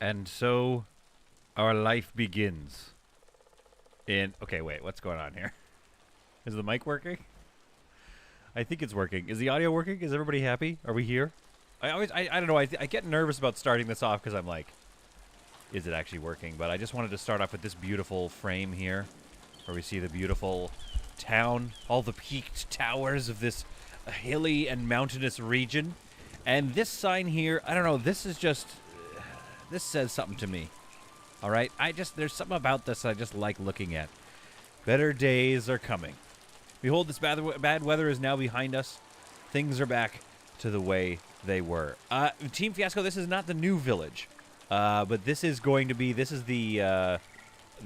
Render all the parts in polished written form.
And so our life begins. Okay, wait, what's going on here? Is the mic working? I think it's working. Is the audio working? Is everybody happy? Are we here? I don't know. I get nervous about starting this off because I'm like, is it actually working? But I just wanted to start off with this beautiful frame here, where we see the beautiful town, all the peaked towers of this hilly and mountainous region. And this sign here, I don't know, this says something to me. All right? There's something about this I just like looking at. Better days are coming. Behold, this bad weather is now behind us. Things are back to the way they were. Team Fiasco, this is not the new village. But this is the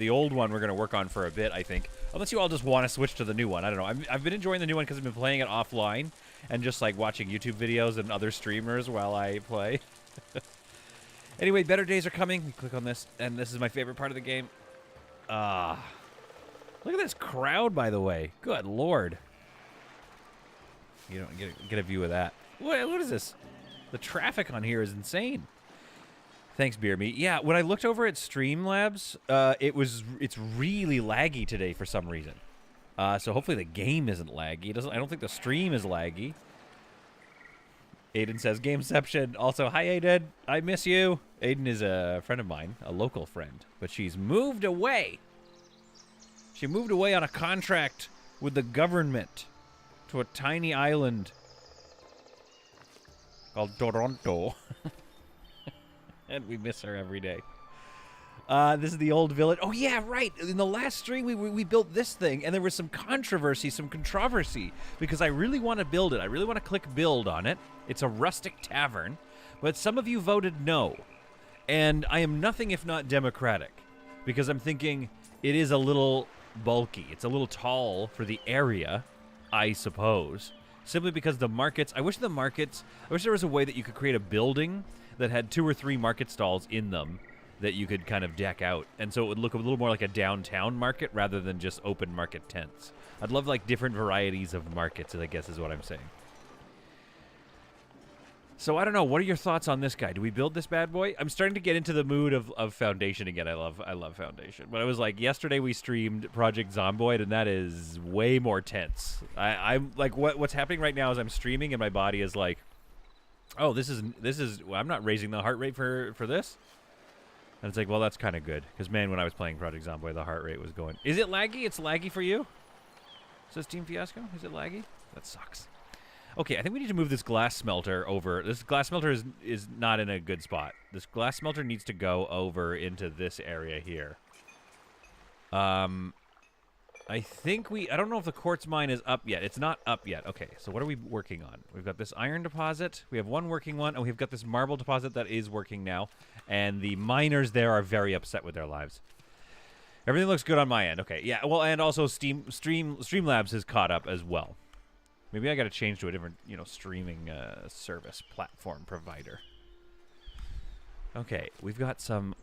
old one we're going to work on for a bit, I think. Unless you all just want to switch to the new one. I don't know. I've been enjoying the new one because I've been playing it offline and just like watching YouTube videos and other streamers while I play. Anyway, better days are coming. We click on this, and this is my favorite part of the game. Look at this crowd, by the way. Good Lord. You don't get a view of that. What is this? The traffic on here is insane. Thanks, Beer Meat. Yeah, when I looked over at Streamlabs, it's really laggy today for some reason. So hopefully the game isn't laggy. I don't think the stream is laggy. Aiden says, Gameception. Also, hi, Aiden. I miss you. Aiden is a friend of mine, a local friend. But she's moved away. She moved away on a contract with the government to a tiny island called Toronto. And we miss her every day. This is the old village. Oh, yeah, right. In the last stream, we built this thing, and there was some controversy, because I really want to build it. I really want to click build on it. It's a rustic tavern, but some of you voted no. And I am nothing if not democratic, because I'm thinking it is a little bulky. It's a little tall for the area, I suppose. Simply because the markets, I wish there was a way that you could create a building that had 2 or 3 market stalls in them that you could kind of deck out. And so it would look a little more like a downtown market rather than just open market tents. I'd love like different varieties of markets, I guess is what I'm saying. So I don't know, what are your thoughts on this guy? Do we build this bad boy? I'm starting to get into the mood of Foundation again. I love Foundation. But I was like, yesterday we streamed Project Zomboid, and that is way more tense. I'm like, what's happening right now is I'm streaming and my body is like, oh, this is I'm not raising the heart rate for this. And it's like, well, that's kind of good. Because, man, when I was playing Project Zomboid, the heart rate was going. Is it laggy? It's laggy for you? Says Team Fiasco? Is it laggy? That sucks. Okay, I think we need to move this glass smelter over. This glass smelter is not in a good spot. This glass smelter needs to go over into this area here. I think I don't know if the quartz mine is up yet. It's not up yet. Okay, so what are we working on? We've got this iron deposit. We have one working one, and we've got this marble deposit that is working now. And the miners there are very upset with their lives. Everything looks good on my end. Okay, yeah. Well, and also Streamlabs has caught up as well. Maybe I got to change to a different, streaming service platform provider. Okay, we've got some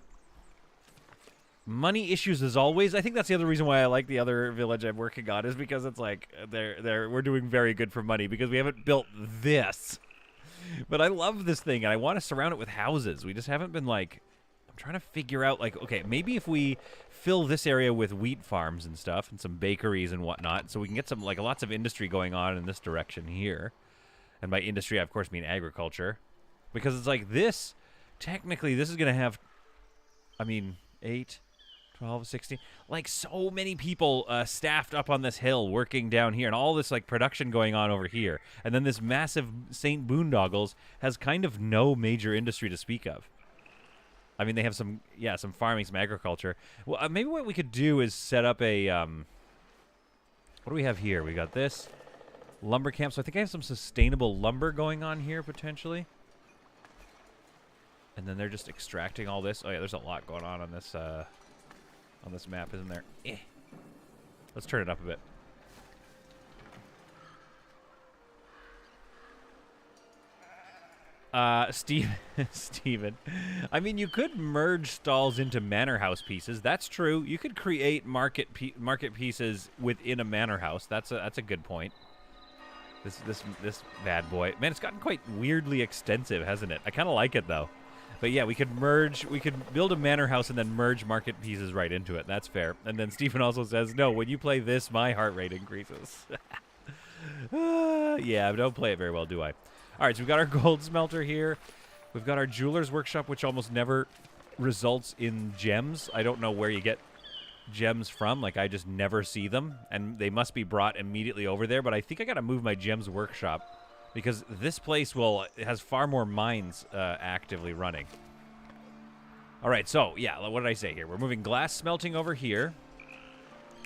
money issues as always. I think that's the other reason why I like the other village I'm working on, is because it's like we're doing very good for money because we haven't built this. But I love this thing, and I want to surround it with houses. We just haven't been like, I'm trying to figure out like, okay, maybe if we fill this area with wheat farms and stuff and some bakeries and whatnot, so we can get some like lots of industry going on in this direction here. And by industry, I of course mean agriculture, because it's like this. Technically, this is going to have, 8, 12, 16, like so many people staffed up on this hill working down here, and all this like production going on over here. And then this massive St. Boondoggles has kind of no major industry to speak of. I mean, they have some farming, some agriculture. Well, maybe what we could do is set up a, what do we have here? We got this lumber camp. So I think I have some sustainable lumber going on here, potentially. And then they're just extracting all this. Oh, yeah, there's a lot going on this map, isn't there? Let's turn it up a bit. Steven. I mean, you could merge stalls into manor house pieces. That's true. You could create market pieces within a manor house. That's a good point. This bad boy. Man, it's gotten quite weirdly extensive, hasn't it? I kind of like it, though. But yeah, we could merge, we could build a manor house and then merge market pieces right into it. That's fair. And then Stephen also says, no, when you play this, my heart rate increases. Yeah, don't play it very well, do I? All right, so we've got our gold smelter here. We've got our jeweler's workshop, which almost never results in gems. I don't know where you get gems from. Like, I just never see them. And they must be brought immediately over there. But I think I got to move my gems workshop, because this place has far more mines actively running. All right, so, yeah, what did I say here? We're moving glass smelting over here.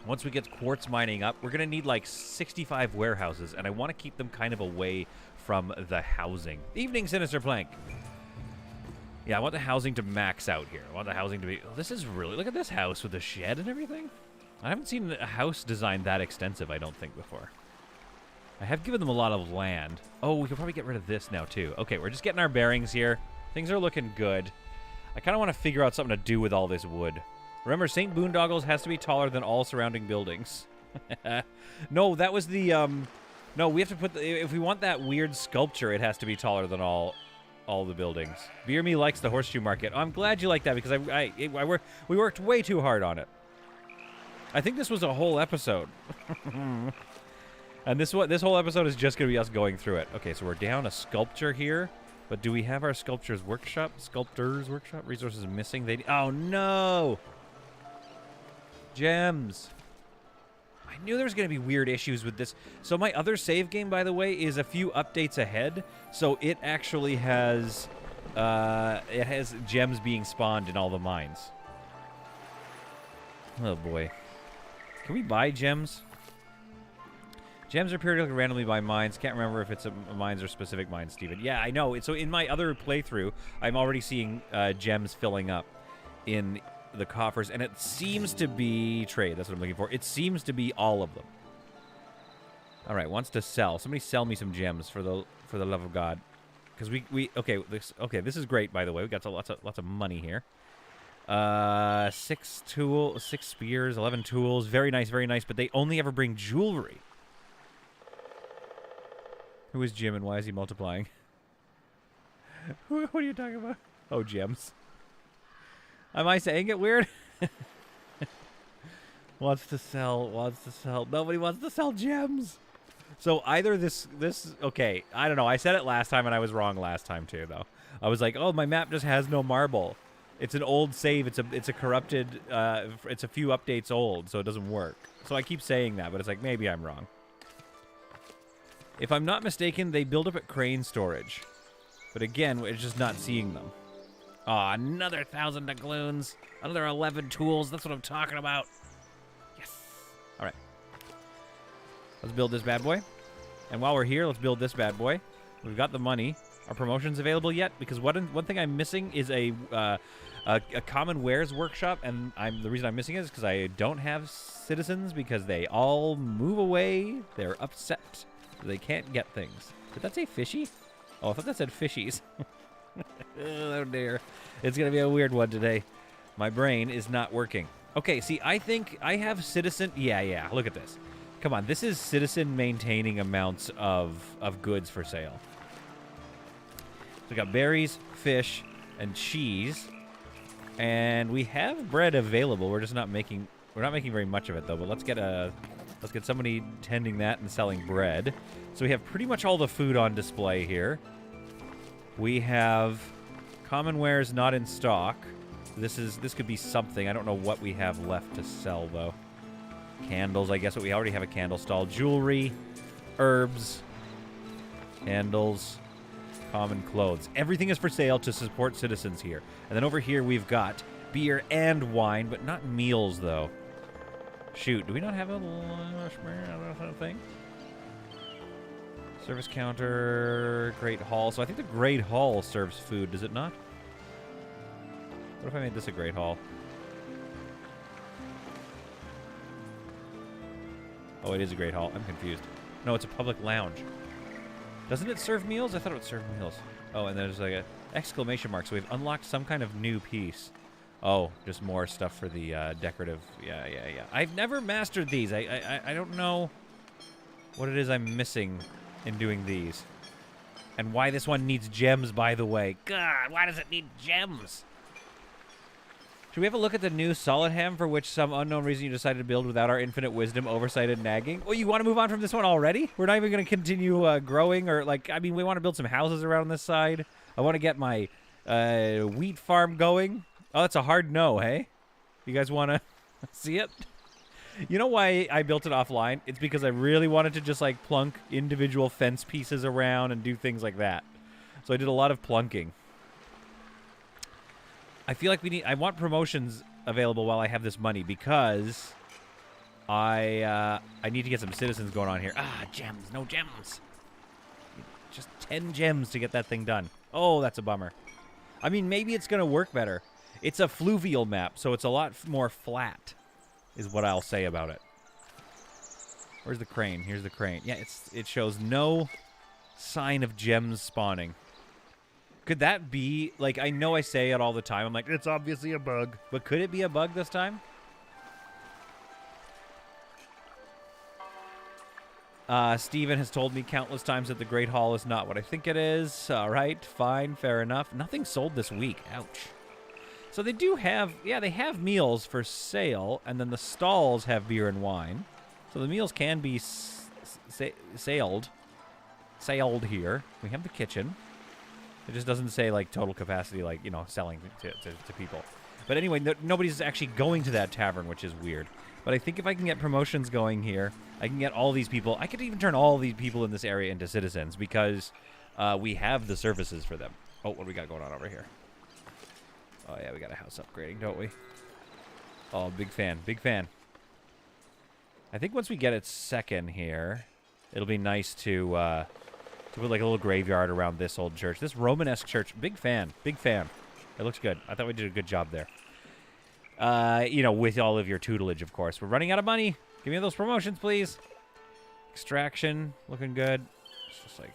Once we get quartz mining up, we're going to need, like, 65 warehouses, and I want to keep them kind of away from the housing. Evening, Sinister Plank. Yeah, I want the housing to max out here. I want the housing to be... Oh, this is really... Look at this house with the shed and everything. I haven't seen a house design that extensive, I don't think, before. I have given them a lot of land. Oh, we could probably get rid of this now, too. Okay, we're just getting our bearings here. Things are looking good. I kind of want to figure out something to do with all this wood. Remember, St. Boondoggles has to be taller than all surrounding buildings. No, that was the... No, we have to put... If we want that weird sculpture, it has to be taller than all the buildings. Beer Me likes the horseshoe market. Oh, I'm glad you like that, because we worked way too hard on it. I think this was a whole episode. And this whole episode is just going to be us going through it. Okay, so we're down a sculpture here. But do we have our sculptor's workshop? Sculptor's workshop? Resources missing. Oh, no! Gems. I knew there was going to be weird issues with this. So my other save game, by the way, is a few updates ahead. So it actually has... it has gems being spawned in all the mines. Oh, boy. Can we buy gems? Gems are periodically randomly by mines. Can't remember if it's a mines or specific mines, Steven. Yeah, I know. So in my other playthrough, I'm already seeing gems filling up in the coffers, and it seems to be trade. That's what I'm looking for. It seems to be all of them. All right, wants to sell. Somebody sell me some gems for the love of God, because this is great, by the way. We got lots of money here. 6 spears, 11 tools. Very nice, very nice. But they only ever bring jewelry. Who is Jim and why is he multiplying? What are you talking about? Oh, gems. Am I saying it weird? Wants to sell. Nobody wants to sell gems. So either this, okay, I don't know. I said it last time and I was wrong last time too, though. I was like, oh, my map just has no marble. It's an old save. It's a corrupted, it's a few updates old, so it doesn't work. So I keep saying that, but it's like, maybe I'm wrong. If I'm not mistaken, they build up at crane storage. But again, we're just not seeing them. Oh, another 1,000 doubloons. Another 11 tools. That's what I'm talking about. Yes. All right. Let's build this bad boy. And while we're here, let's build this bad boy. We've got the money. Are promotions available yet? Because one thing I'm missing is a common wares workshop, and the reason I'm missing it is because I don't have citizens, because they all move away. They're upset. They can't get things. Did that say fishy? Oh, I thought that said fishies. Oh, dear. It's going to be a weird one today. My brain is not working. Okay, see, I think I have citizen... Yeah, look at this. Come on, this is citizen maintaining amounts of goods for sale. So we got berries, fish, and cheese. And we have bread available. We're just not making... We're not making very much of it, though. But let's get somebody tending that and selling bread. So we have pretty much all the food on display here. We have common wares not in stock. This could be something. I don't know what we have left to sell, though. Candles, I guess, but we already have a candle stall. Jewelry, herbs, candles, common clothes. Everything is for sale to support citizens here. And then over here we've got beer and wine, but not meals, though. Shoot, do we not have a thing? Service counter, Great Hall. So I think the Great Hall serves food, does it not? What if I made this a Great Hall? Oh, it is a Great Hall. I'm confused. No, it's a public lounge. Doesn't it serve meals? I thought it would serve meals. Oh, and there's like a exclamation mark. So we've unlocked some kind of new piece. Oh, just more stuff for the decorative. Yeah. I've never mastered these. I don't know what it is I'm missing in doing these. And why this one needs gems, by the way. God, why does it need gems? Should we have a look at the new solid ham for which some unknown reason you decided to build without our infinite wisdom, oversight, and nagging? Well, you want to move on from this one already? We're not even going to continue growing or, like, I mean, we want to build some houses around this side. I want to get my wheat farm going. Oh, that's a hard no, hey? You guys want to see it? You know why I built it offline? It's because I really wanted to just, like, plunk individual fence pieces around and do things like that. So I did a lot of plunking. I feel like I want promotions available while I have this money because I need to get some citizens going on here. Ah, gems, no gems. Just 10 gems to get that thing done. Oh, that's a bummer. I mean, maybe it's going to work better. It's a fluvial map, so it's a lot more flat, is what I'll say about it. Where's the crane? Here's the crane. Yeah, it shows no sign of gems spawning. Could that be, like, I know I say it all the time. I'm like, it's obviously a bug. But could it be a bug this time? Steven has told me countless times that the Great Hall is not what I think it is. All right, fine, fair enough. Nothing sold this week. Ouch. So they do have, yeah, they have meals for sale, and then the stalls have beer and wine. So the meals can be sailed here. We have the kitchen. It just doesn't say, like, total capacity, like, you know, selling to people. But anyway, nobody's actually going to that tavern, which is weird. But I think if I can get promotions going here, I can get all these people. I could even turn all these people in this area into citizens because we have the services for them. Oh, what do we got going on over here? Oh, yeah, we got a house upgrading, don't we? Oh, big fan, big fan. I think once we get it second here, it'll be nice to put like a little graveyard around this old church. This Romanesque church, big fan, big fan. It looks good. I thought we did a good job there. You know, with all of your tutelage, of course. We're running out of money. Give me those promotions, please. Extraction, looking good. It's just like,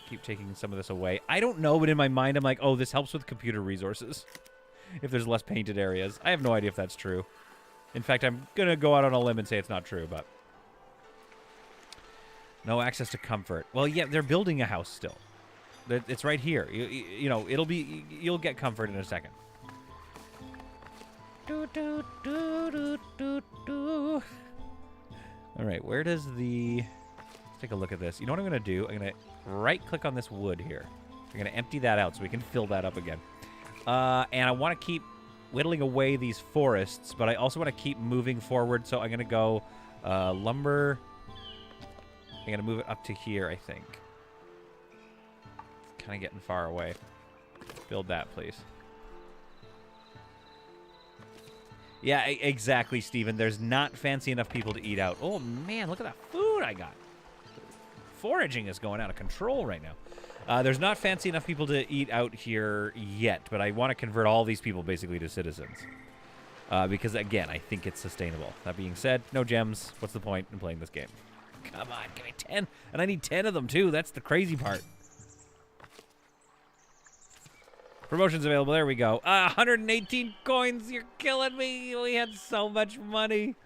keep taking some of this away. I don't know, but in my mind, I'm like, oh, this helps with computer resources. If there's less painted areas. I have no idea if that's true. In fact, I'm going to go out on a limb and say it's not true, but... No access to comfort. Well, yeah, they're building a house still. It's right here. You know, it'll be... You'll get comfort in a second. All right, where does the... Let's take a look at this. You know what I'm going to do? I'm going to right-click on this wood here. I'm going to empty that out so we can fill that up again. And I want to keep whittling away these forests, but I also want to keep moving forward, so I'm going to go lumber... I'm going to move it up to here, I think. Kind of getting far away. Build that, please. Yeah, exactly, Steven. There's not fancy enough people to eat out. Oh, man, look at that food I got. Foraging is going out of control right now. There's not fancy enough people to eat out here yet, but I want to convert all these people basically to citizens. Because, again, I think it's sustainable. That being said, no gems. What's the point in playing this game? Come on, give me 10. And I need 10 of them, too. That's the crazy part. Promotions available. There we go. 118 coins. You're killing me. We had so much money.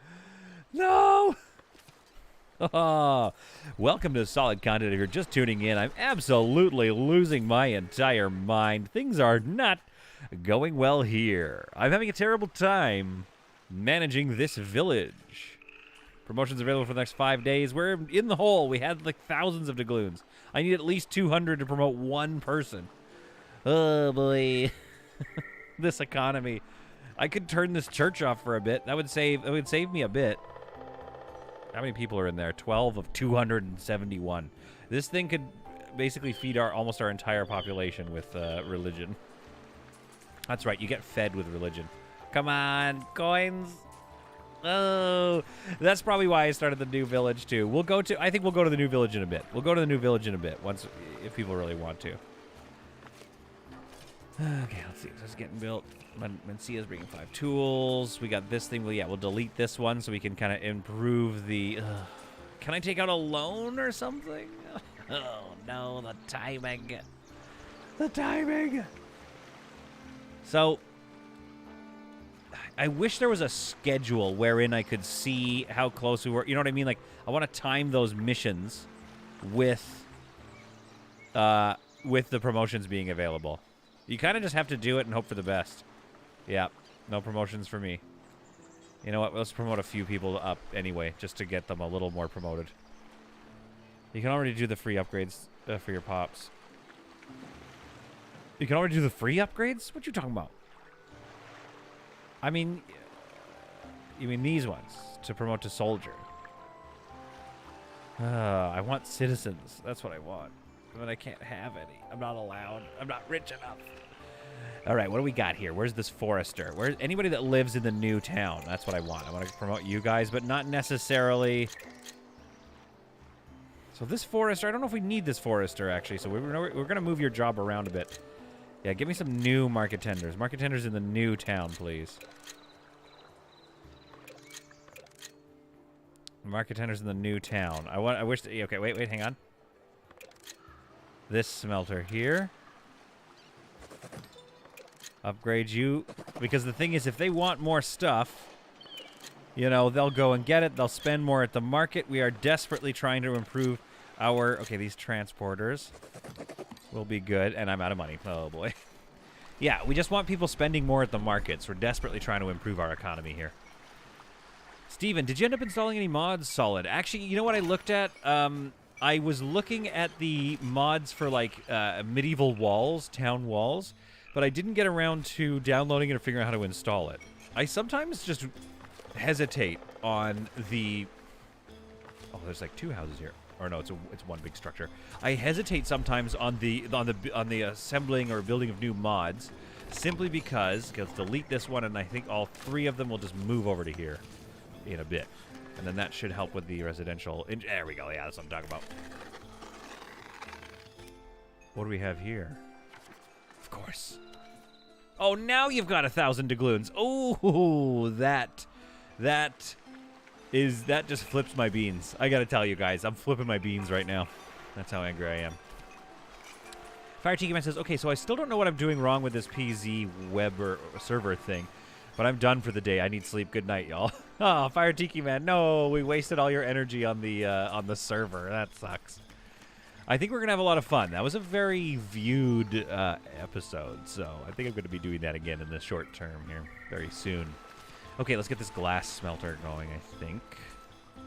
No. Oh, welcome to Solid Content. If you're just tuning in, I'm absolutely losing my entire mind. Things are not going well here. I'm having a terrible time managing this village. Promotions available for the next 5 days. We're in the hole. We had like thousands of doubloons. I need at least 200 to promote one person. Oh, boy. This economy. I could turn this church off for a bit. That would save me a bit. How many people are in there? 12 of 271. This thing could basically feed almost our entire population with religion. That's right. You get fed with religion. Come on, coins. Oh, that's probably why I started the new village too. I think we'll go to the new village in a bit. We'll go to the new village in a bit if people really want to. Okay, let's see. This is getting built. Mencia's bringing 5 tools. We got this thing. Well, yeah, we'll delete this one so we can kind of improve the... Can I take out a loan or something? Oh, no, the timing. The timing. So, I wish there was a schedule wherein I could see how close we were. You know what I mean? Like, I want to time those missions with with the promotions being available. You kind of just have to do it and hope for the best. Yeah, no promotions for me. You know what? Let's promote a few people up anyway, just to get them a little more promoted. You can already do the free upgrades for your pops. You can already do the free upgrades? What you talking about? I mean, you mean these ones to promote to soldier. I want citizens. That's what I want. But I can't have any. I'm not allowed. I'm not rich enough. All right, what do we got here? Where's this forester? Where's anybody that lives in the new town? That's what I want. I want to promote you guys, but not necessarily. So this forester, I don't know if we need this forester, actually. So we're going to move your job around a bit. Yeah, give me some new market tenders. Market tenders in the new town, please. Market tenders in the new town. I wish that, okay, wait, hang on. This smelter here. Upgrade you. Because the thing is, if they want more stuff, you know, they'll go and get it. They'll spend more at the market. We are desperately trying to improve our... Okay, these transporters will be good. And I'm out of money. Oh, boy. Yeah, we just want people spending more at the markets. We're desperately trying to improve our economy here. Steven, did you end up installing any mods? Solid. Actually, you know what I looked at? I was looking at the mods for, like, medieval walls, town walls, but I didn't get around to downloading it or figuring out how to install it. I sometimes just hesitate on the... Oh, there's, like, 2 houses here. Or no, it's one big structure. I hesitate sometimes on the assembling or building of new mods, simply because... Okay, let's delete this one, and I think all 3 of them will just move over to here in a bit. And then that should help with the residential... There we go. Yeah, that's what I'm talking about. What do we have here? Of course. Oh, now you've got 1,000 doubloons. Oh, that just flips my beans. I gotta tell you guys, I'm flipping my beans right now. That's how angry I am. Fire Tiki Man says, okay, so I still don't know what I'm doing wrong with this PZ web or server thing. But I'm done for the day. I need sleep. Good night, y'all. Oh, Fire Tiki Man. No, we wasted all your energy on the server. That sucks. I think we're going to have a lot of fun. That was a very viewed episode, so I think I'm going to be doing that again in the short term here very soon. Okay, let's get this glass smelter going, I think.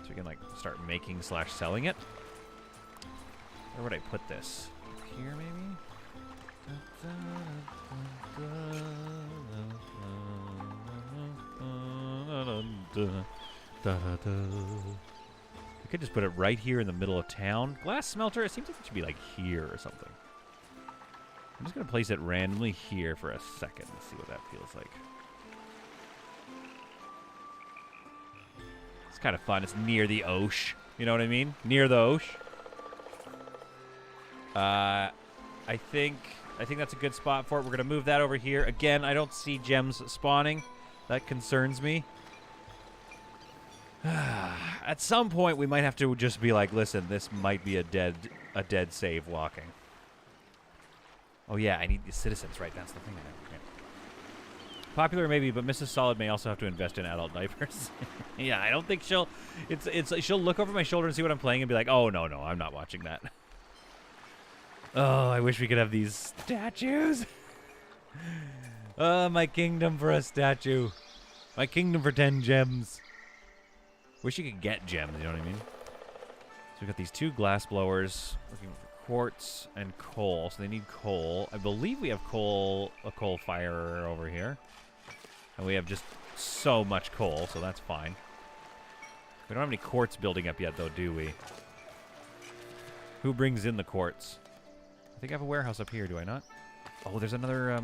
So we can, like, start making / selling it. Where would I put this? Up here, maybe? I could just put it right here in the middle of town. Glass smelter, it seems like it should be like here or something. I'm just going to place it randomly here for a second and see what that feels like. It's kind of fun. It's near the ocean. You know what I mean? Near the ocean. I think that's a good spot for it. We're going to move that over here. Again, I don't see gems spawning. That concerns me. At some point, we might have to just be like, listen, this might be a dead save walking. Oh, yeah, I need the citizens, right? That's the thing. Okay. Popular maybe, but Mrs. Solid may also have to invest in adult diapers. Yeah, I don't think she'll look over my shoulder and see what I'm playing and be like, oh, no, I'm not watching that. Oh, I wish we could have these statues. Oh, my kingdom for a statue. My kingdom for 10 gems. Wish you could get gems, you know what I mean? So we got these 2 glass blowers looking for quartz and coal. So they need coal. I believe we have a coal fire over here. And we have just so much coal, so that's fine. We don't have any quartz building up yet, though, do we? Who brings in the quartz? I think I have a warehouse up here, do I not? Oh, there's another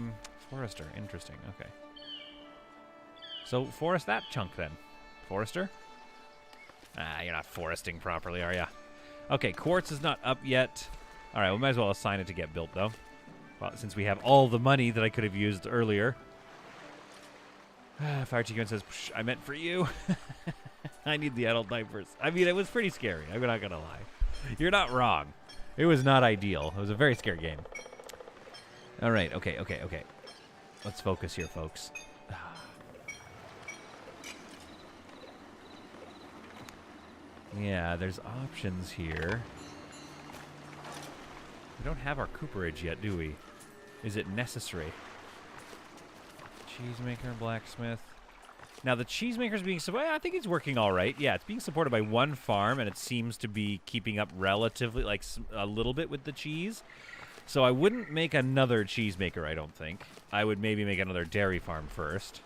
forester. Interesting. Okay. So forest that chunk, then. Forester? Ah, you're not foresting properly, are ya? Okay, quartz is not up yet. All right, we might as well assign it to get built, though. Well, since we have all the money that I could have used earlier. Fire Chicken says, I meant for you. I need the adult diapers. I mean, it was pretty scary. I'm not going to lie. You're not wrong. It was not ideal. It was a very scary game. All right, okay. Let's focus here, folks. Yeah, there's options here. We don't have our cooperage yet, do we? Is it necessary? Cheesemaker, blacksmith. Now, the cheesemaker's being... I think it's working all right. Yeah, it's being supported by one farm, and it seems to be keeping up relatively, like, a little bit with the cheese. So I wouldn't make another cheesemaker, I don't think. I would maybe make another dairy farm first.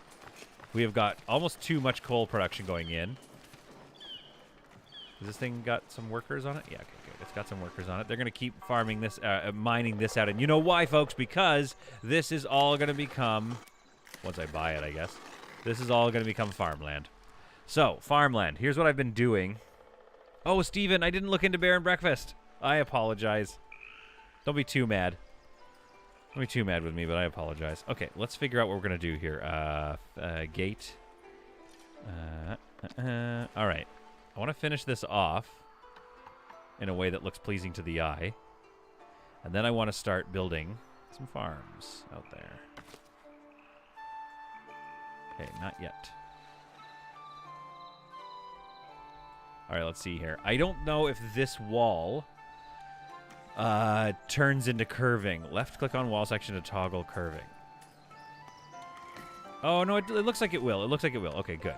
We have got almost too much coal production going in. Has this thing got some workers on it? Yeah, okay, good. It's got some workers on it. They're going to keep farming this, mining this out. And you know why, folks? Because this is all going to become... Once I buy it, I guess. This is all going to become farmland. So, farmland. Here's what I've been doing. Oh, Steven, I didn't look into Bear and Breakfast. I apologize. Don't be too mad. Don't be too mad with me, but I apologize. Okay, let's figure out what we're going to do here. Gate. All right. I want to finish this off in a way that looks pleasing to the eye. And then I want to start building some farms out there. Okay, not yet. All right, let's see here. I don't know if this wall turns into curving. Left click on wall section to toggle curving. Oh, no, it looks like it will. It looks like it will. Okay, good.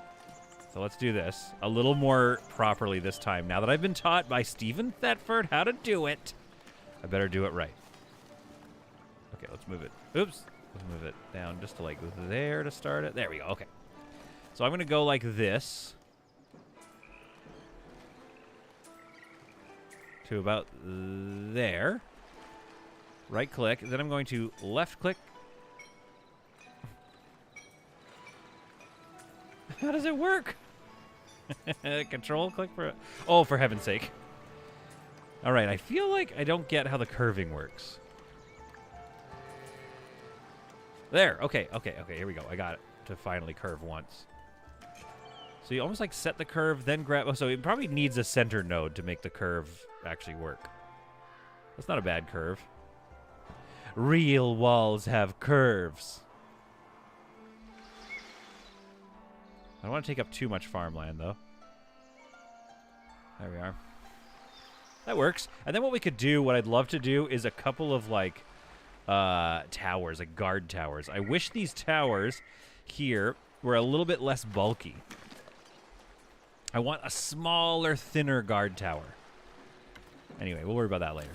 So let's do this a little more properly this time. Now that I've been taught by Stephen Thetford how to do it, I better do it right. Okay, let's move it. Oops. Let's move it down just to like there to start it. There we go. Okay. So I'm going to go like this to about there. Right click. Then I'm going to left click. How does it work? Control click for... Oh, for heaven's sake. All right. I feel like I don't get how the curving works. There. Okay. Here we go. I got it to finally curve once. So you almost like set the curve, then grab... Oh, so it probably needs a center node to make the curve actually work. That's not a bad curve. Real walls have curves. I don't want to take up too much farmland, though. There we are. That works. And then what we could do, what I'd love to do, is a couple of, like... towers, like guard towers. I wish these towers here were a little bit less bulky. I want a smaller, thinner guard tower. Anyway, we'll worry about that later.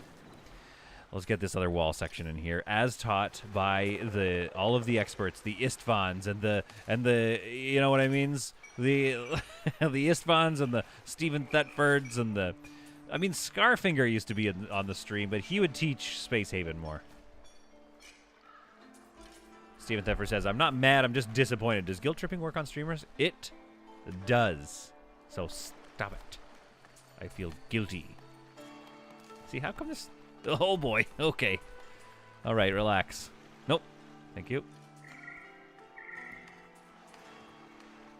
Let's get this other wall section in here, as taught by all of the experts, the Istvans and the you know what I means, the the Istvans and the Stephen Thetfords and the, I mean, Scarfinger used to be on the stream, but he would teach Space Haven more. Stephen Thetford says, I'm not mad, I'm just disappointed. Does guilt tripping work on streamers? It does. So stop it. I feel guilty. See, how come this... Oh, boy. Okay. All right, relax. Nope. Thank you.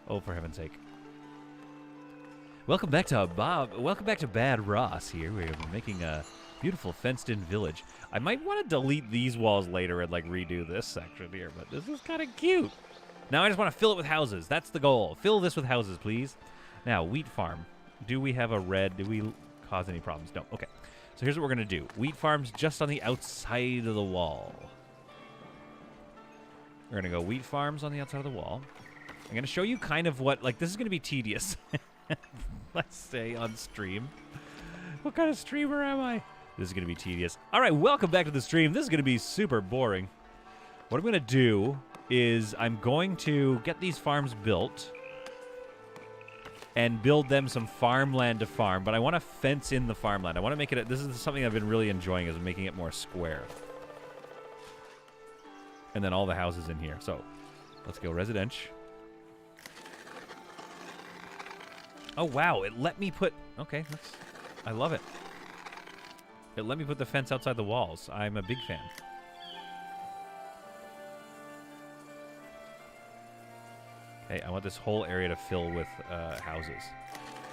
Oh, for heaven's sake. Welcome back to Bob. Welcome back to Bad Ross here. We're making a beautiful fenced-in village. I might want to delete these walls later and, like, redo this section here, but this is kind of cute. Now I just want to fill it with houses. That's the goal. Fill this with houses, please. Now, wheat farm. Do we have a red? Do we cause any problems? No. Okay. So here's what we're going to do. Wheat farm's just on the outside of the wall. We're going to go wheat farms on the outside of the wall. I'm going to show you kind of what, like, this is going to be tedious. Let's say on stream. What kind of streamer am I? This is going to be tedious. All right, welcome back to the stream. This is going to be super boring. What I'm going to do is I'm going to get these farms built and build them some farmland to farm, but I want to fence in the farmland. I want to make it, this is something I've been really enjoying, is making it more square. And then all the houses in here. So let's go residential. Oh, wow, it let me put, okay, I love it. It let me put the fence outside the walls. I'm a big fan. Okay, I want this whole area to fill with houses.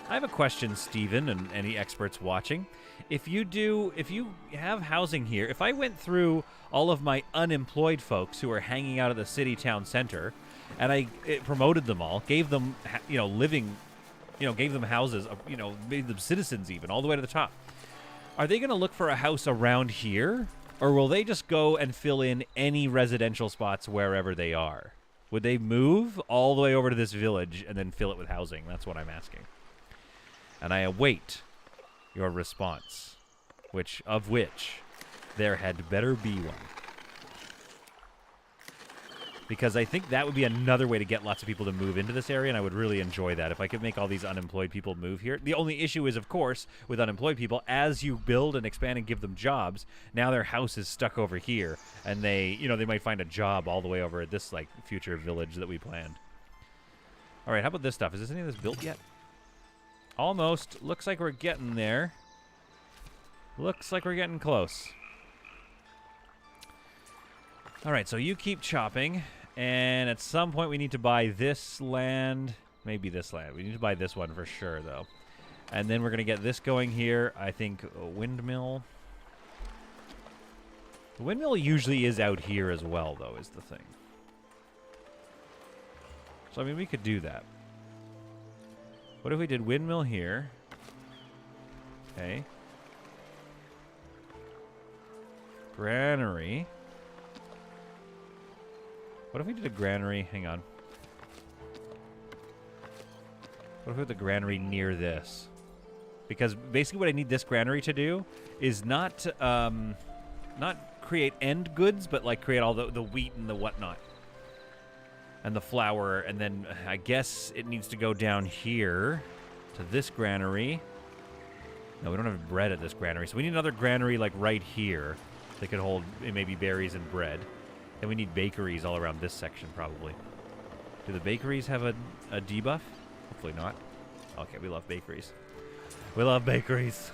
I have a question, Steven, and any experts watching. If you have housing here, if I went through all of my unemployed folks who are hanging out at the city town center, and I promoted them all, gave them, living, gave them houses, made them citizens even, all the way to the top. Are they going to look for a house around here? Or will they just go and fill in any residential spots wherever they are? Would they move all the way over to this village and then fill it with housing? That's what I'm asking. And I await your response, of which there had better be one. Because I think that would be another way to get lots of people to move into this area, and I would really enjoy that if I could make all these unemployed people move here. The only issue is, of course, with unemployed people, as you build and expand and give them jobs, now their house is stuck over here, and they might find a job all the way over at this, like, future village that we planned. All right, how about this stuff? Is any of this built yet? Almost. Looks like we're getting there. Looks like we're getting close. All right, so you keep chopping. And at some point, we need to buy this land. Maybe this land. We need to buy this one for sure, though. And then we're going to get this going here. I think a windmill. The windmill usually is out here as well, though, is the thing. So, I mean, we could do that. What if we did windmill here? Okay. Granary. What if we did a granary? Hang on. What if we put the granary near this? Because basically what I need this granary to do is not create end goods, but like create all the wheat and the whatnot. And the flour. And then I guess it needs to go down here to this granary. No, we don't have bread at this granary. So we need another granary like right here that could hold maybe berries and bread. And we need bakeries all around this section, probably. Do the bakeries have a debuff? Hopefully not. Okay, we love bakeries. We love bakeries.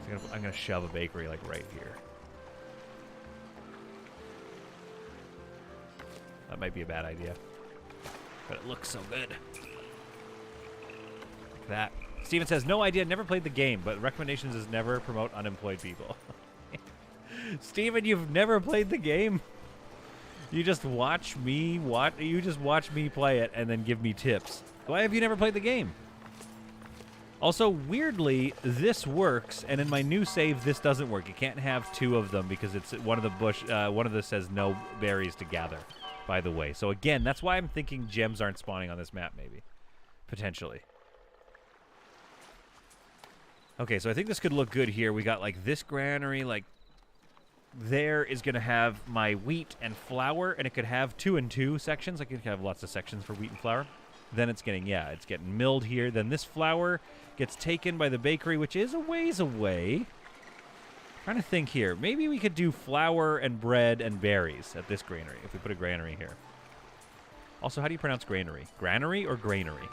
So I'm going to shove a bakery, like, right here. That might be a bad idea. But it looks so good. Like that. Steven says, no idea, never played the game, but recommendations is never promote unemployed people. Steven, you've never played the game? You just watch me play it and then give me tips. Why have you never played the game? Also, weirdly, this works, and in my new save, this doesn't work. You can't have two of them because it's one of the says no berries to gather, by the way. So again, that's why I'm thinking gems aren't spawning on this map, maybe. Potentially. Okay, so I think this could look good here. We got, like, this granary, like, there is going to have my wheat and flour, and it could have 2 and 2 sections. I could have lots of sections for wheat and flour. Then it's getting milled here. Then this flour gets taken by the bakery, which is a ways away. Trying to think here. Maybe we could do flour and bread and berries at this granary, if we put a granary here. Also, how do you pronounce granary? Granary or granary?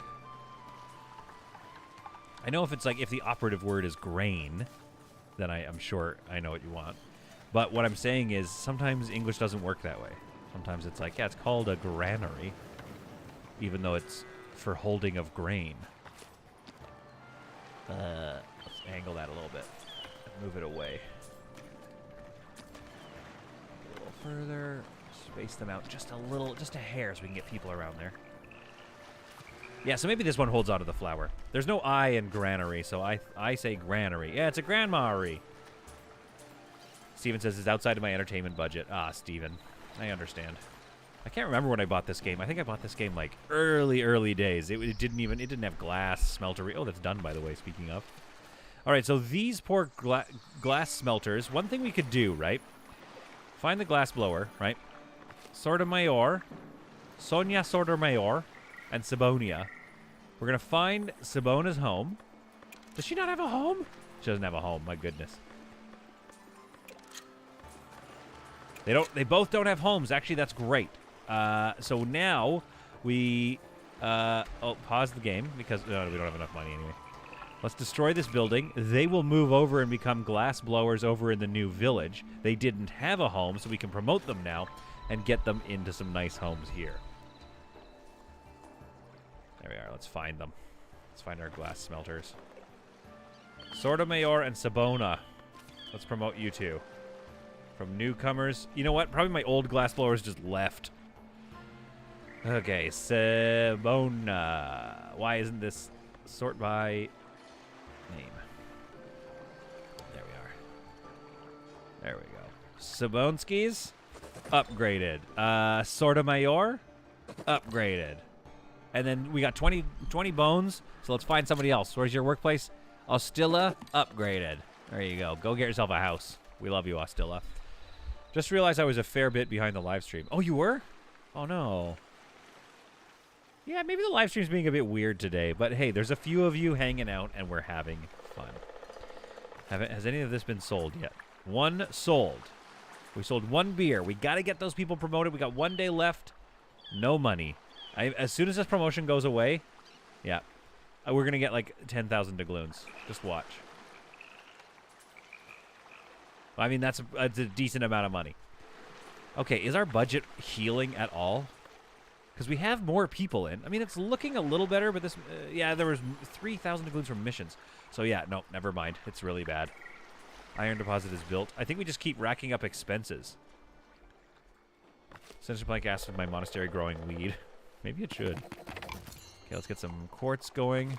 I know if it's like, if the operative word is grain, then I'm sure I know what you want. But what I'm saying is sometimes English doesn't work that way. Sometimes it's like, yeah, it's called a granary, even though it's for holding of grain. Let's angle that a little bit. Move it away. A little further. Space them out just a little, just a hair so we can get people around there. Yeah, so maybe this one holds on to the flour. There's no I in granary, so I say granary. Yeah, it's a grandma-ary. Steven says it's outside of my entertainment budget. Ah, Steven. I understand. I can't remember when I bought this game. I think I bought this game like early days. It didn't have glass smeltery. Oh, that's done, by the way, speaking of. All right, so these poor glass smelters. One thing we could do, right? Find the glass blower, right? Sotomayor, Sonia Sotomayor, and Sabonia. We're going to find Sabona's home. Does she not have a home? She doesn't have a home, my goodness. They both don't have homes. Actually, that's great. So now we pause the game because we don't have enough money anyway. Let's destroy this building. They will move over and become glass blowers over in the new village. They didn't have a home, so we can promote them now and get them into some nice homes here. There we are. Let's find them. Let's find our glass smelters. Sotomayor and Sabona. Let's promote you two. From newcomers. You know what? Probably my old glass blowers just left. Okay, Sabona. Why isn't this sort by name? There we go. Sabonskis, upgraded. Sotomayor, upgraded. And then we got 20 bones, so let's find somebody else. Where's your workplace? Ostilla, upgraded. There you go. Go get yourself a house. We love you, Ostilla. Just realized I was a fair bit behind the live stream. Oh, you were? Oh, no. Yeah, maybe the live stream's being a bit weird today, but hey, there's a few of you hanging out, and we're having fun. Has any of this been sold yet? One sold. We sold one beer. We got to get those people promoted. We got 1 day left. No money. As soon as this promotion goes away, yeah, we're going to get like 10,000 doubloons. Just watch. I mean, that's a decent amount of money. Okay, is our budget healing at all? Because we have more people in. I mean, it's looking a little better, but this... yeah, there was 3,000 doubloons from missions. So yeah, no, never mind. It's really bad. Iron deposit is built. I think we just keep racking up expenses. Essential blank acid, my monastery growing weed. Maybe it should. Okay, let's get some quartz going.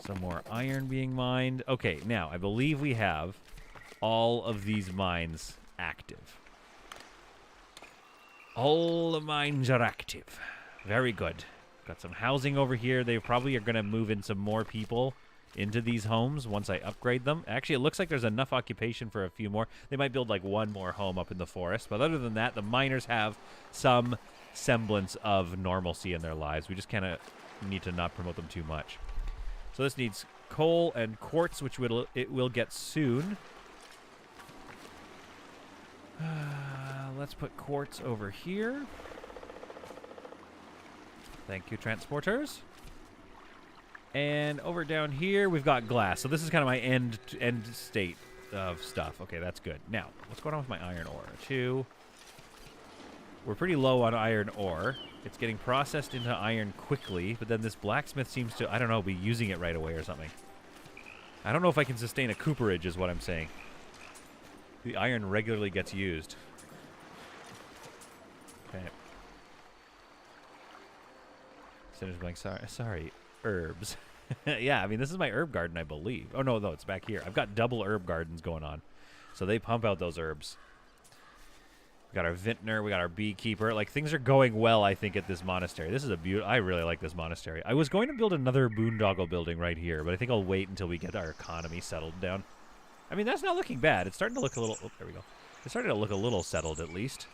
Some more iron being mined. Okay, now, I believe we have all of these mines active. All the mines are active. Very good. Got some housing over here. They probably are going to move in some more people into these homes once I upgrade them. Actually, it looks like there's enough occupation for a few more. They might build like one more home up in the forest. But other than that, the miners have some semblance of normalcy in their lives. We just kind of need to not promote them too much. So this needs coal and quartz, which it will get soon. Let's put quartz over here. Thank you, transporters. And over down here, we've got glass. So this is kind of my end state of stuff. Okay, that's good. Now, what's going on with my iron ore? 2. We're pretty low on iron ore. It's getting processed into iron quickly, but then this blacksmith seems to, I don't know, be using it right away or something. I don't know if I can sustain a cooperage is what I'm saying. The iron regularly gets used. Okay. Center's blank. Sorry. Herbs. Yeah, I mean, this is my herb garden, I believe. Oh, no, it's back here. I've got double herb gardens going on. So they pump out those herbs. We got our vintner. We got our beekeeper. Like, things are going well, I think, at this monastery. This is a beautiful... I really like this monastery. I was going to build another boondoggle building right here, but I think I'll wait until we get our economy settled down. I mean, that's not looking bad. It's starting to look a little... Oh, there we go. It's starting to look a little settled, at least.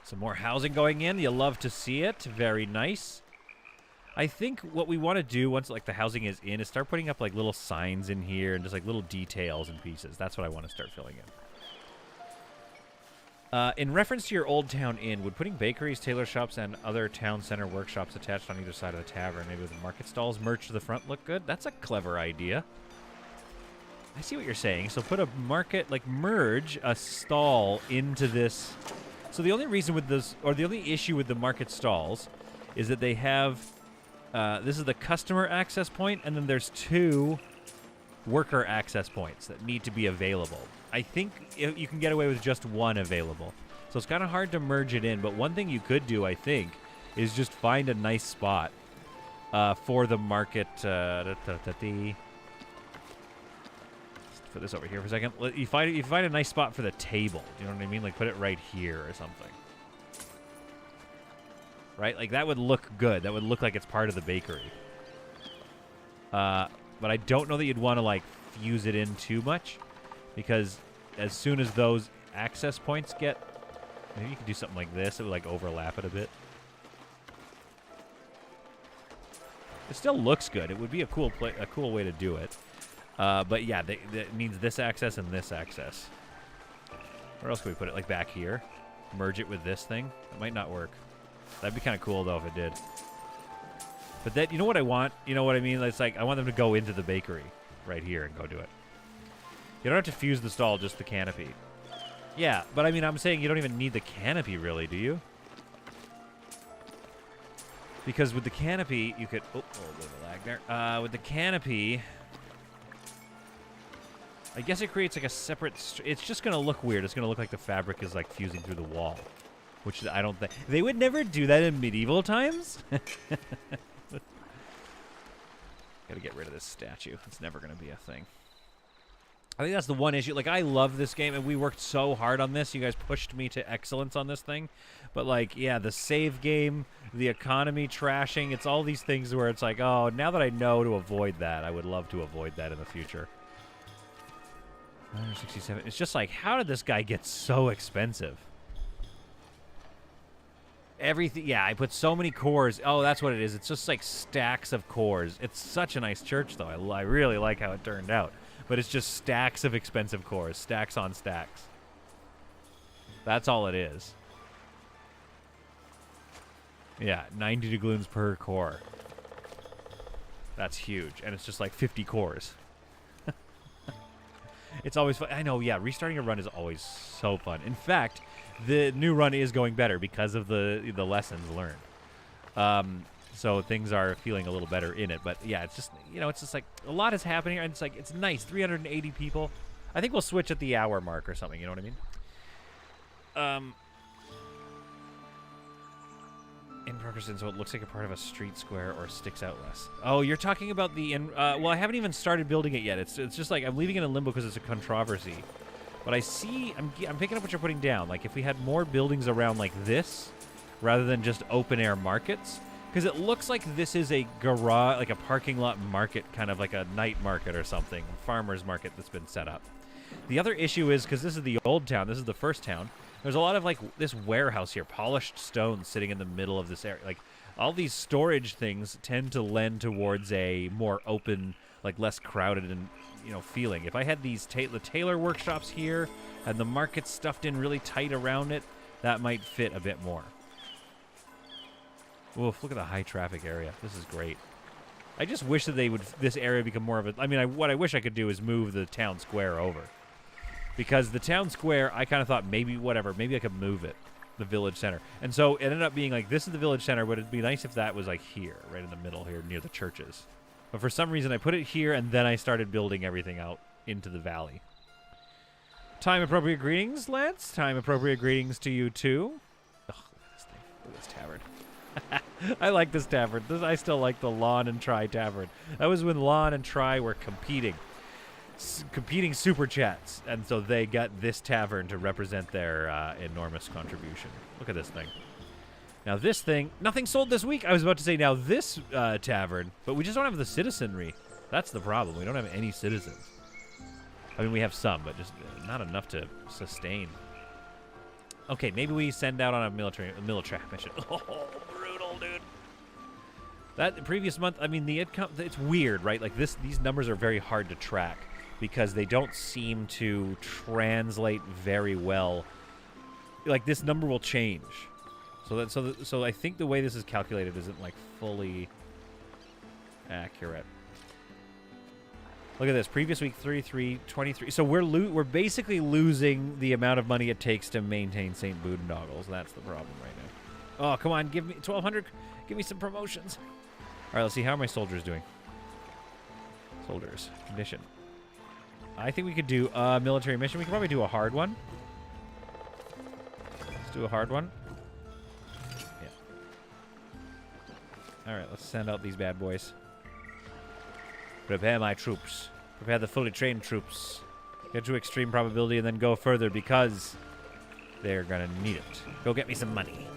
Some more housing going in. You love to see it. Very nice. I think what we want to do once, like, the housing is in is start putting up, like, little signs in here and just, like, little details and pieces. That's what I want to start filling in. In reference to your Old Town Inn, would putting bakeries, tailor shops, and other town center workshops attached on either side of the tavern, maybe with the market stalls merged to the front, look good? That's a clever idea. I see what you're saying. So put a market, like, merge a stall into this... So the only reason with this, or the only issue with the market stalls, is that they have, this is the customer access point, and then there's 2 worker access points that need to be available. I think you can get away with just 1 available. So it's kind of hard to merge it in, but one thing you could do, I think, is just find a nice spot for the market. Put this over here for a second. You find a nice spot for the table. Do you know what I mean? Like, put it right here or something. Right? Like, that would look good. That would look like it's part of the bakery. But I don't know that you'd want to, like, fuse it in too much. Because as soon as those access points get... Maybe you could do something like this. It would, like, overlap it a bit. It still looks good. It would be a cool way to do it. But yeah, that means this access and this access. Where else can we put it? Like back here? Merge it with this thing? That might not work. That'd be kind of cool, though, if it did. But that, you know what I want? You know what I mean? It's like, I want them to go into the bakery right here and go do it. You don't have to fuse the stall, just the canopy. Yeah, but I mean, I'm saying you don't even need the canopy, really, do you? Because with the canopy, you could... Oh, a little bit of lag there. With the canopy... I guess it creates like a separate... It's just going to look weird. It's going to look like the fabric is like fusing through the wall. Which I don't think... They would never do that in medieval times? Gotta get rid of this statue. It's never going to be a thing. I think that's the one issue. Like, I love this game, and we worked so hard on this. You guys pushed me to excellence on this thing. But, like, yeah, the save game, the economy trashing, it's all these things where it's like, oh, now that I know to avoid that, I would love to avoid that in the future. 167. It's just like, how did this guy get so expensive? Everything. Yeah, I put so many cores. Oh, that's what it is. It's just like stacks of cores. It's such a nice church, though. I really like how it turned out. But it's just stacks of expensive cores. Stacks on stacks. That's all it is. Yeah, 90 doubloons per core. That's huge. And it's just like 50 cores. It's always fun. I know, yeah, restarting a run is always so fun. In fact, the new run is going better because of the lessons learned. So things are feeling a little better in it. But yeah, it's just, you know, it's just like a lot is happening. And it's like, it's nice. 380 people. I think we'll switch at the hour mark or something. You know what I mean? In progress, so it looks like a part of a street square or sticks out less. Oh, you're talking about the well, I haven't even started building it yet. It's just like I'm leaving it in limbo because it's a controversy. But I see, I'm picking up what you're putting down. Like if we had more buildings around like this, rather than just open air markets, because it looks like this is a garage, like a parking lot market, kind of like a night market or something, farmer's market that's been set up. The other issue is because this is the old town, this is the first town. There's a lot of, like, this warehouse here, polished stone sitting in the middle of this area. Like, all these storage things tend to lend towards a more open, like, less crowded and, you know, feeling. If I had these the tailor workshops here and the market stuffed in really tight around it, that might fit a bit more. Oof, look at the high traffic area. This is great. I just wish that this area become more of a... I mean, what I wish I could do is move the town square over. Because the town square, I kind of thought maybe I could move it, the village center. And so it ended up being like, this is the village center, but it'd be nice if that was like here, right in the middle here, near the churches. But for some reason, I put it here, and then I started building everything out into the valley. Time-appropriate greetings, Lance. Time-appropriate greetings to you, too. Ugh, look at this tavern. I like this tavern. I still like the Lawn and Try tavern. That was when Lawn and Try were competing super chats, and so they got this tavern to represent their enormous contribution. Look at this thing. Now this thing, nothing sold this week. I was about to say now this tavern, but we just don't have the citizenry. That's the problem. We don't have any citizens. I mean, we have some, but just not enough to sustain. Okay, maybe we send out on a military mission. Oh, brutal, dude. That previous month, I mean, it's weird, right? Like these numbers are very hard to track, because they don't seem to translate very well. Like this number will change, so I think the way this is calculated isn't like fully accurate. Look at this. Previous week 33, 23. So we're basically losing the amount of money it takes to maintain St. Boondoggles. That's the problem right now. Oh, come on, give me 1,200. Give me some promotions. All right, let's see how are my soldiers doing. Soldiers condition. I think we could do a military mission. We could probably do a hard one. Let's do a hard one. Yeah. All right, let's send out these bad boys. Prepare my troops. Prepare the fully trained troops. Get to extreme probability and then go further because they're going to need it. Go get me some money.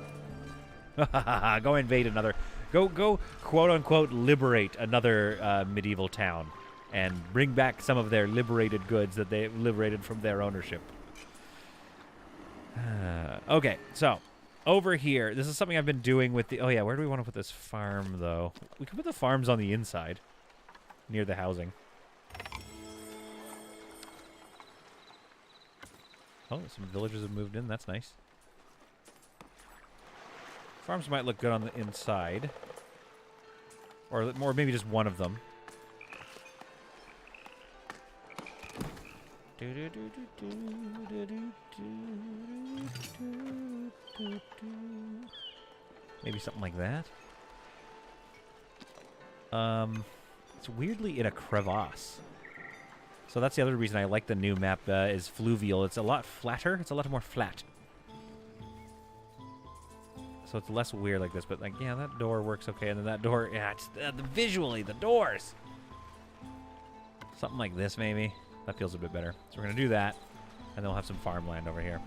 Go invade another... Go, quote-unquote, liberate another medieval town. And bring back some of their liberated goods that they liberated from their ownership. Okay, so over here, this is something I've been doing with the... Oh, yeah, where do we want to put this farm, though? We can put the farms on the inside, near the housing. Oh, some villagers have moved in. That's nice. Farms might look good on the inside. Or maybe just one of them. Maybe something like that. It's weirdly in a crevasse. So that's the other reason I like the new map is fluvial. It's a lot flatter. It's a lot more flat. So it's less weird like this. But like, yeah, that door works okay. And then that door, yeah, it's, visually, the doors. Something like this, maybe. That feels a bit better. So we're going to do that, and then we'll have some farmland over here.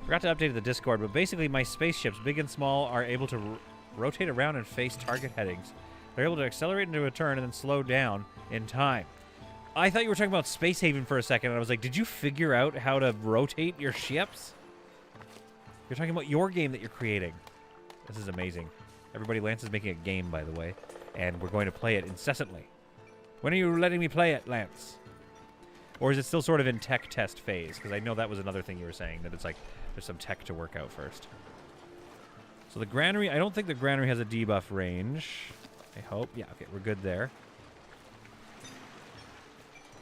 Forgot to update the Discord, but basically my spaceships, big and small, are able to rotate around and face target headings. They're able to accelerate into a turn and then slow down in time. I thought you were talking about Space Haven for a second, and I was like, did you figure out how to rotate your ships? You're talking about your game that you're creating. This is amazing. Everybody, Lance is making a game, by the way, and we're going to play it incessantly. When are you letting me play it, Lance? Or is it still sort of in tech test phase? Because I know that was another thing you were saying, that it's like there's some tech to work out first. So the granary, I don't think the granary has a debuff range. I hope. Yeah, okay, we're good there.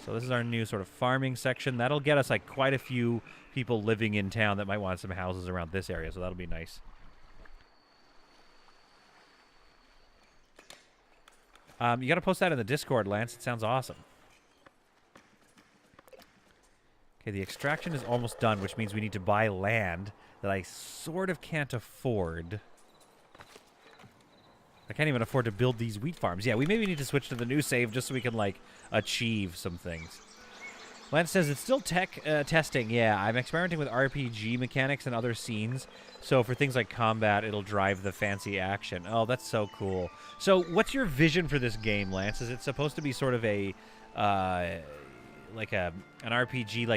So this is our new sort of farming section. That'll get us like quite a few people living in town that might want some houses around this area, so that'll be nice. You got to post that in the Discord, Lance. It sounds awesome. Okay, the extraction is almost done, which means we need to buy land that I sort of can't afford. I can't even afford to build these wheat farms. Yeah, we maybe need to switch to the new save just so we can, like, achieve some things. Lance says it's still tech testing. Yeah, I'm experimenting with RPG mechanics and other scenes. So for things like combat, it'll drive the fancy action. Oh, that's so cool. So what's your vision for this game, Lance? Is it supposed to be sort of a... like an RPG,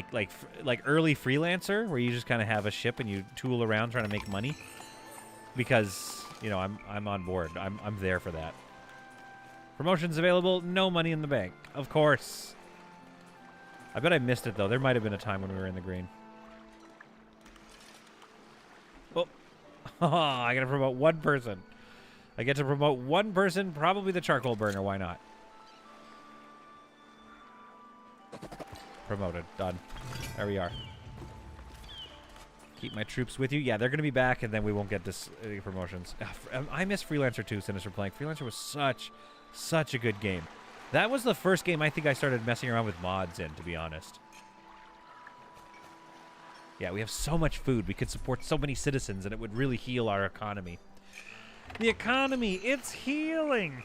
like early freelancer, where you just kind of have a ship and you tool around trying to make money? Because, you know, I'm on board. I'm there for that. Promotions available, no money in the bank. Of course. I bet I missed it, though. There might have been a time when we were in the green. Oh. I got to promote one person. I get to promote one person, probably the charcoal burner. Why not? Promoted. Done. There we are. Keep my troops with you. Yeah, they're going to be back, and then we won't get this promotions. I miss Freelancer too, Sinister playing. Freelancer was such a good game. That was the first game I think I started messing around with mods in, to be honest. Yeah, we have so much food. We could support so many citizens, and it would really heal our economy. The economy, it's healing!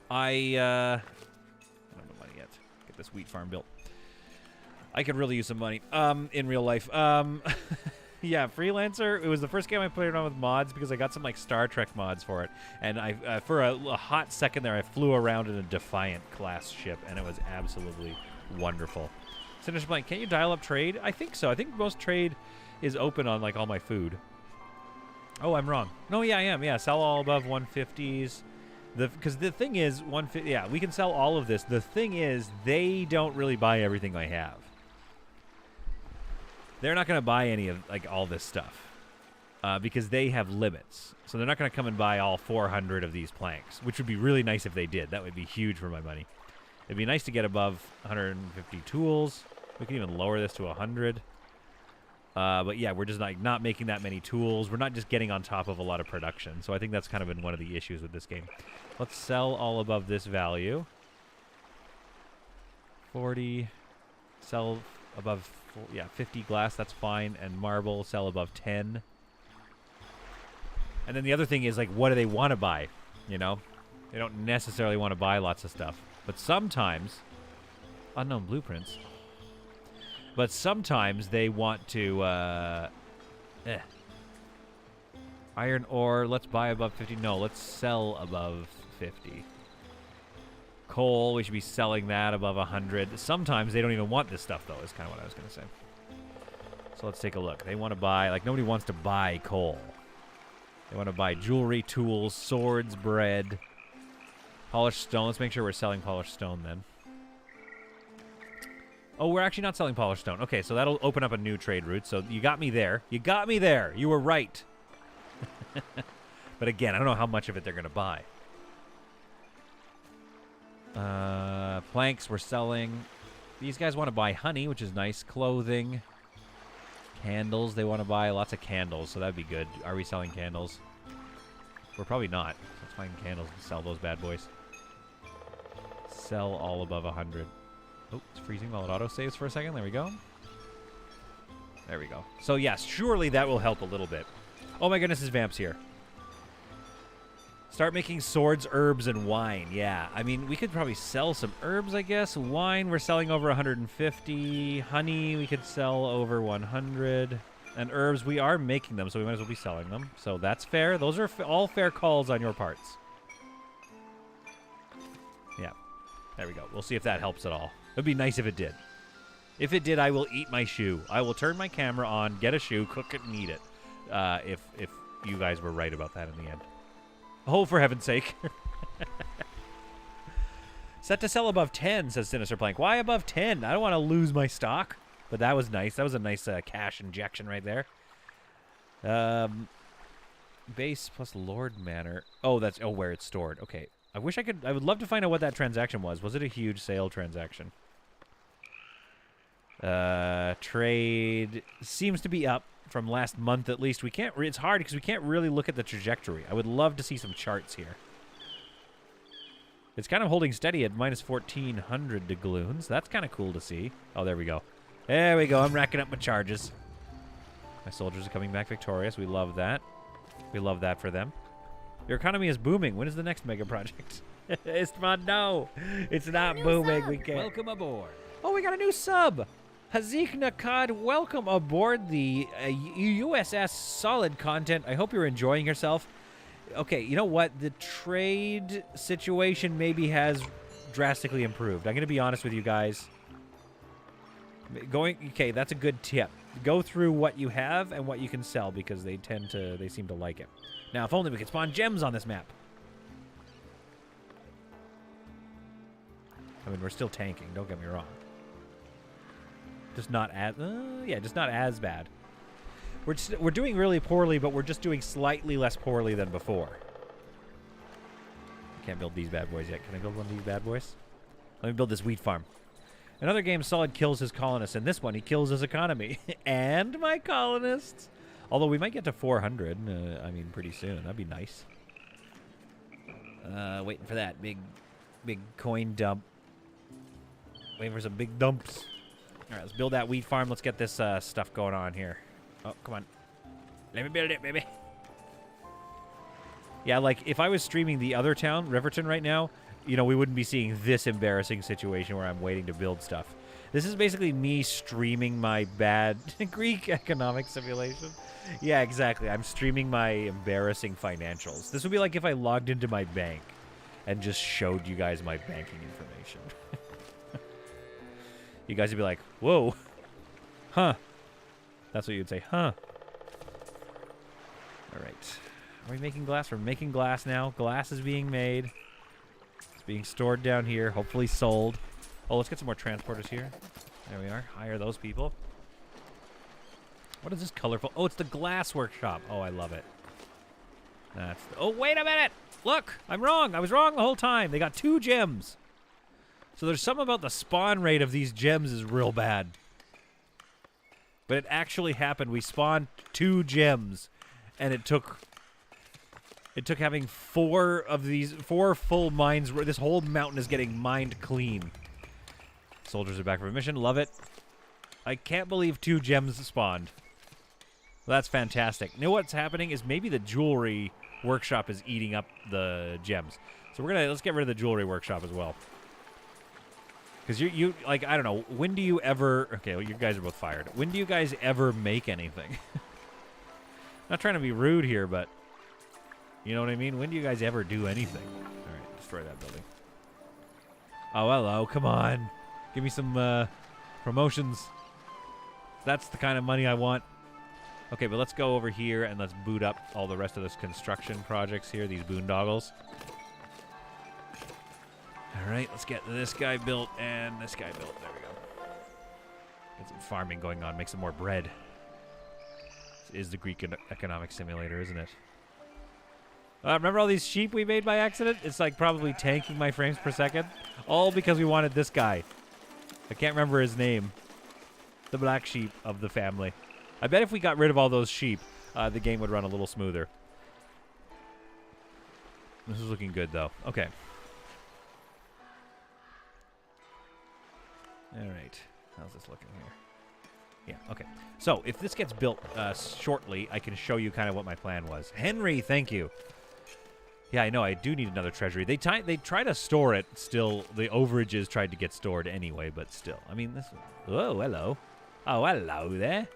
I don't have no money yet. Get this wheat farm built. I could really use some money in real life. Yeah, Freelancer, it was the first game I played around with mods because I got some like Star Trek mods for it. And I for a hot second there, I flew around in a Defiant class ship, and it was absolutely wonderful. Sinister Blank, can you dial up trade? I think so. I think most trade is open on like all my food. Oh, I'm wrong. No, yeah, I am. Yeah, sell all above 150s. Because the thing is, 150. Yeah, we can sell all of this. The thing is, they don't really buy everything I have. They're not going to buy any of like all this stuff because they have limits. So they're not going to come and buy all 400 of these planks, which would be really nice if they did. That would be huge for my money. It'd be nice to get above 150 tools. We can even lower this to 100. But yeah, we're just not making that many tools. We're not just getting on top of a lot of production. So I think that's kind of been one of the issues with this game. Let's sell all above this value. 40. Sell above, yeah, 50 glass. That's fine. And marble, sell above 10. And then the other thing is, like, what do they want to buy? You know? They don't necessarily want to buy lots of stuff. But sometimes, unknown blueprints. But sometimes they want to, iron ore, let's buy above 50. No, let's sell above 50. Coal, we should be selling that above 100. Sometimes they don't even want this stuff, though, is kind of what I was going to say. So let's take a look. They want to buy, like, nobody wants to buy coal. They want to buy jewelry, tools, swords, bread, polished stone. Let's make sure we're selling polished stone, then. Oh, we're actually not selling polished stone. Okay, so that'll open up a new trade route. So you got me there. You got me there. You were right. But again, I don't know how much of it they're going to buy. Planks we're selling. These guys want to buy honey, which is nice. Clothing. Candles. They want to buy lots of candles, so that'd be good. Are we selling candles? We're probably not. Let's find candles and sell those bad boys. Sell all above 100. Oh, it's freezing while it auto-saves for a second. There we go. There we go. So, yes, surely that will help a little bit. Oh, my goodness, his vamp's here. Start making swords, herbs, and wine. Yeah, I mean, we could probably sell some herbs, I guess. Wine, we're selling over 150. Honey, we could sell over 100. And herbs, we are making them, so we might as well be selling them. So that's fair. Those are all fair calls on your parts. Yeah, there we go. We'll see if that helps at all. It would be nice if it did. If it did, I will eat my shoe. I will turn my camera on, get a shoe, cook it, and eat it. If you guys were right about that in the end. Oh, for heaven's sake. Set to sell above 10, says Sinister Plank. Why above 10? I don't want to lose my stock. But that was nice. That was a nice cash injection right there. Base plus Lord Manor. Oh, that's where it's stored. Okay. I would love to find out what that transaction was. Was it a huge sale transaction? Trade seems to be up from last month at least. We can't. It's hard because we can't really look at the trajectory. I would love to see some charts here. It's kind of holding steady at minus 1,400 doubloons. That's kind of cool to see. Oh, there we go. There we go. I'm racking up my charges. My soldiers are coming back victorious. We love that. We love that for them. Your economy is booming. When is the next mega project? Istvan, no. It's not booming. We can't. Welcome aboard. Oh, we got a new sub. Hazik Nakad, welcome aboard the USS Solid Content. I hope you're enjoying yourself. Okay, you know what? The trade situation maybe has drastically improved. I'm going to be honest with you guys. Okay, that's a good tip. Go through what you have and what you can sell because they seem to like it. Now, if only we could spawn gems on this map. I mean, we're still tanking, don't get me wrong. Just not as, just not as bad. We're doing really poorly, but we're just doing slightly less poorly than before. I can't build these bad boys yet. Can I build one of these bad boys? Let me build this wheat farm. In other games, Solid kills his colonists. In this one, he kills his economy. And my colonists. Although we might get to 400, I mean, pretty soon. That'd be nice. Waiting for that big coin dump. Waiting for some big dumps. All right, let's build that wheat farm. Let's get this stuff going on here. Oh, come on. Let me build it, baby. Yeah, like, if I was streaming the other town, Riverton, right now, you know, we wouldn't be seeing this embarrassing situation where I'm waiting to build stuff. This is basically me streaming my bad Greek economic simulation. Yeah, exactly. I'm streaming my embarrassing financials. This would be like if I logged into my bank and just showed you guys my banking information. You guys would be like, whoa. Huh. That's what you'd say, huh. All right. Are we making glass? We're making glass now. Glass is being made. It's being stored down here, hopefully sold. Oh, let's get some more transporters here. There we are. Hire those people. What is this colorful? Oh, it's the glass workshop. Oh, I love it. That's oh, wait a minute. Look, I'm wrong. I was wrong the whole time. They got 2 gems. So there's something about the spawn rate of these gems is real bad. But it actually happened. We spawned 2 gems, and it took having 4 of these 4 full mines. This whole mountain is getting mined clean. Soldiers are back from a mission. Love it. I can't believe 2 gems spawned. Well, that's fantastic. You know what's happening is maybe the jewelry workshop is eating up the gems. So let's get rid of the jewelry workshop as well. Because you like, I don't know, when do you ever, okay, well, you guys are both fired. When do you guys ever make anything? Not trying to be rude here, but you know what I mean? When do you guys ever do anything? All right, destroy that building. Oh, hello, come on. Give me some promotions. That's the kind of money I want. Okay, but let's go over here and let's boot up all the rest of this construction projects here, these boondoggles. All right, let's get this guy built and this guy built. There we go. Get some farming going on, make some more bread. This is the Greek economic simulator, isn't it? Remember all these sheep we made by accident? It's like probably tanking my frames per second. All because we wanted this guy. I can't remember his name. The black sheep of the family. I bet if we got rid of all those sheep, the game would run a little smoother. This is looking good, though. Okay. All right. How's this looking here? Yeah, okay. So, if this gets built shortly, I can show you kind of what my plan was. Henry, thank you. Yeah, I know. I do need another treasury. They try to store it still. The overages tried to get stored anyway, but still. I mean, this... Oh, hello. Oh, hello there.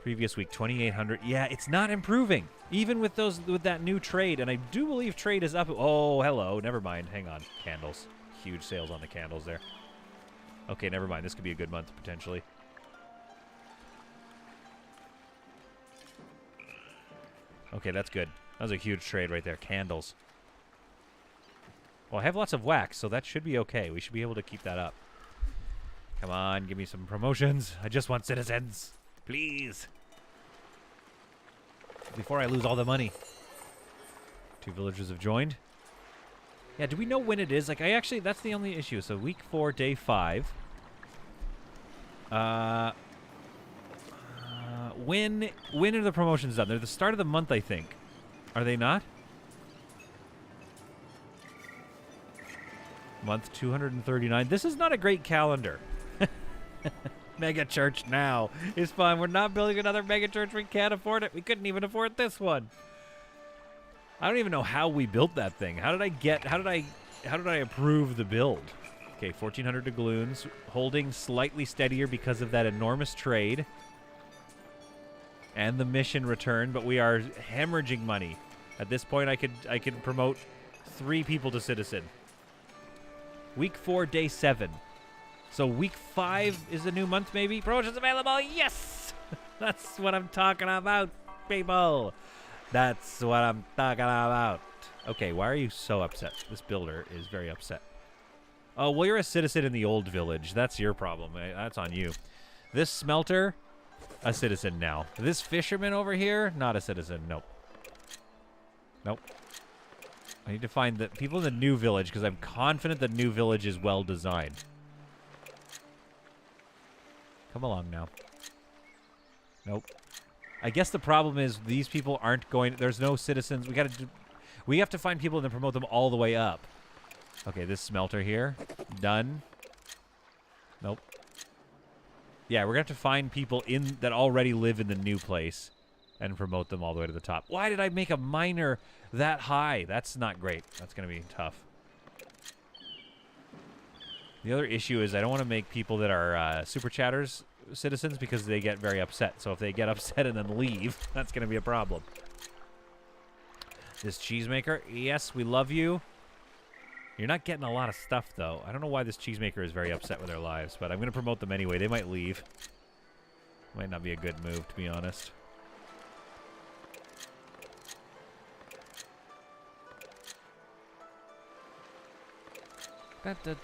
Previous week, 2,800. Yeah, it's not improving. Even with that new trade. And I do believe trade is up. Oh, hello. Never mind. Hang on. Candles. Huge sales on the candles there. Okay, never mind. This could be a good month, potentially. Okay, that's good. That was a huge trade right there. Candles. Well, I have lots of wax, so that should be okay. We should be able to keep that up. Come on, give me some promotions. I just want citizens. Please. Before I lose all the money. 2 villagers have joined. Yeah, do we know when it is? Like, that's the only issue. So, week 4, day 5. When are the promotions done? They're the start of the month, I think. Are they not? Month 239. This is not a great calendar. Mega church now is fun. We're not building another mega church. We can't afford it. We couldn't even afford this one. I don't even know how we built that thing. How did I approve the build? Okay, 1,400 doubloons, holding slightly steadier because of that enormous trade and the mission return, but we are hemorrhaging money. At this point, I could promote 3 people to citizen. Week 4, day 7. So week 5 is the new month, maybe? Promotions available, yes! That's what I'm talking about, people. That's what I'm talking about. Okay, why are you so upset? This builder is very upset. Oh, well, you're a citizen in the old village. That's your problem. That's on you. This smelter, a citizen now. This fisherman over here, not a citizen. Nope. Nope. I need to find the people in the new village because I'm confident the new village is well designed. Come along now. Nope. I guess the problem is these people aren't going... There's no citizens. We have to find people and then promote them all the way up. Okay, this smelter here. Done. Nope. Yeah, we're going to have to find people that already live in the new place and promote them all the way to the top. Why did I make a miner that high? That's not great. That's going to be tough. The other issue is I don't want to make people that are super chatters citizens because they get very upset. So if they get upset and then leave, that's going to be a problem. This cheesemaker, yes, we love you. You're not getting a lot of stuff, though. I don't know why this cheesemaker is very upset with their lives, but I'm going to promote them anyway. They might leave. Might not be a good move, to be honest. Then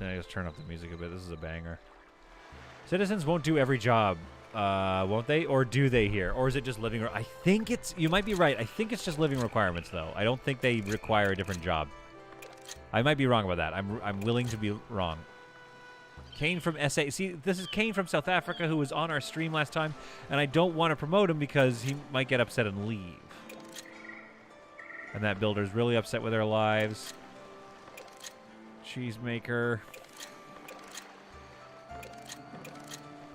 I just turn up the music a bit. This is a banger. Citizens won't do every job, won't they? Or do they here? Or is it just living... I think it's... You might be right. I think it's just living requirements, though. I don't think they require a different job. I might be wrong about that. I'm willing to be wrong. Kane from SA. See, this is Kane from South Africa who was on our stream last time, and I don't want to promote him because he might get upset and leave. And that builder's really upset with their lives. Cheesemaker.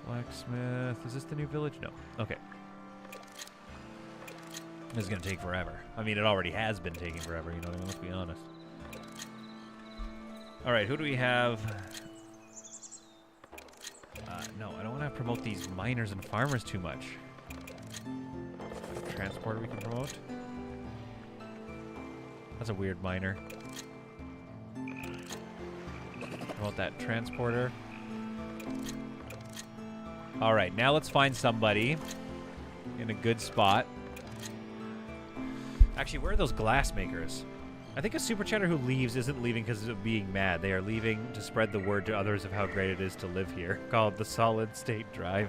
Blacksmith. Is this the new village? No. Okay. This is going to take forever. I mean, it already has been taking forever, you know what I mean? Let's be honest. All right, who do we have? No, I don't want to promote these miners and farmers too much. Transporter we can promote. That's a weird miner. Promote that transporter. All right, now let's find somebody in a good spot. Actually, where are those glass makers? I think a super chatter who leaves isn't leaving because of being mad. They are leaving to spread the word to others of how great it is to live here, called the Solid State Drive.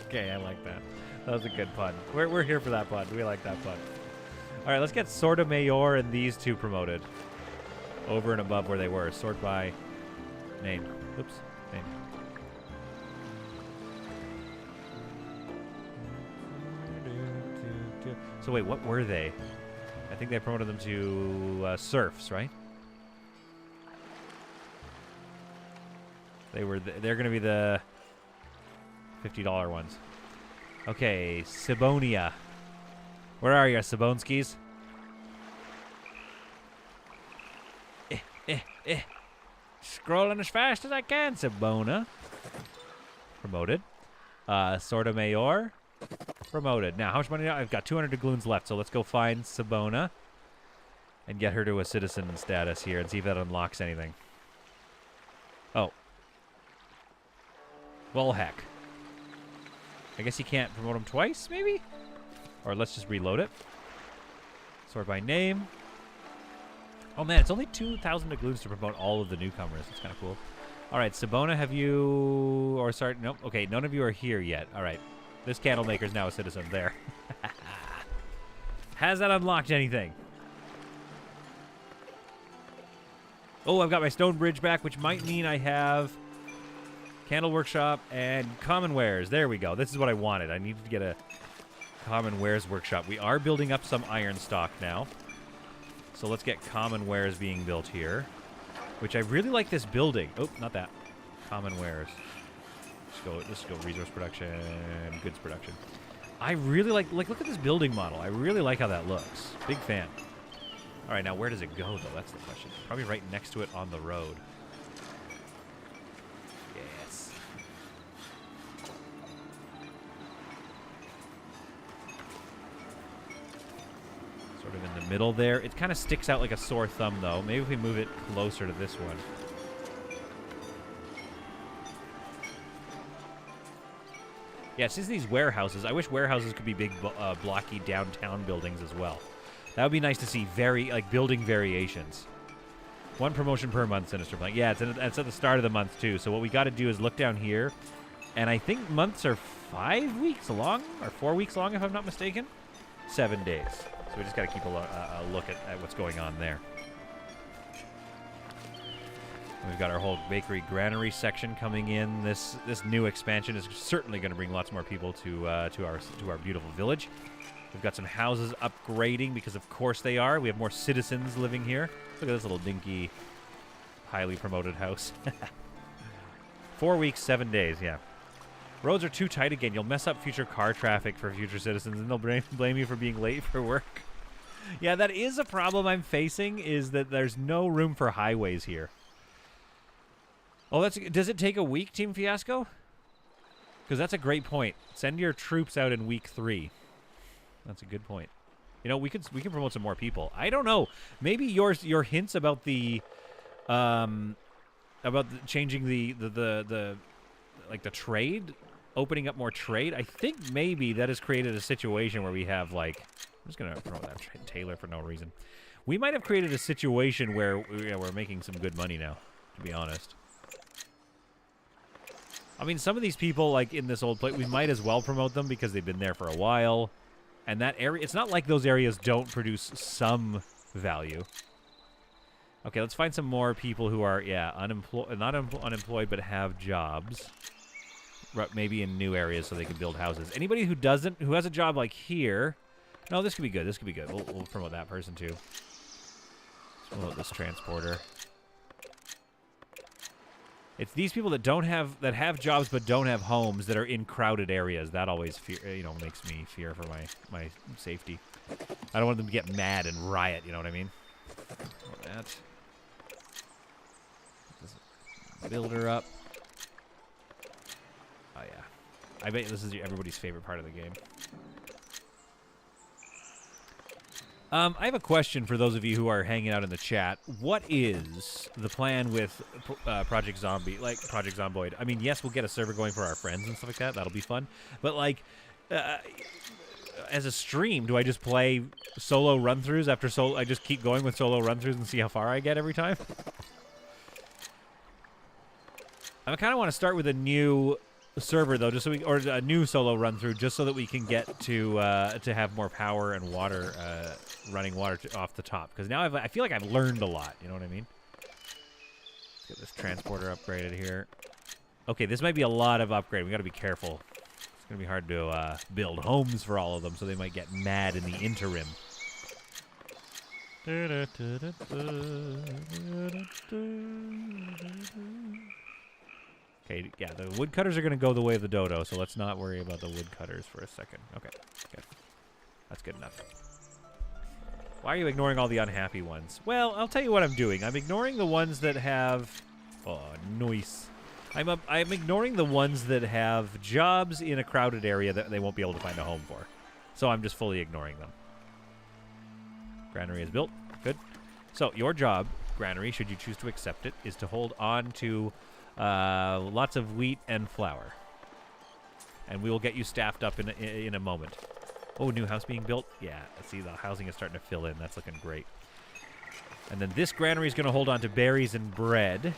Okay, I like that. That was a good pun. We're here for that pun. We like that pun. All right, let's get Sorta Mayor and these two promoted. Over and above where they were. Sort by name. Oops. Name. So wait, what were they? I think they promoted them to serfs, right? They're going to be the $50 ones. Okay, Sibonia. Where are you, Sabonskis? Scrolling as fast as I can, Sabona. Promoted. Sorta Mayor. Promoted. Now, how much money? I've got 200 doubloons left, so let's go find Sabona and get her to a citizen status here and see if that unlocks anything. Oh. Well, heck. I guess you can't promote him twice, maybe? Or let's just reload it. Sort by name. Oh, man, it's only 2,000 doubloons to promote all of the newcomers. That's kind of cool. All right, Sabona, have you... Or, sorry, nope. Okay, none of you are here yet. All right. This candle maker's now a citizen. There. Has that unlocked anything? Oh, I've got my stone bridge back, which might mean I have candle workshop and common wares. There we go. This is what I wanted. I needed to get a common wares workshop. We are building up some iron stock now. So let's get common wares being built here, which I really like this building. Oh, not that. Common wares. Let's go resource production, goods production. I really like look at this building model. I really like how that looks. Big fan. All right, now where does it go, though? That's the question. Probably right next to it on the road. Yes. Sort of in the middle there. It kind of sticks out like a sore thumb, though. Maybe if we move it closer to this one. Yeah, since these warehouses, I wish warehouses could be big, blocky downtown buildings as well. That would be nice to see building variations. One promotion per month, Sinister Blank. Yeah, it's at the start of the month, too. So what we got to do is look down here. And I think months are 5 weeks long, or 4 weeks long, if I'm not mistaken. 7 days. So we just got to keep a look at what's going on there. We've got our whole bakery granary section coming in. This new expansion is certainly going to bring lots more people to our beautiful village. We've got some houses upgrading because of course they are. We have more citizens living here. Look at this little dinky, highly promoted house. 4 weeks, 7 days, yeah. Roads are too tight again. You'll mess up future car traffic for future citizens, and they'll blame you for being late for work. Yeah, that is a problem I'm facing, is that there's no room for highways here. Oh, does it take a week, Team Fiasco? Because that's a great point. Send your troops out in week 3. That's a good point. You know, we can promote some more people. I don't know. Maybe your hints about changing the trade, opening up more trade. I think maybe that has created a situation where we have I'm just gonna promote that Taylor for no reason. We might have created a situation where we're making some good money now, to be honest. I mean, some of these people, in this old place, we might as well promote them because they've been there for a while. And that area, it's not like those areas don't produce some value. Okay, let's find some more people who are, not unemployed, but have jobs. Maybe in new areas so they can build houses. Anybody who has a job like here, no, this could be good. This could be good. We'll promote that person too. Let's promote this transporter. It's these people that that have jobs but don't have homes that are in crowded areas. That always makes me fear for my safety. I don't want them to get mad and riot. You know what I mean? That. Builder up. Oh yeah, I bet this is everybody's favorite part of the game. I have a question for those of you who are hanging out in the chat. What is the plan with Project Zombie, Project Zomboid? I mean, yes, we'll get a server going for our friends and stuff like that. That'll be fun. But, as a stream, do I just play solo run-throughs after solo? I just keep going with solo run-throughs and see how far I get every time? I kind of want to start with a new server though, or a new solo run through, just so that we can get to have more power and water, running water off the top. Because now I feel like I've learned a lot. You know what I mean? Let's get this transporter upgraded here. Okay, this might be a lot of upgrade. We got to be careful. It's gonna be hard to build homes for all of them, so they might get mad in the interim. Okay, yeah, the woodcutters are going to go the way of the dodo, so let's not worry about the woodcutters for a second. Okay, good. That's good enough. Why are you ignoring all the unhappy ones? Well, I'll tell you what I'm doing. I'm ignoring the ones that have... Oh, nice. I'm ignoring the ones that have jobs in a crowded area that they won't be able to find a home for. So I'm just fully ignoring them. Granary is built. Good. So your job, Granary, should you choose to accept it, is to hold on to lots of wheat and flour. And we will get you staffed up in a moment. Oh, new house being built? Yeah, see, the housing is starting to fill in. That's looking great. And then this granary is going to hold on to berries and bread.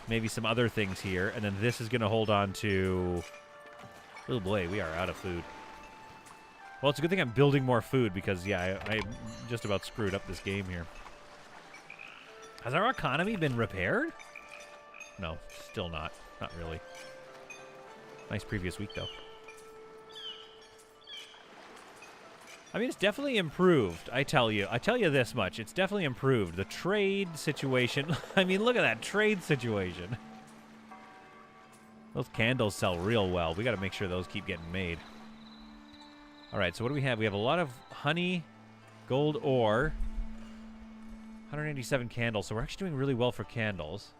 Maybe some other things here. And then this is going to hold on to... Oh, boy, we are out of food. Well, it's a good thing I'm building more food because, yeah, I just about screwed up this game here. Has our economy been repaired? No, still not. Not really. Nice previous week, though. I mean, it's definitely improved, I tell you. I tell you this much. It's definitely improved. The trade situation. I mean, look at that trade situation. Those candles sell real well. We got to make sure those keep getting made. All right, so what do we have? We have a lot of honey, gold ore, 187 candles. So we're actually doing really well for candles.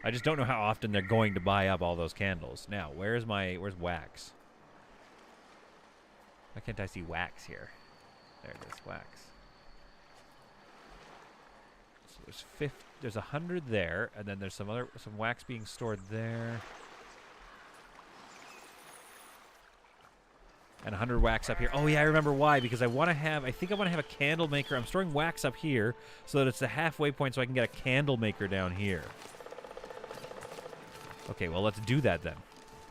I just don't know how often they're going to buy up all those candles. Now, where's wax? Why can't I see wax here? There it is, wax. So there's 100 there, and then there's some wax being stored there. And 100 wax up here. Oh yeah, I remember why, because I think I want to have a candle maker. I'm storing wax up here so that it's the halfway point so I can get a candle maker down here. Okay, well, let's do that then.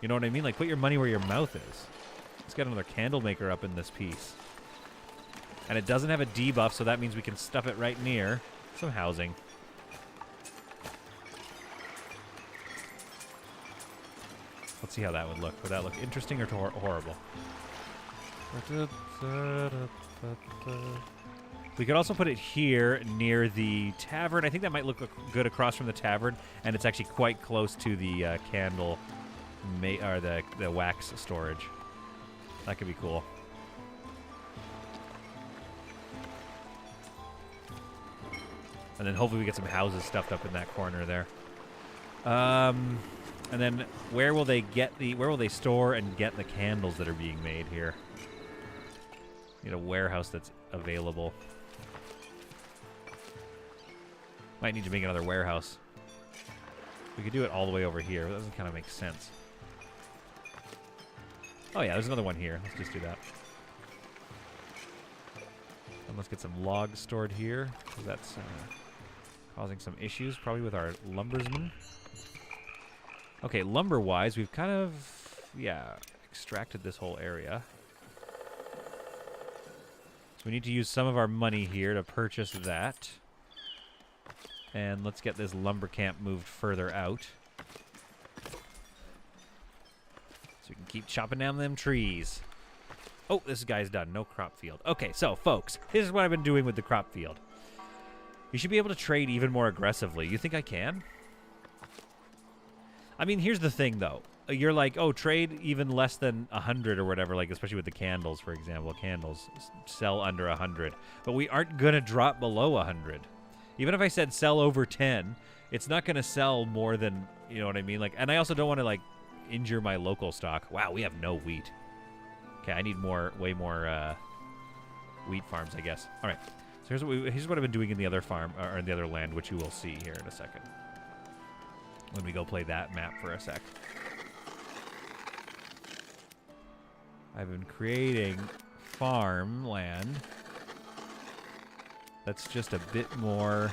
You know what I mean? Like, put your money where your mouth is. Let's get another candle maker up in this piece. And it doesn't have a debuff, so that means we can stuff it right near some housing. Let's see how that would look. Would that look interesting or horrible? We could also put it here near the tavern. I think that might look good across from the tavern, and it's actually quite close to the the wax storage. That could be cool. And then hopefully we get some houses stuffed up in that corner there. And then where will they store and get the candles that are being made here? Need a warehouse that's available. Might need to make another warehouse. We could do it all the way over here. That doesn't kind of make sense. Oh yeah, there's another one here. Let's just do that. And let's get some logs stored here, because that's causing some issues, probably with our lumbersmen. Okay, lumber-wise, we've kind of, extracted this whole area. So we need to use some of our money here to purchase that. And let's get this lumber camp moved further out. So we can keep chopping down them trees. Oh, this guy's done. No crop field. Okay, so, folks, this is what I've been doing with the crop field. You should be able to trade even more aggressively. You think I can? I mean, here's the thing, though. You're like, oh, trade even less than 100 or whatever, like, especially with the candles, for example. Candles sell under 100. But we aren't going to drop below 100. Even if I said sell over 10, it's not going to sell more than, you know what I mean? Like, and I also don't want to, like, injure my local stock. Wow, we have no wheat. Okay, I need way more wheat farms, I guess. All right, so here's what I've been doing in the other farm, or in the other land, which you will see here in a second. When we go play that map for a sec. I've been creating farmland that's just a bit more...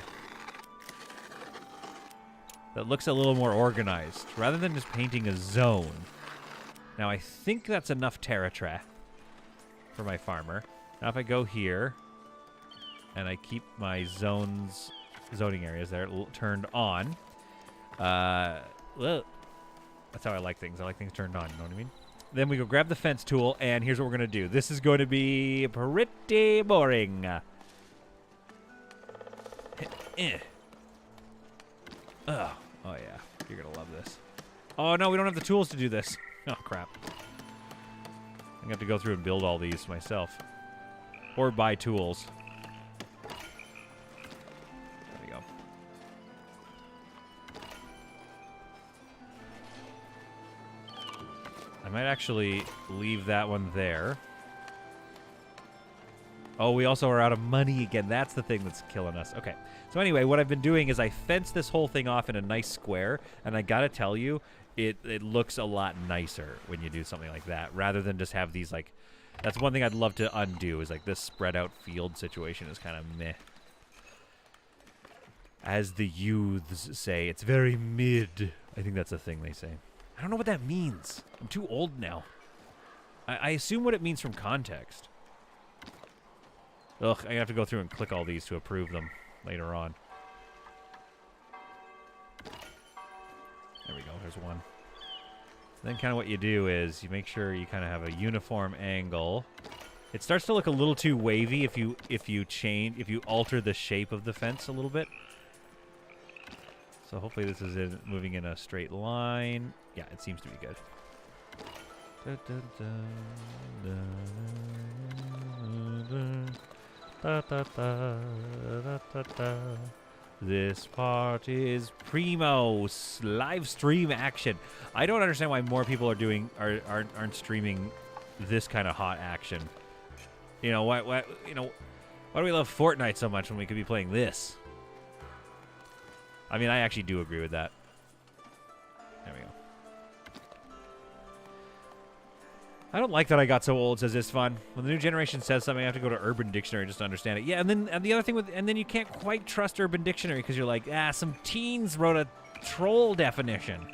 that looks a little more organized, rather than just painting a zone. Now, I think that's enough terra for my farmer. Now, if I go here, and I keep my zoning areas there turned on, that's how I like things. I like things turned on, you know what I mean? Then we go grab the fence tool, and here's what we're going to do. This is going to be pretty boring. Oh, yeah. You're going to love this. Oh, no, we don't have the tools to do this. Oh, crap. I'm going to have to go through and build all these myself. Or buy tools. There we go. I might actually leave that one there. Oh, we also are out of money again. That's the thing that's killing us. Okay. So anyway, what I've been doing is I fenced this whole thing off in a nice square, and I gotta tell you, it looks a lot nicer when you do something like that, rather than just have these, like... That's one thing I'd love to undo, is like this spread out field situation is kind of meh. As the youths say, it's very mid. I think that's a thing they say. I don't know what that means. I'm too old now. I assume what it means from context. Ugh, I have to go through and click all these to approve them later on. There we go, there's one. Then kind of what you do is you make sure you kind of have a uniform angle. It starts to look a little too wavy if you alter the shape of the fence a little bit. So hopefully this is moving in a straight line. Yeah, it seems to be good. This part is primo live stream action. I don't understand why more people aren't streaming this kind of hot action. You know why do we love Fortnite so much when we could be playing this? I mean, I actually do agree with that. There we go. I don't like that I got so old, says it's fun. When the new generation says something, I have to go to Urban Dictionary just to understand it. Yeah, and the other thing and then you can't quite trust Urban Dictionary because you're like, some teens wrote a troll definition.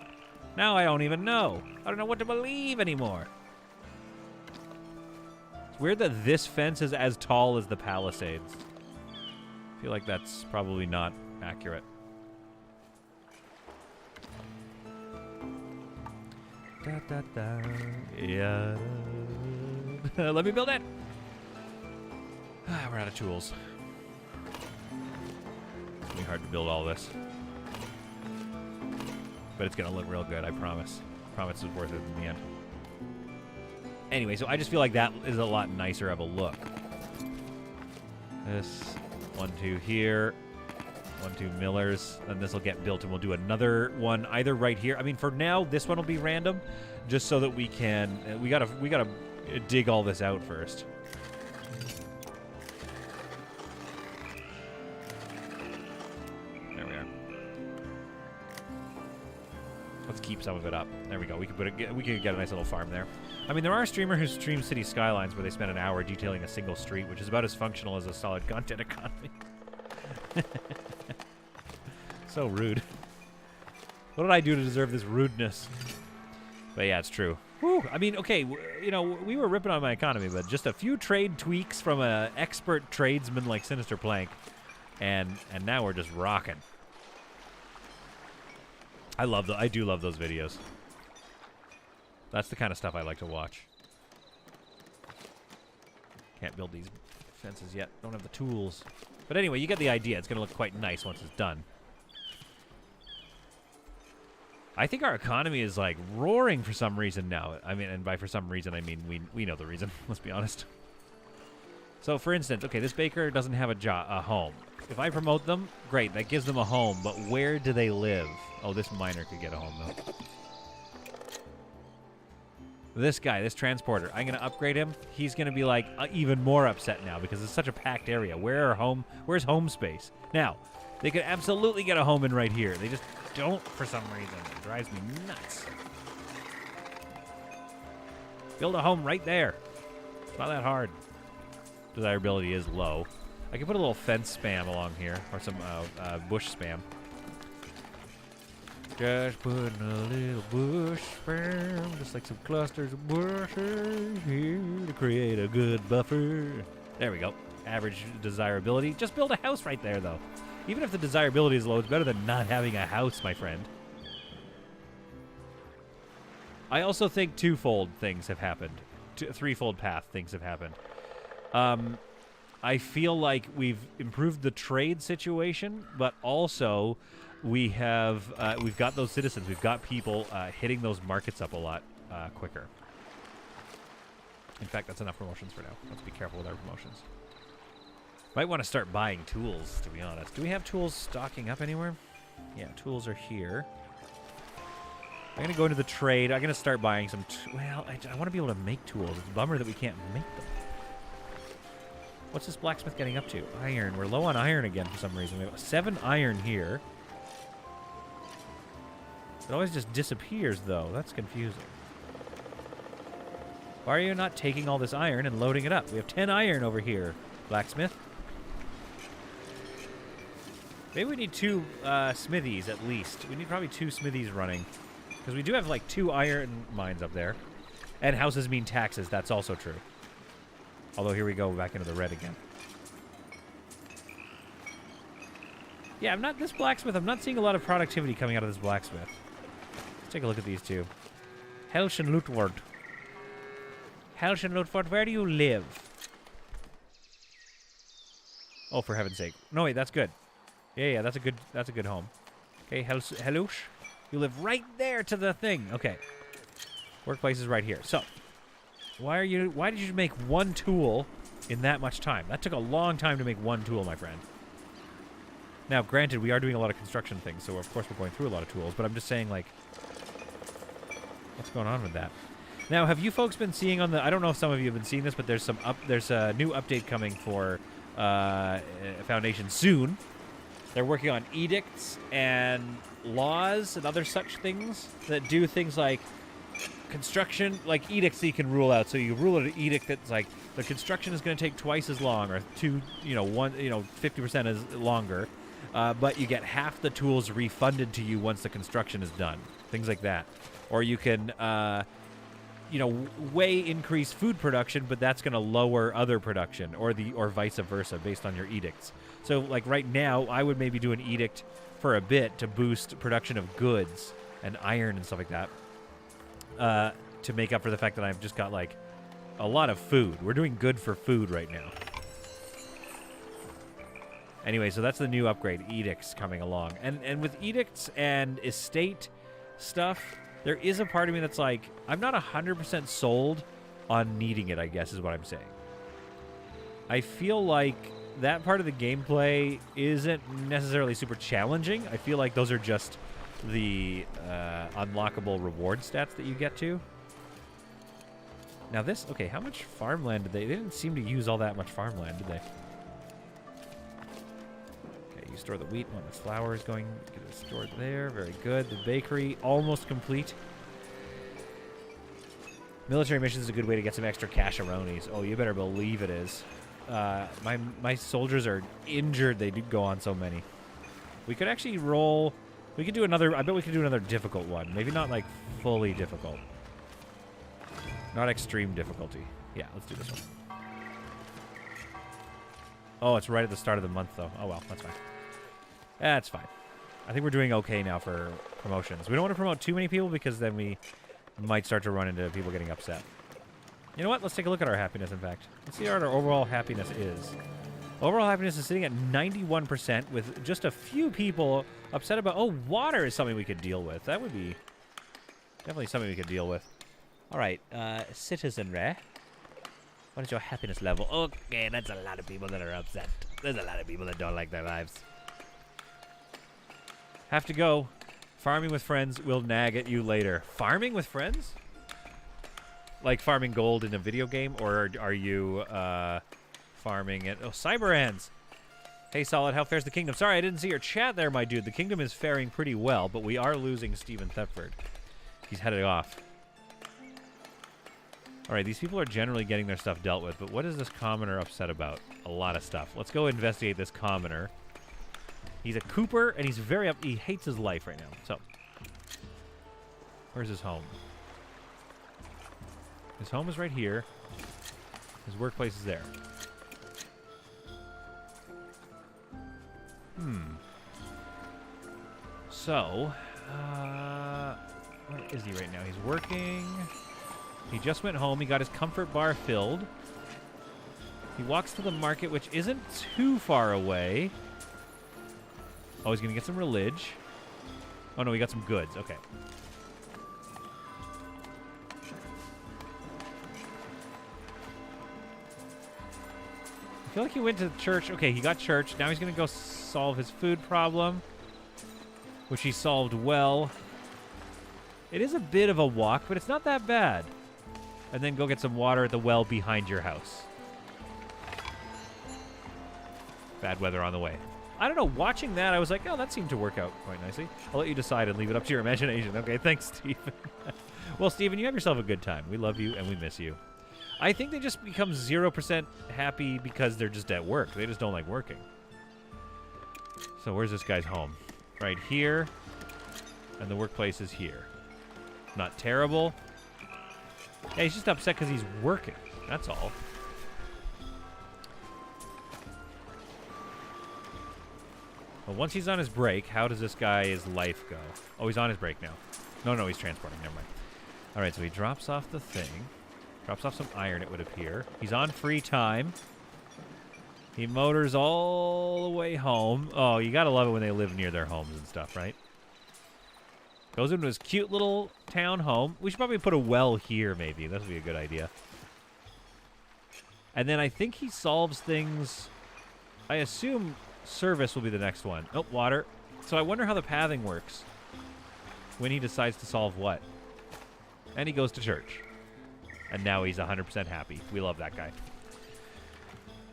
Now I don't even know. I don't know what to believe anymore. It's weird that this fence is as tall as the Palisades. I feel like that's probably not accurate. Da, da, da. Yeah. Let me build it. We're out of tools. It's gonna be hard to build all this, but it's gonna look real good. I promise. Promise it's worth it in the end. Anyway, so I just feel like that is a lot nicer of a look. This 1, 2 here. 1, 2 millers, and this will get built, and we'll do another one either right here. I mean, for now, this one will be random, just so that we can. We gotta dig all this out first. There we are. Let's keep some of it up. There we go. We could get a nice little farm there. I mean, there are streamers who stream City Skylines where they spend an hour detailing a single street, which is about as functional as a solid content economy. So rude. What did I do to deserve this rudeness? But yeah, it's true. Whew. I mean, okay, we were ripping on my economy, but just a few trade tweaks from an expert tradesman like Sinister Plank, and now we're just rocking. I do love those videos. That's the kind of stuff I like to watch. Can't build these fences yet. Don't have the tools. But anyway, you get the idea. It's going to look quite nice once it's done. I think our economy is, like, roaring for some reason now. I mean, and by for some reason, I mean we know the reason. Let's be honest. So, for instance, okay, this baker doesn't have a home. If I promote them, great. That gives them a home. But where do they live? Oh, this miner could get a home, though. This guy, this transporter, I'm going to upgrade him. He's going to be, like, even more upset now because it's such a packed area. Where's home space? Now, they could absolutely get a home in right here. They just don't for some reason. It drives me nuts. Build a home right there. It's not that hard. Desirability is low. I can put a little fence spam along here, or some bush spam. Just putting a little bush spam, just like some clusters of bushes here to create a good buffer. There we go. Average desirability. Just build a house right there, though. Even if the desirability is low, it's better than not having a house, my friend. I also think twofold things have happened. Threefold path things have happened. I feel like we've improved the trade situation, but also we've got those citizens. We've got people hitting those markets up a lot quicker. In fact, that's enough promotions for now. Let's be careful with our promotions. Might want to start buying tools, to be honest. Do we have tools stocking up anywhere? Yeah, tools are here. I'm going to go into the trade. I'm going to start buying some... well, I want to be able to make tools. It's a bummer that we can't make them. What's this blacksmith getting up to? Iron. We're low on iron again for some reason. We have 7 iron here. It always just disappears, though. That's confusing. Why are you not taking all this iron and loading it up? We have 10 iron over here, blacksmith. Maybe we need 2 smithies at least. We need probably 2 smithies running. Because we do have like 2 iron mines up there. And houses mean taxes. That's also true. Although here we go back into the red again. Yeah, this blacksmith, I'm not seeing a lot of productivity coming out of this blacksmith. Let's take a look at these 2. Helsh and Lutward. Helsh and Lutward, where do you live? Oh, for heaven's sake. No, wait, that's good. Yeah, that's a good home. Okay, Helush, you live right there to the thing. Okay. Workplace is right here. So, why did you make 1 tool in that much time? That took a long time to make 1 tool, my friend. Now, granted, we are doing a lot of construction things, so of course we're going through a lot of tools, but I'm just saying, like, what's going on with that? Now, have you folks been seeing on the... I don't know if some of you have been seeing this, but there's a new update coming for Foundation soon. They're working on edicts and laws and other such things that do things like construction, like edicts that you can rule out. So you rule out an edict that's like the construction is going to take twice as long, or 50% as longer, but you get half the tools refunded to you once the construction is done. Things like that. Or you can, way increase food production, but that's going to lower other production, or vice versa, based on your edicts. So, like right now, I would maybe do an edict for a bit to boost production of goods and iron and stuff like that, to make up for the fact that I've just got like a lot of food. We're doing good for food right now. Anyway, so that's the new upgrade, edicts coming along, and with edicts and estate stuff, there is a part of me that's like, I'm not 100% sold on needing it, I guess is what I'm saying. I feel like that part of the gameplay isn't necessarily super challenging. I feel like those are just the unlockable reward stats that you get to. Now this, okay, how much farmland did they didn't seem to use all that much farmland, did they? Okay, you store the wheat when the flour is going, get it stored there, very good. The bakery, almost complete. Military missions is a good way to get some extra casheronis. Oh, you better believe it is. My soldiers are injured. They do go on so many. We could actually roll. We could do another. I bet we could do another difficult one. Maybe not like fully difficult. Not extreme difficulty. Yeah, let's do this one. Oh, it's right at the start of the month, though. Oh, well, that's fine. That's fine. I think we're doing okay now for promotions. We don't want to promote too many people because then we might start to run into people getting upset. You know what? Let's take a look at our happiness, in fact. Let's see what our overall happiness is. Overall happiness is sitting at 91% with just a few people upset about... Oh, water is something we could deal with. That would be definitely something we could deal with. All right, citizenry. What is your happiness level? Okay, that's a lot of people that are upset. There's a lot of people that don't like their lives. Have to go. Farming with friends will nag at you later. Farming with friends? Like farming gold in a video game? Or are you farming it? Oh, Cyberhands. Hey, Solid, how fares the kingdom? Sorry, I didn't see your chat there, my dude. The kingdom is faring pretty well, but we are losing Stephen Thetford. He's headed off. All right, these people are generally getting their stuff dealt with, but what is this commoner upset about? A lot of stuff. Let's go investigate this commoner. He's a Cooper, and he's very he hates his life right now. So, where's his home? His home is right here. His workplace is there. So, where is he right now? He's working. He just went home. He got his comfort bar filled. He walks to the market, which isn't too far away. Oh, he's going to get some religion. Oh, no, he got some goods. Okay. I feel like he went to church. Okay, he got church. Now he's going to go solve his food problem, which he solved well. It is a bit of a walk, but it's not that bad. And then go get some water at the well behind your house. Bad weather on the way. I don't know, watching that, I was like, oh, that seemed to work out quite nicely. I'll let you decide and leave it up to your imagination. Okay, thanks, Stephen. Well, Stephen, you have yourself a good time. We love you and we miss you. I think they just become 0% happy because they're just at work. They just don't like working. So where's this guy's home? Right here. And the workplace is here. Not terrible. Yeah, he's just upset because he's working. That's all. Well, once he's on his break, how does this guy's life go? Oh, he's on his break now. No, he's transporting. Never mind. All right, so he drops off the thing. Drops off some iron, it would appear. He's on free time. He motors all the way home. Oh, you gotta love it when they live near their homes and stuff, right? Goes into his cute little town home. We should probably put a well here, maybe. That would be a good idea. And then I think he solves things... I assume service will be the next one. Oh, water. So I wonder how the pathing works when he decides to solve what. And he goes to church. And now he's 100% happy. We love that guy.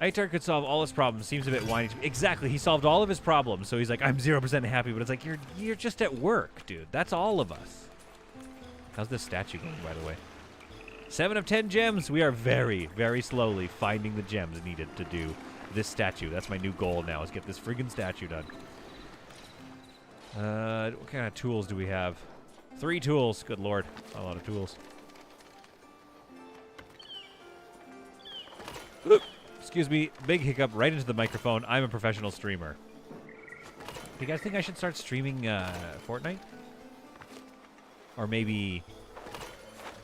Aitar could solve all his problems. Seems a bit whiny. Exactly. He solved all of his problems. So he's like, I'm 0% happy. But it's like, you're just at work, dude. That's all of us. How's this statue going, by the way? 7 of 10 gems. We are very, very slowly finding the gems needed to do this statue. That's my new goal now, is get this friggin' statue done. What kind of tools do we have? 3 tools. Good lord. A lot of tools. Oop. Excuse me, big hiccup right into the microphone. I'm a professional streamer. Do you guys think I should start streaming Fortnite? Or maybe,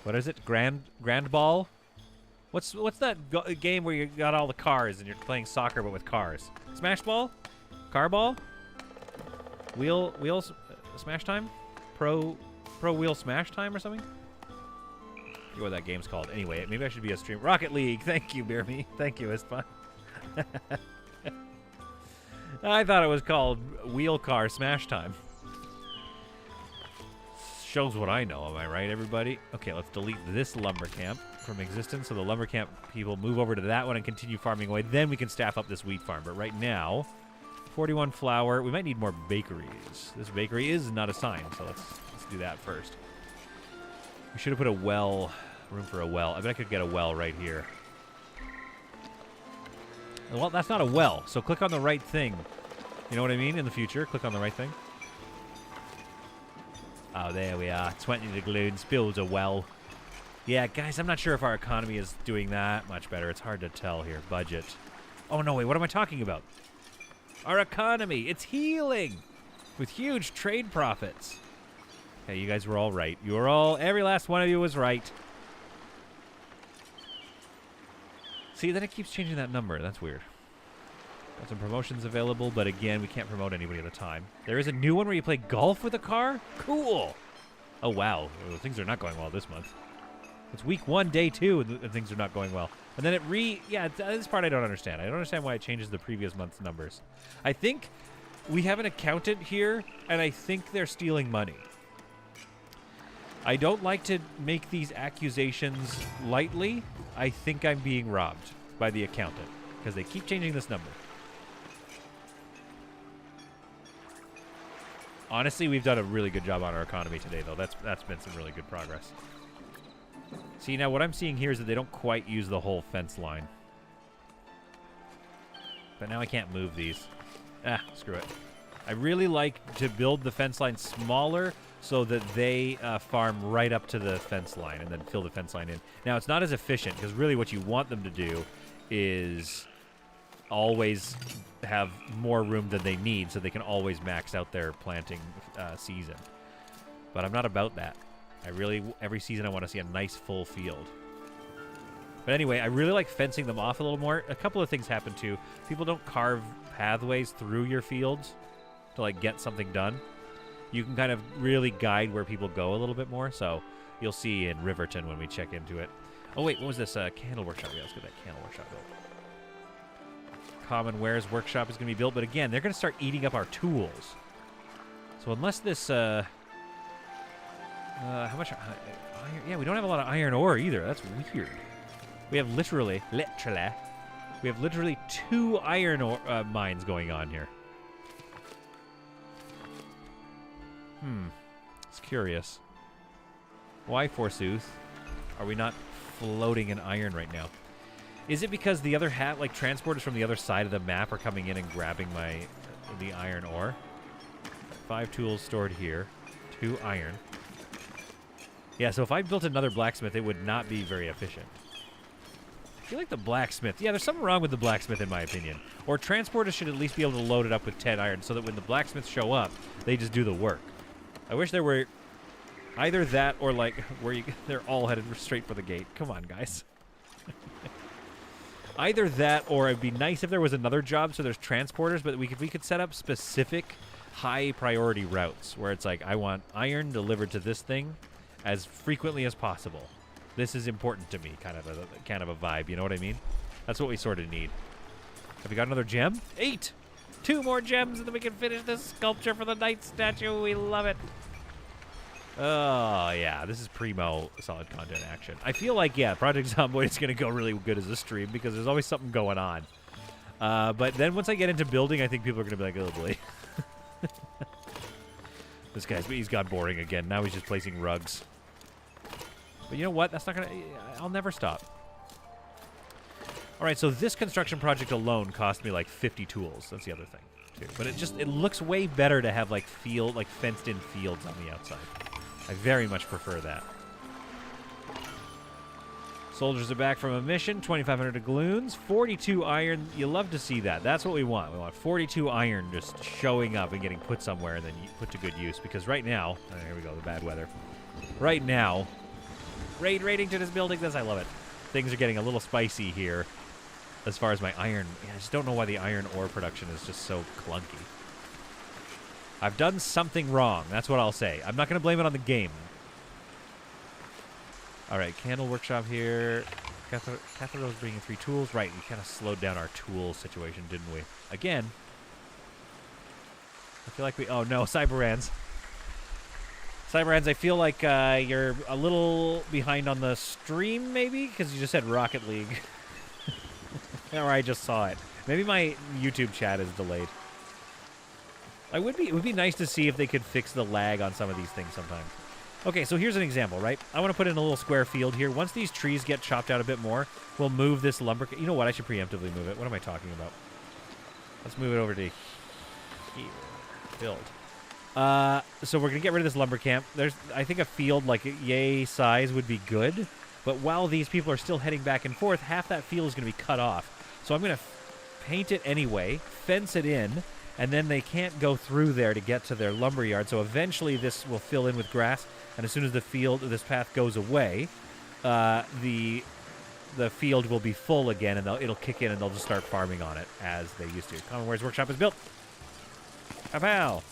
what is it? Grand Ball? What's that game where you got all the cars and you're playing soccer but with cars? Smash Ball? Car Ball? Wheels Smash Time? Pro Wheel Smash Time or something? I forget what that game's called. Anyway, maybe I should be a streamer. Rocket League. Thank you, Beer Me. Thank you, it's fun. I thought it was called Wheel Car Smash Time. Shows what I know, am I right, everybody? Okay, let's delete this lumber camp from existence so the lumber camp people move over to that one and continue farming away. Then we can staff up this wheat farm. But right now, 41 flour. We might need more bakeries. This bakery is not assigned, so let's do that first. We should have put a well, room for a well. I bet I could get a well right here. Well, that's not a well, so click on the right thing. You know what I mean? In the future, click on the right thing. Oh, there we are. 20 degloons builds a well. Yeah, guys, I'm not sure if our economy is doing that much better. It's hard to tell here. Budget. Oh, no, wait, what am I talking about? Our economy. It's healing with huge trade profits. Hey, you guys were all right. You were all, every last one of you was right. See, then it keeps changing that number. That's weird. Got some promotions available, but again, we can't promote anybody at a time. There is a new one where you play golf with a car? Cool. Oh, wow. Oh, things are not going well this month. It's week 1, day 2, and things are not going well. And then yeah, this part I don't understand. I don't understand why it changes the previous month's numbers. I think we have an accountant here, and I think they're stealing money. I don't like to make these accusations lightly. I think I'm being robbed by the accountant because they keep changing this number. Honestly, we've done a really good job on our economy today, though. That's been some really good progress. See, now what I'm seeing here is that they don't quite use the whole fence line. But now I can't move these. Ah, screw it. I really like to build the fence line smaller so that they farm right up to the fence line and then fill the fence line in. Now, it's not as efficient because really what you want them to do is always have more room than they need so they can always max out their planting season. But I'm not about that. Every season I want to see a nice full field. But anyway, I really like fencing them off a little more. A couple of things happen too. People don't carve pathways through your fields to like get something done. You can kind of really guide where people go a little bit more. So you'll see in Riverton when we check into it. Oh wait, what was this? Candle workshop. Yeah, let's get that candle workshop built. common wares workshop is going to be built. But again, they're going to start eating up our tools. So unless this... how much... iron? Yeah, we don't have a lot of iron ore either. That's weird. We have literally... We have literally 2 iron ore mines going on here. It's curious. Why, forsooth, are we not floating in iron right now? Is it because the other transporters from the other side of the map are coming in and grabbing the iron ore? 5 tools stored here. 2 iron. Yeah, so if I built another blacksmith, it would not be very efficient. I feel like the blacksmith... Yeah, there's something wrong with the blacksmith, in my opinion. Or transporters should at least be able to load it up with 10 iron so that when the blacksmiths show up, they just do the work. I wish there were either that or, like, where they're all headed straight for the gate. Come on, guys. Either that or it'd be nice if there was another job so there's transporters, but we could set up specific high-priority routes where it's like, I want iron delivered to this thing as frequently as possible. This is important to me, kind of a vibe, you know what I mean? That's what we sort of need. Have we got another gem? 8! 2 more gems and then we can finish this sculpture for the knight statue. We love it. Oh, yeah. This is primo solid content action. I feel like, yeah, Project Zomboid is going to go really good as a stream because there's always something going on. But then once I get into building, I think people are going to be like, oh, boy. He's got boring again. Now he's just placing rugs. But you know what? That's not going to... I'll never stop. All right, so this construction project alone cost me like 50 tools. That's the other thing, too. But it looks way better to have like fenced-in fields on the outside. I very much prefer that. Soldiers are back from a mission. 2,500 doubloons, 42 iron. You love to see that. That's what we want. We want 42 iron just showing up and getting put somewhere and then put to good use. Because right now, here we go, the bad weather. Right now, raid Raidington is building this. I love it. Things are getting a little spicy here. As far as my iron, I just don't know why the iron ore production is just so clunky. I've done something wrong. That's what I'll say. I'm not going to blame it on the game. All right, candle workshop here. Catherine bringing 3 tools. Right, we kind of slowed down our tool situation, didn't we? Again. I feel like we... Oh, no, Cyberans. Cyberans, I feel like you're a little behind on the stream, maybe? Because you just said Rocket League. Or I just saw it. Maybe my YouTube chat is delayed. It would be nice to see if they could fix the lag on some of these things sometime. Okay, so here's an example, right? I want to put in a little square field here. Once these trees get chopped out a bit more, we'll move this lumber... You know what? I should preemptively move it. What am I talking about? Let's move it over to here. Build. So we're going to get rid of this lumber camp. I think a field like yay size would be good. But while these people are still heading back and forth, half that field is going to be cut off. So I'm going to paint it anyway, fence it in, and then they can't go through there to get to their lumber yard. So eventually this will fill in with grass, and as soon as this path goes away, the field will be full again, and it'll kick in, and they'll just start farming on it as they used to. Common Wares Workshop is built. Pow!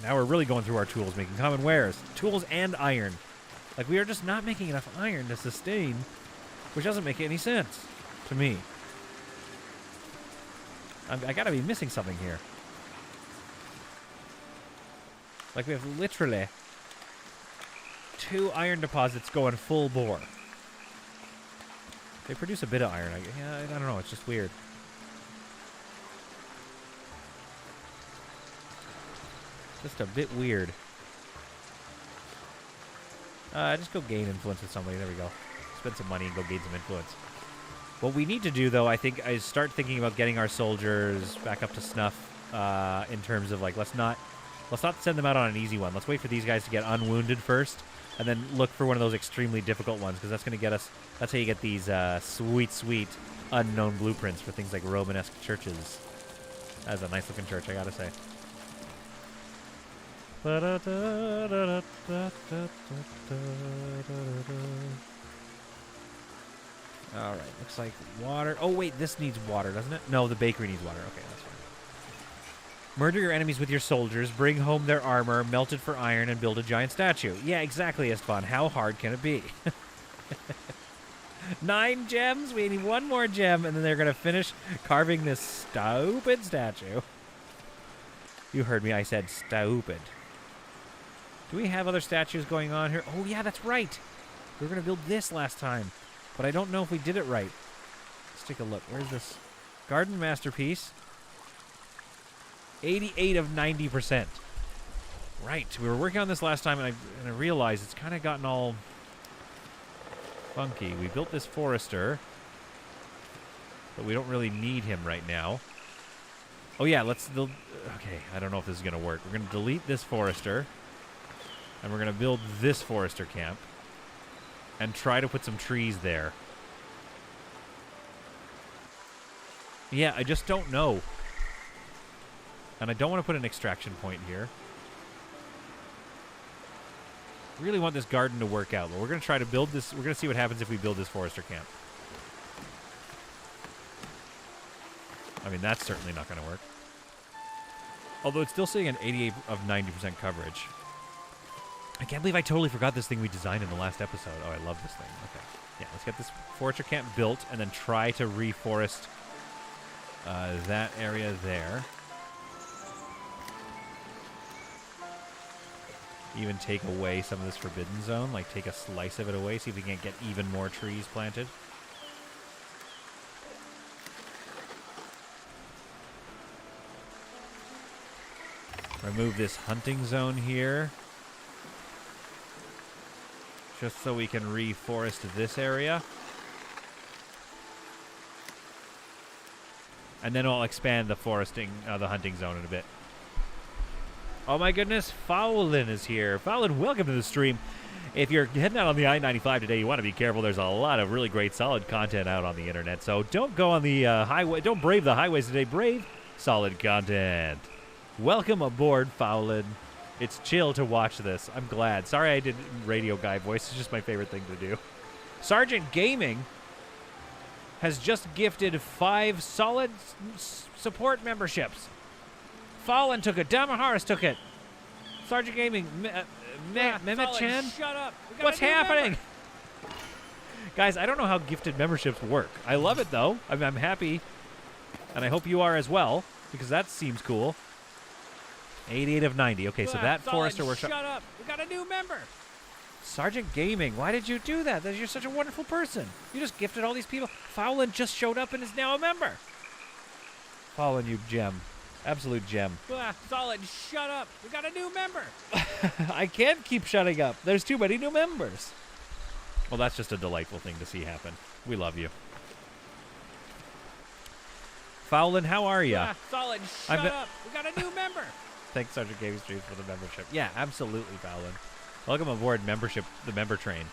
Now we're really going through our tools, making common wares. Tools and iron. Like, we are just not making enough iron to sustain, which doesn't make any sense to me. I gotta be missing something here. Like, we have literally 2 iron deposits going full bore. They produce a bit of iron. I don't know. It's just weird. Just a bit weird. Just go gain influence with somebody. There we go. Spend some money and go gain some influence. What we need to do, though, I think, is start thinking about getting our soldiers back up to snuff in terms of, like, let's not send them out on an easy one. Let's wait for these guys to get unwounded first, and then look for one of those extremely difficult ones, because that's going to get us... That's how you get these sweet, sweet unknown blueprints for things like Romanesque churches. That's a nice-looking church, I gotta say. Alright, looks like water. Oh, wait, this needs water, doesn't it? No, the bakery needs water. Okay, that's fine. Murder your enemies with your soldiers, bring home their armor, melt it for iron, and build a giant statue. Yeah, exactly, Esteban. How hard can it be? 9 gems. We need 1 more gem, and then they're going to finish carving this stupid statue. You heard me. I said stupid. Do we have other statues going on here? Oh, yeah, that's right. We were going to build this last time, but I don't know if we did it right. Let's take a look. Where's this? Garden masterpiece. 88 of 90%. Right. We were working on this last time, and I realized it's kind of gotten all funky. We built this forester, but we don't really need him right now. Oh, yeah, okay, I don't know if this is going to work. We're going to delete this forester, and we're going to build this forester camp and try to put some trees there. Yeah, I just don't know. And I don't want to put an extraction point here. Really want this garden to work out. But we're going to try to build this. We're going to see what happens if we build this forester camp. I mean, that's certainly not going to work. Although it's still sitting at 88 of 90% coverage. I can't believe I totally forgot this thing we designed in the last episode. Oh, I love this thing. Okay. Yeah, let's get this forester camp built and then try to reforest that area there. Even take away some of this forbidden zone, like take a slice of it away, see if we can't get even more trees planted. Remove this hunting zone here, just so we can reforest this area. And then I'll expand the the hunting zone in a bit. Oh my goodness, Fowlin is here. Fowlin, welcome to the stream. If you're heading out on the I-95 today, you want to be careful. There's a lot of really great, solid content out on the internet. So don't go on the highway. Don't brave the highways today. Brave solid content. Welcome aboard, Fowlin. It's chill to watch this. I'm glad. Sorry I did radio guy voice. It's just my favorite thing to do. Sergeant Gaming has just gifted 5 solid support memberships. Fallon took it. Damaharis took it. Sergeant Gaming, Mehmet Chan. Shut up. What's happening? Guys, I don't know how gifted memberships work. I love it, though. I'm happy, and I hope you are as well, because that seems cool. 88 of 90. Okay, so that Forester Workshop. Shut up. We got a new member. Sergeant Gaming, why did you do that? You're such a wonderful person. You just gifted all these people. Fowlin just showed up and is now a member. Fowlin, you gem. Absolute gem. Solid, shut up. We got a new member. I can't keep shutting up. There's too many new members. Well, that's just a delightful thing to see happen. We love you. Fowlin, how are you? Solid, shut up. We got a new member. Thanks, Sergeant Gaming Streams, for the membership. Yeah, absolutely, Fowlin. Welcome aboard membership, the member train.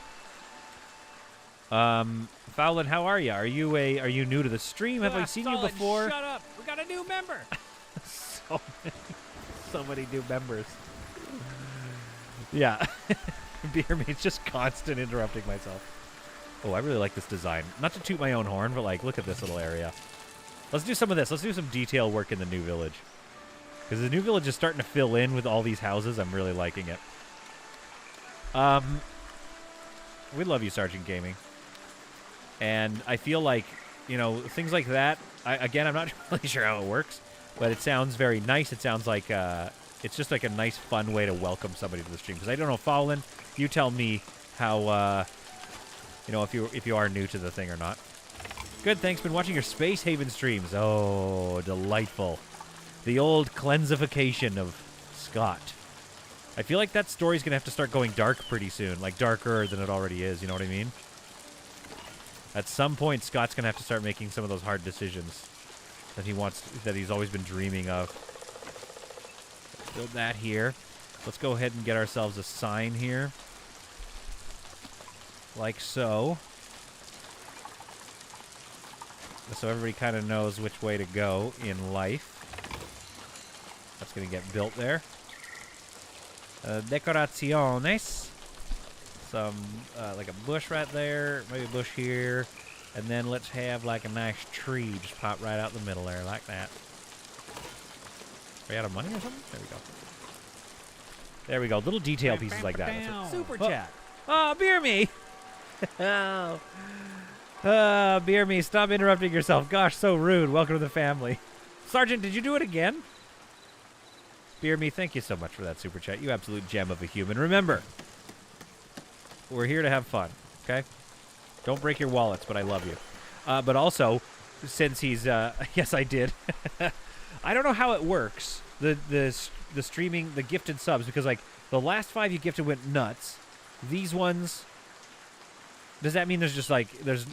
Fowlin, how are you? Are you new to the stream? Have I seen you before? Shut up. We got a new member. so many new members. Yeah. Beer me's just constant interrupting myself. Oh, I really like this design. Not to toot my own horn, but like, look at this little area. Let's do some of this. Let's do some detail work in the new village. Because the new village is starting to fill in with all these houses. I'm really liking it. We love you, Sergeant Gaming. And I feel like, you know, things like that, again, I'm not really sure how it works, but it sounds very nice. It sounds like it's just like a nice, fun way to welcome somebody to the stream. Because I don't know, Fowlin, you tell me how, you know, if you are new to the thing or not. Good, thanks. Been watching your Space Haven streams. Oh, delightful. The old cleansification of Scott. I feel like that story's going to have to start going dark pretty soon. Like, darker than it already is, you know what I mean? At some point, Scott's going to have to start making some of those hard decisions that he's always been dreaming of. Let's build that here. Let's go ahead and get ourselves a sign here. Like so. So everybody kind of knows which way to go in life. That's going to get built there. Decoraciones. Some, like a bush right there, maybe a bush here. And then let's have like a nice tree just pop right out the middle there, like that. Are we out of money or something? There we go. There we go. Little detail pieces like that. Super chat. Oh, beer me! Oh. Beer me, stop interrupting yourself. Gosh, so rude. Welcome to the family. Sergeant, did you do it again? Beer me, thank you so much for that super chat. You absolute gem of a human. Remember, we're here to have fun, okay? Don't break your wallets, but I love you. But also, since he's, yes, I did. I don't know how it works, the streaming, the gifted subs, because, like, the last 5 you gifted went nuts. These ones, does that mean there's just, like, there's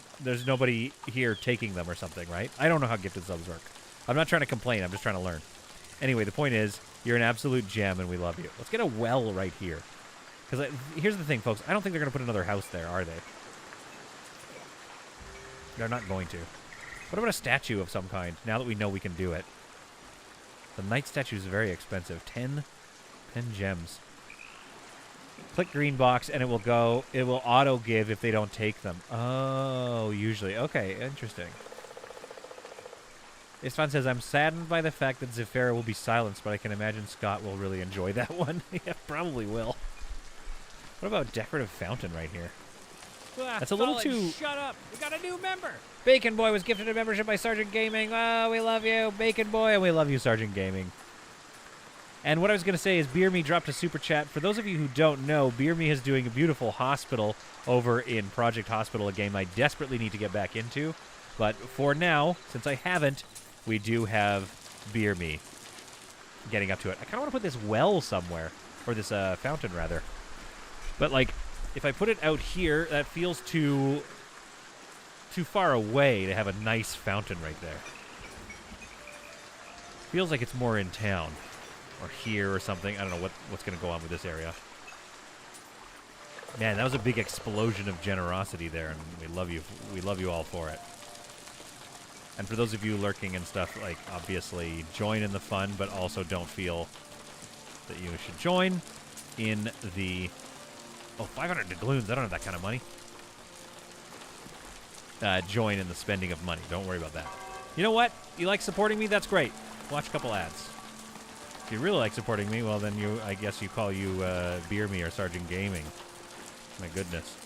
nobody here taking them or something, right? I don't know how gifted subs work. I'm not trying to complain, I'm just trying to learn. Anyway, the point is, you're an absolute gem, and we love you. Let's get a well right here. Because here's the thing, folks. I don't think they're going to put another house there, are they? They're not going to. What about a statue of some kind, now that we know we can do it? The knight statue is very expensive. 10 gems. Click green box, and it will auto-give if they don't take them. Oh, usually. Okay, interesting. Istvan says, I'm saddened by the fact that Zephyra will be silenced, but I can imagine Scott will really enjoy that one. Yeah, probably will. What about decorative fountain right here? That's a little too... Shut up! We got a new member! Bacon Boy was gifted a membership by Sergeant Gaming. Oh, we love you, Bacon Boy, and we love you, Sergeant Gaming. And what I was going to say is Beer Me dropped a super chat. For those of you who don't know, Beer Me is doing a beautiful hospital over in Project Hospital, a game I desperately need to get back into. But for now, since I haven't, we do have Beer Me getting up to it. I kind of want to put this well somewhere, or this fountain, rather. But, like, if I put it out here, that feels too far away to have a nice fountain right there. Feels like it's more in town, or here or something. I don't know what's going to go on with this area. Man, that was a big explosion of generosity there, and we love you. We love you all for it. And for those of you lurking and stuff, like, obviously join in the fun, but also don't feel that you should join in the... Oh, 500 doubloons. I don't have that kind of money. Join in the spending of money. Don't worry about that. You know what? You like supporting me? That's great. Watch a couple ads. If you really like supporting me, well, then I guess you call you Beer Me or Sergeant Gaming. My goodness.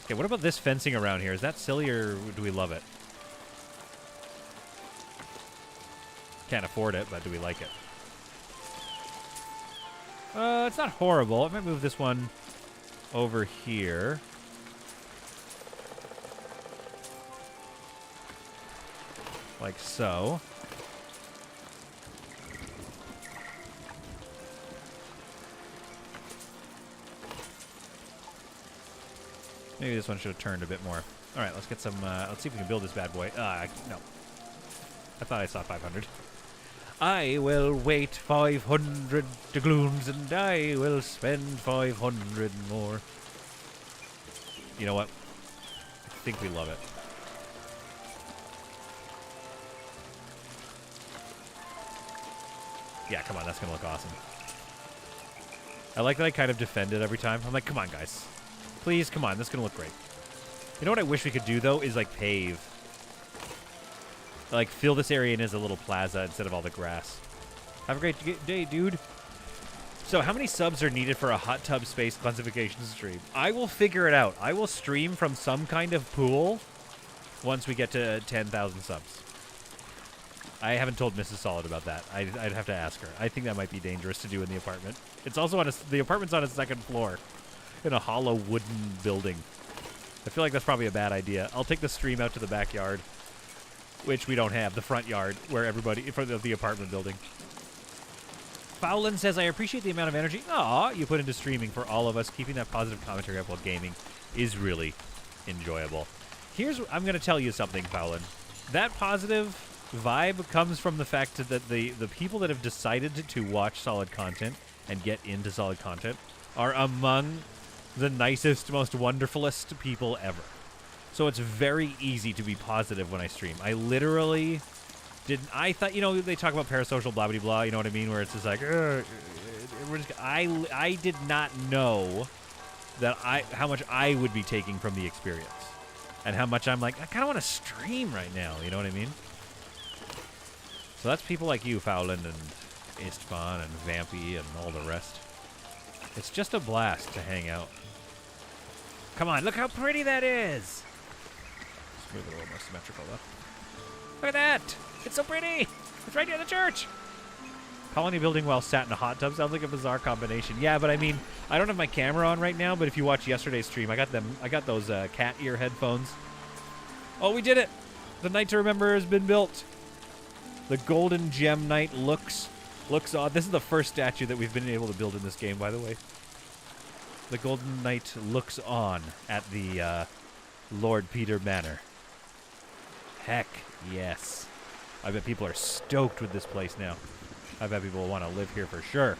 Okay, what about this fencing around here? Is that silly or do we love it? Can't afford it, but do we like it? It's not horrible. I might move this one over here. Like so. Maybe this one should have turned a bit more. All right, let's get some, let's see if we can build this bad boy. No. I thought I saw 500. I will wait 500 doubloons and I will spend 500 more. You know what? I think we love it. Yeah, come on, that's gonna look awesome. I like that I kind of defend it every time. I'm like, come on, guys. Please, come on, this is gonna look great. You know what I wish we could do, though, is, like, pave. Like, fill this area in as a little plaza instead of all the grass. Have a great day, dude. So, how many subs are needed for a hot tub space classification stream? I will figure it out. I will stream from some kind of pool once we get to 10,000 subs. I haven't told Mrs. Solid about that. I'd have to ask her. I think that might be dangerous to do in the apartment. It's also on the apartment's on a second floor in a hollow wooden building. I feel like that's probably a bad idea. I'll take the stream out to the backyard, which we don't have, the front yard, where everybody, in front of the apartment building. Fowlin says, I appreciate the amount of energy you put into streaming for all of us. Keeping that positive commentary up while gaming is really enjoyable. I'm going to tell you something, Fowlin. That positive vibe comes from the fact that the people that have decided to watch solid content and get into solid content are among the nicest, most wonderfulest people ever. So it's very easy to be positive when I stream. I literally I thought, you know, they talk about parasocial blah, blah, blah, you know what I mean? Where it's just like, I did not know that how much I would be taking from the experience. And how much I'm like, I kind of want to stream right now, you know what I mean? So that's people like you, Fowlin and Istvan and Vampy and all the rest. It's just a blast to hang out. Come on, look how pretty that is! Move it a little more symmetrical, though. Look at that! It's so pretty! It's right near the church! Colony building while sat in a hot tub sounds like a bizarre combination. Yeah, but I mean, I don't have my camera on right now, but if you watch yesterday's stream, I got those cat ear headphones. Oh, we did it! The Night to Remember has been built. The Golden Gem Knight looks odd. This is the first statue that we've been able to build in this game, by the way. The Golden Knight looks on at the Lord Peter Manor. Heck yes. I bet people are stoked with this place now. I bet people want to live here for sure.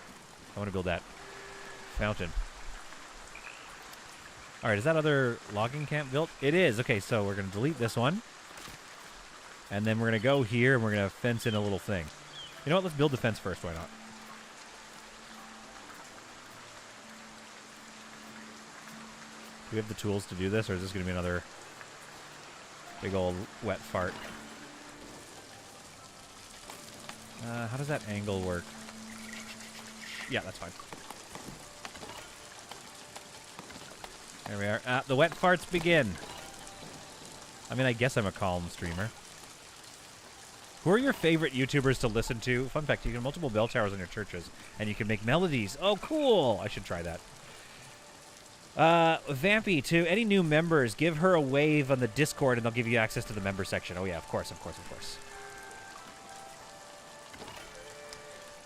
I want to build that fountain. All right, is that other logging camp built? It is. Okay, so we're going to delete this one. And then we're going to go here and we're going to fence in a little thing. You know what? Let's build the fence first. Why not? Do we have the tools to do this, or is this going to be another big old wet fart? How does that angle work? Yeah, that's fine. There we are. The wet farts begin. I mean, I guess I'm a calm streamer. Who are your favorite YouTubers to listen to? Fun fact, you can have multiple bell towers on your churches, and you can make melodies. Oh, cool! I should try that. Vampy, to any new members, give her a wave on the Discord, and they'll give you access to the member section. Oh, yeah, of course, of course, of course.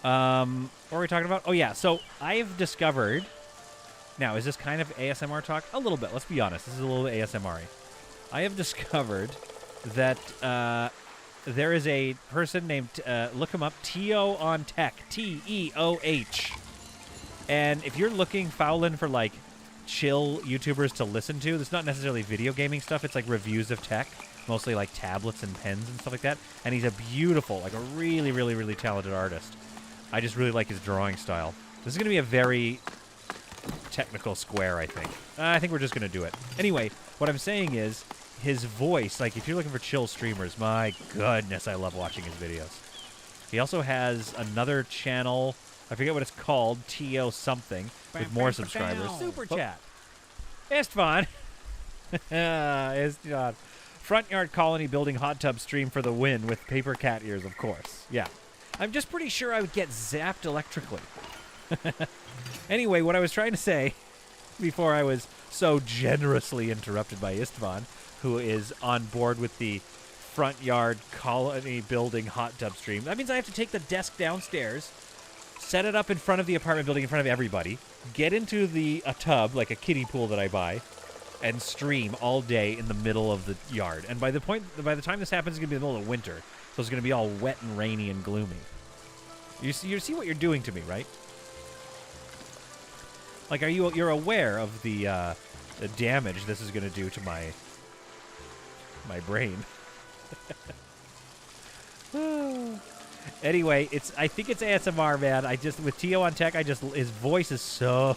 What were we talking about? Oh, yeah, so I've discovered... Now, is this kind of ASMR talk? A little bit, let's be honest. This is a little bit ASMR-y. I have discovered that, there is a person named, look him up, Teo on Tech, T-E-O-H. And if you're looking, fouling for, like, chill YouTubers to listen to, it's not necessarily video gaming stuff, it's like reviews of tech, mostly like tablets and pens and stuff like that. And he's a beautiful, like a really, really, really talented artist. I just really like his drawing style. This is going to be a very technical square, I think. I think we're just going to do it. Anyway, what I'm saying is, his voice, like if you're looking for chill streamers, my goodness, I love watching his videos. He also has another channel, I forget what it's called, T.O. something, with more subscribers. Super chat. Istvan. Istvan. Front yard colony building hot tub stream for the win with paper cat ears, of course. Yeah. I'm just pretty sure I would get zapped electrically. Anyway, what I was trying to say before I was so generously interrupted by Istvan, who is on board with the front yard colony building hot tub stream. That means I have to take the desk downstairs, set it up in front of the apartment building in front of everybody, get into a tub, like a kiddie pool that I buy, and stream all day in the middle of the yard. And by the time this happens, it's going to be the middle of winter, so it's going to be all wet and rainy and gloomy. You see what you're doing to me, right? Like, you're aware of the damage this is going to do to my brain. Anyway, I think it's ASMR, man. With Teo on Tech, his voice is so,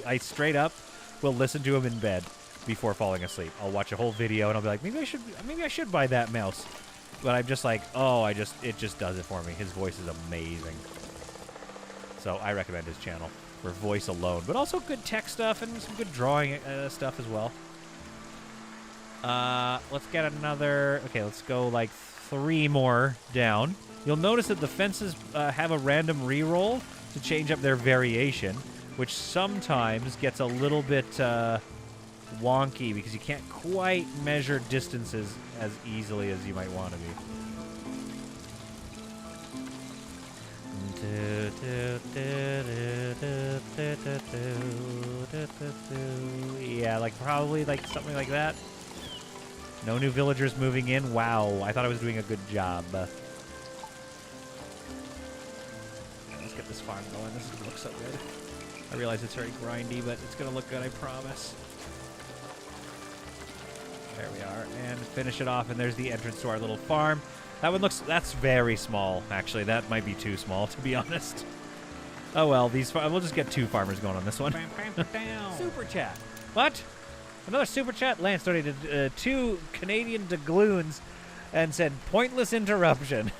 I straight up will listen to him in bed before falling asleep. I'll watch a whole video and I'll be like, maybe I should buy that mouse. But I'm just like, it just does it for me. His voice is amazing. So I recommend his channel for voice alone, but also good tech stuff and some good drawing stuff as well. Let's get another... Okay, let's go like 3 more down. You'll notice that the fences have a random reroll to change up their variation, which sometimes gets a little bit wonky because you can't quite measure distances as easily as you might want to be. Yeah, like probably like something like that. No new villagers moving in. Wow, I thought I was doing a good job. Let's get this farm going. This looks so good. I realize it's very grindy, but it's going to look good, I promise. There we are. And finish it off, and there's the entrance to our little farm. That's very small, actually. That might be too small, to be honest. Oh, well, we'll just get 2 farmers going on this one. Super chat. What? Another super chat. Lance donated 2 Canadian doubloons and said, pointless interruption.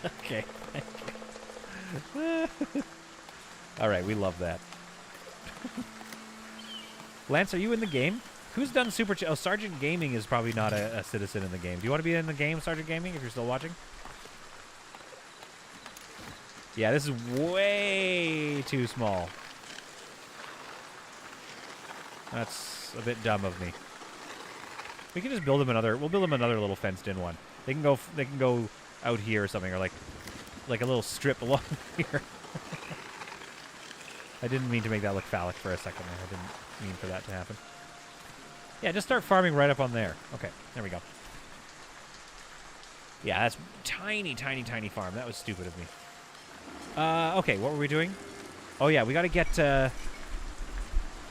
Okay, thank you. All right, we love that. Lance, are you in the game? Who's done Super Chat? Oh, Sergeant Gaming is probably not a citizen in the game. Do you want to be in the game, Sergeant Gaming, if you're still watching? Yeah, this is way too small. That's a bit dumb of me. We can just build them another. We'll build them another little fenced-in one. They can go. They can go out here or something, or like a little strip along here. I didn't mean to make that look phallic for a second there. I didn't mean for that to happen. Yeah, just start farming right up on there. Okay, there we go. Yeah, that's tiny, tiny, tiny farm. That was stupid of me. Okay, what were we doing? Oh, yeah, we got to get...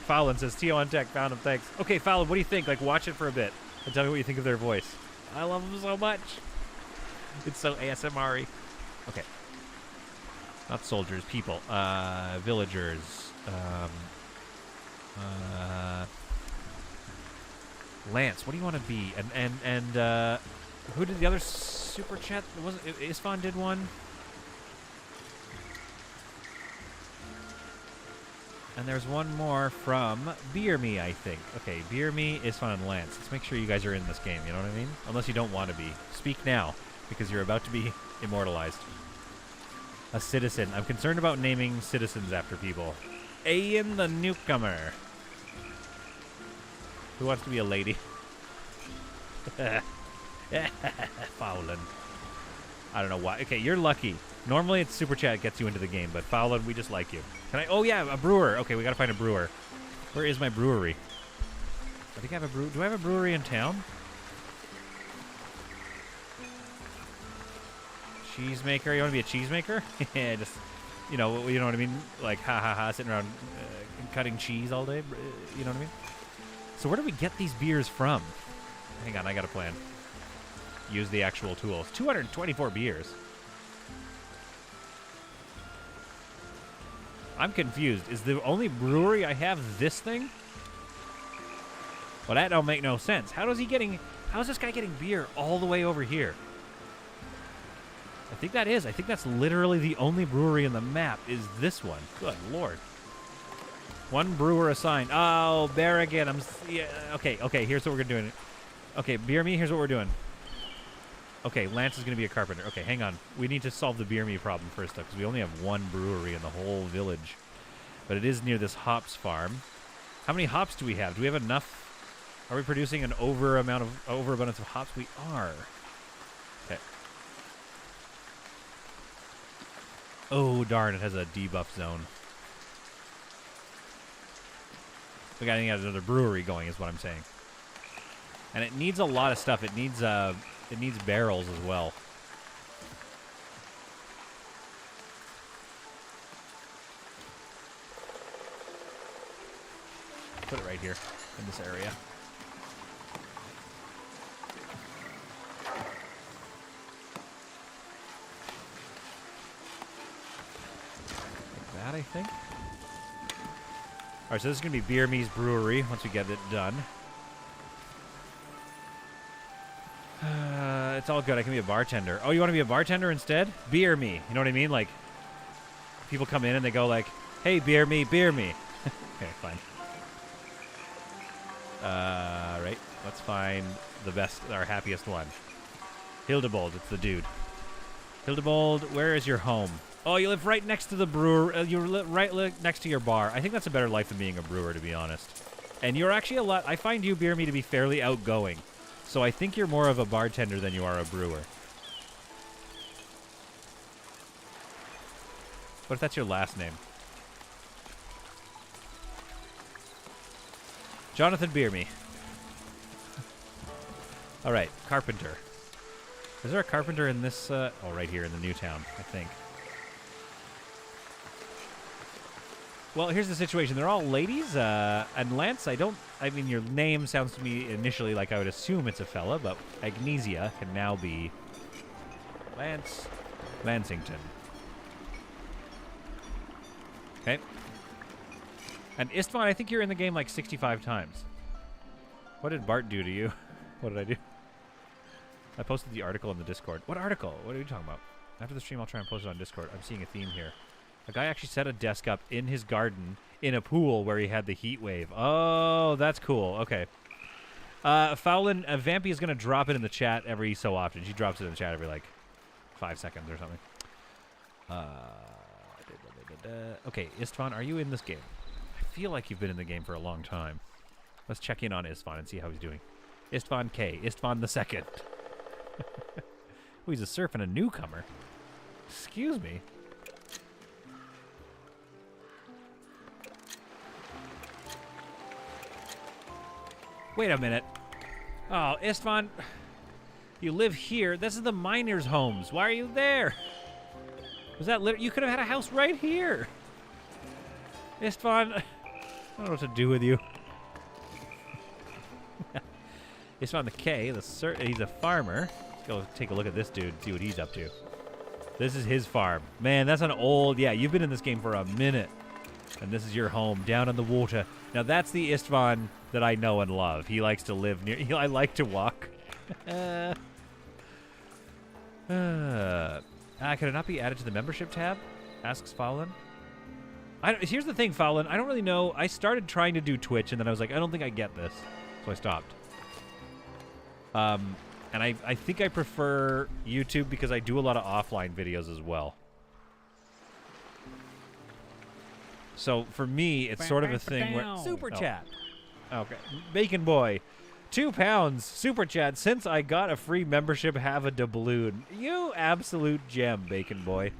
Fallon says, Tio on tech, found him, thanks. Okay, Fallon, what do you think? Like, watch it for a bit and tell me what you think of their voice. I love them so much. It's so ASMR-y. Okay. Not soldiers, people. Villagers. Lance, what do you want to be? And who did the other super chat? Wasn't Isfan did one? And there's one more from Beer Me, I think. Okay, Beer Me, Isfan, and Lance. Let's make sure you guys are in this game, you know what I mean? Unless you don't want to be. Speak now, because you're about to be immortalized. A citizen. I'm concerned about naming citizens after people. Ayan the newcomer. Who wants to be a lady? Fowlin. I don't know why. Okay, you're lucky. Normally it's Super Chat gets you into the game, but Fowlin, we just like you. Can I? Oh, yeah, a brewer. Okay, we gotta find a brewer. Where is my brewery? I think I have a brew. Do I have a brewery in town? Cheesemaker. You want to be a cheesemaker? Yeah, just, you know what I mean? Like, ha ha ha, sitting around cutting cheese all day. You know what I mean? So where do we get these beers from? Hang on, I got a plan. Use the actual tools. 224 beers. I'm confused. Is the only brewery I have this thing? Well, that don't make no sense. How is this guy getting beer all the way over here? I think that is. I think that's literally the only brewery in the map is this one. Good Lord. One brewer assigned. Oh, bear again. Yeah, okay, here's what we're doing. Okay, Beer Me, here's what we're doing. Okay, Lance is going to be a carpenter. Okay, hang on. We need to solve the Beer Me problem first, though, because we only have one brewery in the whole village. But it is near this hops farm. How many hops do we have? Do we have enough? Are we producing an overabundance of hops? We are. Okay. Oh, darn, it has a debuff zone. We got to get another brewery going, is what I'm saying. And it needs a lot of stuff. It needs barrels as well. Put it right here in this area. Like that, I think. All right, so this is going to be Beer Me's brewery once we get it done. It's all good. I can be a bartender. Oh, you want to be a bartender instead? Beer Me. You know what I mean? Like, people come in and they go like, hey, beer me, beer me. Okay, fine. Right. Let's find the best, our happiest one. Hildebold. It's the dude. Hildebold, where is your home? Oh, you live right next to the brewer. You live right next to your bar. I think that's a better life than being a brewer, to be honest. And you're actually a lot... I find you, Beer Me, to be fairly outgoing. So I think you're more of a bartender than you are a brewer. What if that's your last name? Jonathan Beer Me. All right, carpenter. Is there a carpenter in this? Oh, right here in the new town, I think. Well, here's the situation. They're all ladies, and Lance, I mean, your name sounds to me initially like I would assume it's a fella, but Agnesia can now be Lance Lansington. Okay. And Istvan, I think you're in the game like 65 times. What did Bart do to you? What did I do? I posted the article in the Discord. What article? What are you talking about? After the stream, I'll try and post it on Discord. I'm seeing a theme here. A guy actually set a desk up in his garden in a pool where he had the heat wave. Oh, that's cool. Okay. Fowlin, Vampy is going to drop it in the chat every so often. She drops it in the chat every, like, 5 seconds or something. Okay, Istvan, are you in this game? I feel like you've been in the game for a long time. Let's check in on Istvan and see how he's doing. Istvan K. Istvan the second. Oh, he's a surf and a newcomer. Excuse me. Wait a minute. Oh, Istvan, you live here. This is the miners' homes. Why are you there? Was that you could have had a house right here. Istvan, I don't know what to do with you. Istvan the K, he's a farmer. Let's go take a look at this dude, see what he's up to. This is his farm. Man, that's an old... Yeah, you've been in this game for a minute. And this is your home, down on the water. Now, that's the Istvan that I know and love. He likes to live near... I like to walk. Could it not be added to the membership tab? Asks Fowlin. Here's the thing, Fowlin. I don't really know. I started trying to do Twitch, and then I was like, I don't think I get this. So I stopped. And I think I prefer YouTube because I do a lot of offline videos as well. So for me, it's sort of a thing where... Super chat. Okay. Bacon Boy. £2. Super chat. Since I got a free membership, have a doubloon. You absolute gem, Bacon Boy.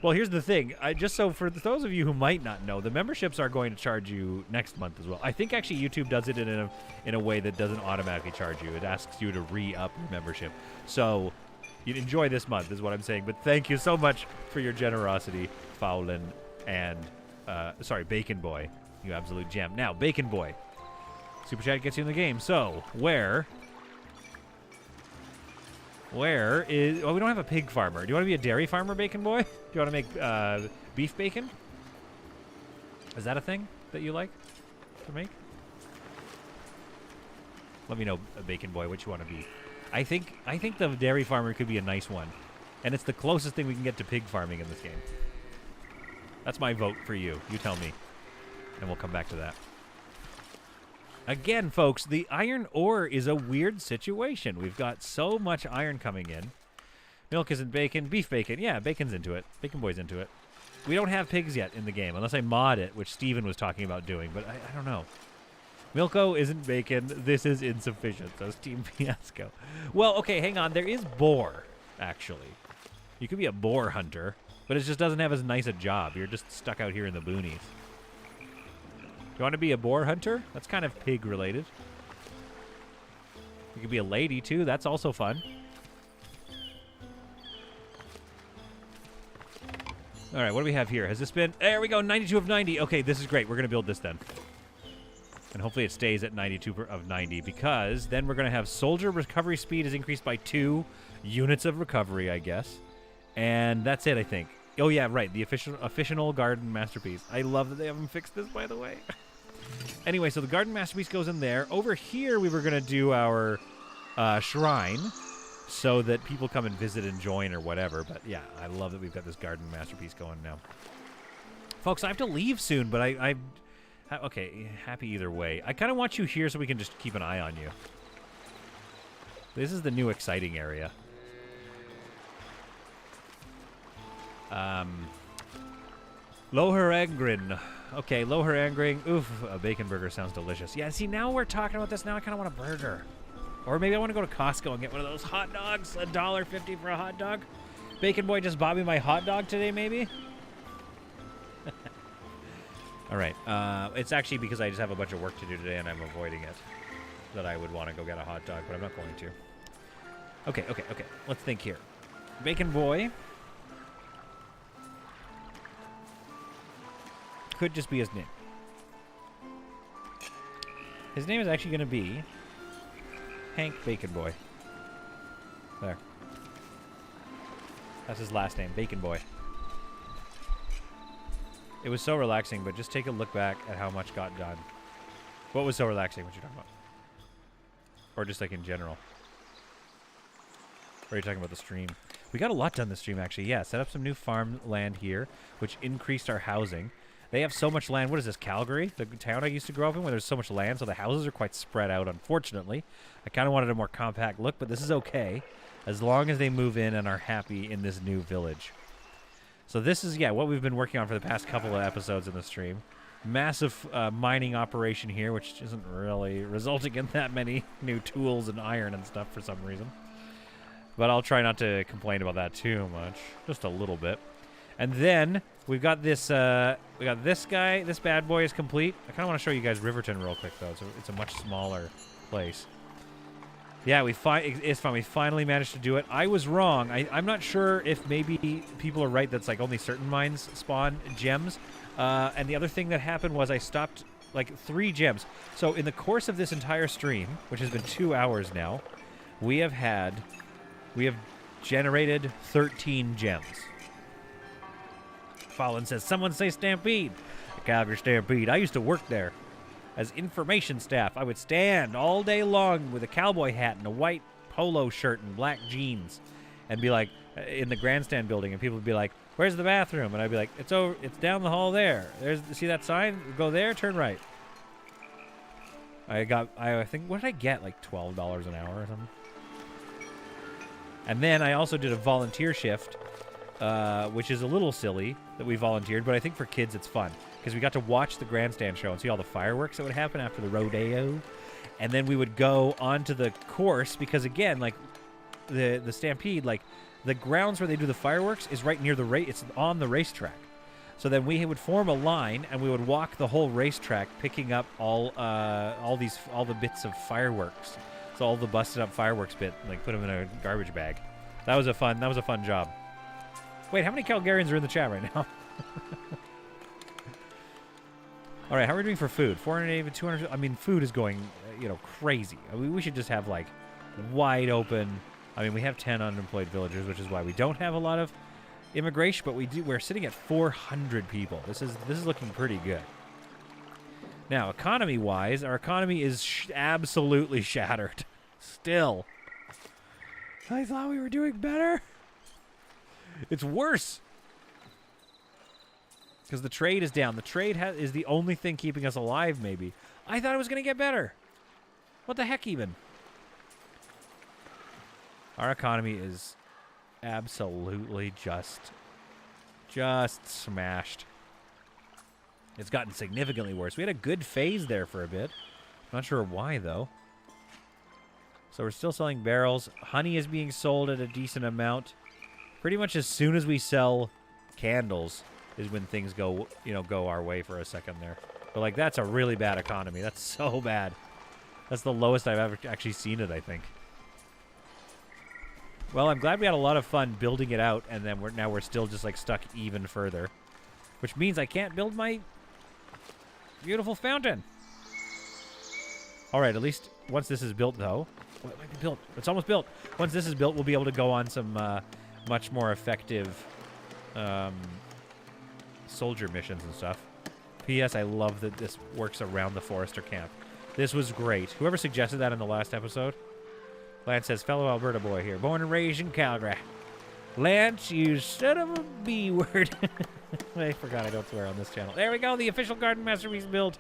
Well, here's the thing. Just so for those of you who might not know, the memberships are going to charge you next month as well. I think actually YouTube does it in a way that doesn't automatically charge you. It asks you to re-up your membership. So you'd enjoy this month is what I'm saying. But thank you so much for your generosity, Fowlin and... sorry, Bacon Boy. You absolute gem. Now, Bacon Boy. Super Chat gets you in the game. So, where is... Oh, we don't have a pig farmer. Do you want to be a dairy farmer, Bacon Boy? Do you want to make beef bacon? Is that a thing that you like to make? Let me know, Bacon Boy, what you want to be. I think the dairy farmer could be a nice one. And it's the closest thing we can get to pig farming in this game. That's my vote for you. You tell me. And we'll come back to that. Again, folks, the iron ore is a weird situation. We've got so much iron coming in. Milk isn't bacon. Beef bacon. Yeah, bacon's into it. Bacon Boy's into it. We don't have pigs yet in the game, unless I mod it, which Steven was talking about doing, but I don't know. Milko isn't bacon. This is insufficient. So Team Fiasco. Well, okay, hang on. There is boar, actually. You could be a boar hunter. But it just doesn't have as nice a job. You're just stuck out here in the boonies. You want to be a boar hunter? That's kind of pig related. You could be a lady too. That's also fun. All right, what do we have here? Has this been... There we go, 92 of 90. Okay, this is great. We're going to build this then. And hopefully it stays at 92 of 90 because then we're going to have soldier recovery speed is increased by 2 units of recovery, I guess. And that's it, I think. Oh, yeah, right. The official garden masterpiece. I love that they haven't fixed this, by the way. Anyway, so the garden masterpiece goes in there. Over here, we were going to do our shrine so that people come and visit and join or whatever. But, yeah, I love that we've got this garden masterpiece going now. Folks, I have to leave soon, but okay, happy either way. I kind of want you here so we can just keep an eye on you. This is the new exciting area. Loherangrin. Okay, Loherangrin. Oof, a bacon burger sounds delicious. Yeah, see, now we're talking about this. Now I kind of want a burger. Or maybe I want to go to Costco and get one of those hot dogs. $1.50 for a hot dog. Bacon Boy just bought me my hot dog today, maybe? All right. It's actually because I just have a bunch of work to do today and I'm avoiding it. That I would want to go get a hot dog, but I'm not going to. Okay. Let's think here. Bacon Boy... could just be his name. His name is actually going to be Hank Bacon Boy. There. That's his last name, Bacon Boy. It was so relaxing, but just take a look back at how much got done. What was so relaxing? What you talking about? Or just like in general? Or are you talking about the stream? We got a lot done this stream, actually. Yeah, set up some new farmland here, which increased our housing. They have so much land. What is this, Calgary? The town I used to grow up in, where there's so much land, so the houses are quite spread out, unfortunately. I kind of wanted a more compact look, but this is okay, as long as they move in and are happy in this new village. So this is, yeah, what we've been working on for the past couple of episodes in the stream. Massive mining operation here, which isn't really resulting in that many new tools and iron and stuff for some reason. But I'll try not to complain about that too much. Just a little bit. And then we've got this we got this guy. This bad boy is complete. I kind of want to show you guys Riverton real quick, though. It's a much smaller place. Yeah, it's fun. We finally managed to do it. I was wrong. I'm not sure if maybe people are right that's like only certain mines spawn gems. And the other thing that happened was I stopped like 3 gems. So in the course of this entire stream, which has been 2 hours now, we have generated 13 gems. Fallon says, someone say Stampede. The Calgary Stampede. I used to work there as information staff. I would stand all day long with a cowboy hat and a white polo shirt and black jeans and be like, in the grandstand building, and people would be like, where's the bathroom? And I'd be like, it's down the hall there. See that sign? Go there, turn right. I think, what did I get? Like $12 an hour or something? And then I also did a volunteer shift, which is a little silly that we volunteered, but I think for kids it's fun because we got to watch the grandstand show and see all the fireworks that would happen after the rodeo. And then we would go onto the course because, again, like the Stampede, like the grounds where they do the fireworks is right near the race. It's on the racetrack. So then we would form a line and we would walk the whole racetrack, picking up all the bits of fireworks. So all the busted up fireworks bit, like put them in a garbage bag. That was a fun job. Wait, how many Calgarians are in the chat right now? All right, how are we doing for food? 480, 200. I mean, food is going, crazy. I mean, we should just have like wide open. I mean, we have 10 unemployed villagers, which is why we don't have a lot of immigration, but we're sitting at 400 people. This is looking pretty good. Now, economy-wise, our economy is absolutely shattered. Still. I thought we were doing better. It's worse. Because the trade is down. The trade is the only thing keeping us alive, maybe. I thought it was going to get better. What the heck, even? Our economy is absolutely just smashed. It's gotten significantly worse. We had a good phase there for a bit. Not sure why, though. So we're still selling barrels. Honey is being sold at a decent amount. Pretty much as soon as we sell candles is when things go our way for a second there. But, like, that's a really bad economy. That's so bad. That's the lowest I've ever actually seen it, I think. Well, I'm glad we had a lot of fun building it out, and then we're still just, like, stuck even further. Which means I can't build my beautiful fountain. All right, at least once this is built, though. Well, it might be built. It's almost built. Once this is built, we'll be able to go on some much more effective soldier missions and stuff. P.S. I love that this works around the Forester camp. This was great. Whoever suggested that in the last episode? Lance says, fellow Alberta boy here. Born and raised in Calgary. Lance, you son of a B word. I forgot I don't swear on this channel. There we go. The official garden masterpiece built.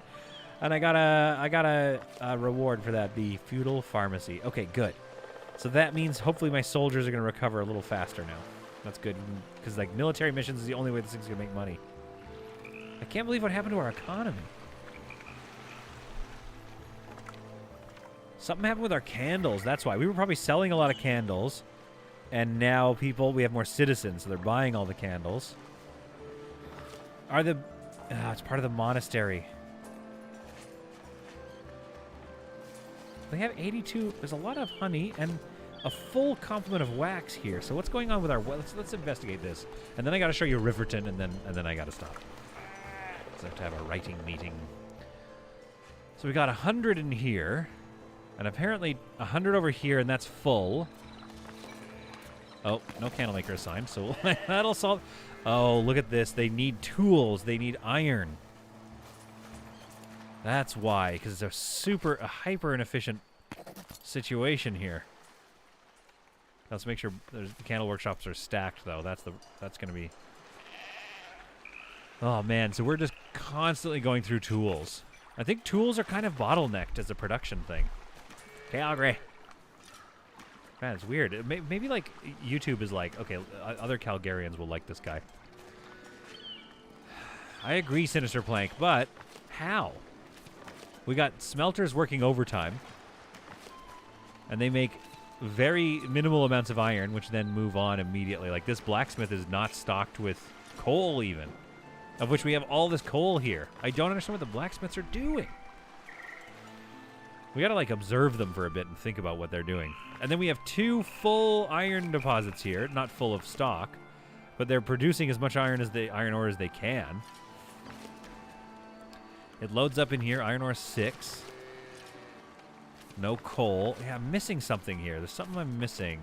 And I got a reward for that. The feudal pharmacy. Okay, good. So that means hopefully my soldiers are going to recover a little faster now. That's good. Because, like, military missions is the only way this thing's going to make money. I can't believe what happened to our economy. Something happened with our candles. That's why. We were probably selling a lot of candles. And now we have more citizens, so they're buying all the candles. It's part of the monastery. They have 82. There's a lot of honey and a full complement of wax here. So what's going on with our... Let's investigate this. And then I got to show you Riverton, and then I got to stop. So I have to have a writing meeting. So we got 100 in here. And apparently 100 over here, and that's full. Oh, no candlemaker assigned, so that'll solve... Oh, look at this. They need tools. They need iron. That's why, because it's a hyper inefficient situation here. Let's make sure the candle workshops are stacked, though. That's going to be... Oh, man. So we're just constantly going through tools. I think tools are kind of bottlenecked as a production thing. Calgary. Man, it's weird. Maybe, like, YouTube is like, okay, other Calgarians will like this guy. I agree, Sinister Plank, but how? We got smelters working overtime, and they make very minimal amounts of iron, which then move on immediately. Like, this blacksmith is not stocked with coal, even, of which we have all this coal here. I don't understand what the blacksmiths are doing. We gotta, like, observe them for a bit and think about what they're doing. And then we have 2 full iron deposits here, not full of stock, but they're producing as much iron ore as they can. It loads up in here, iron ore 6. No coal. Yeah, I'm missing something here. There's something I'm missing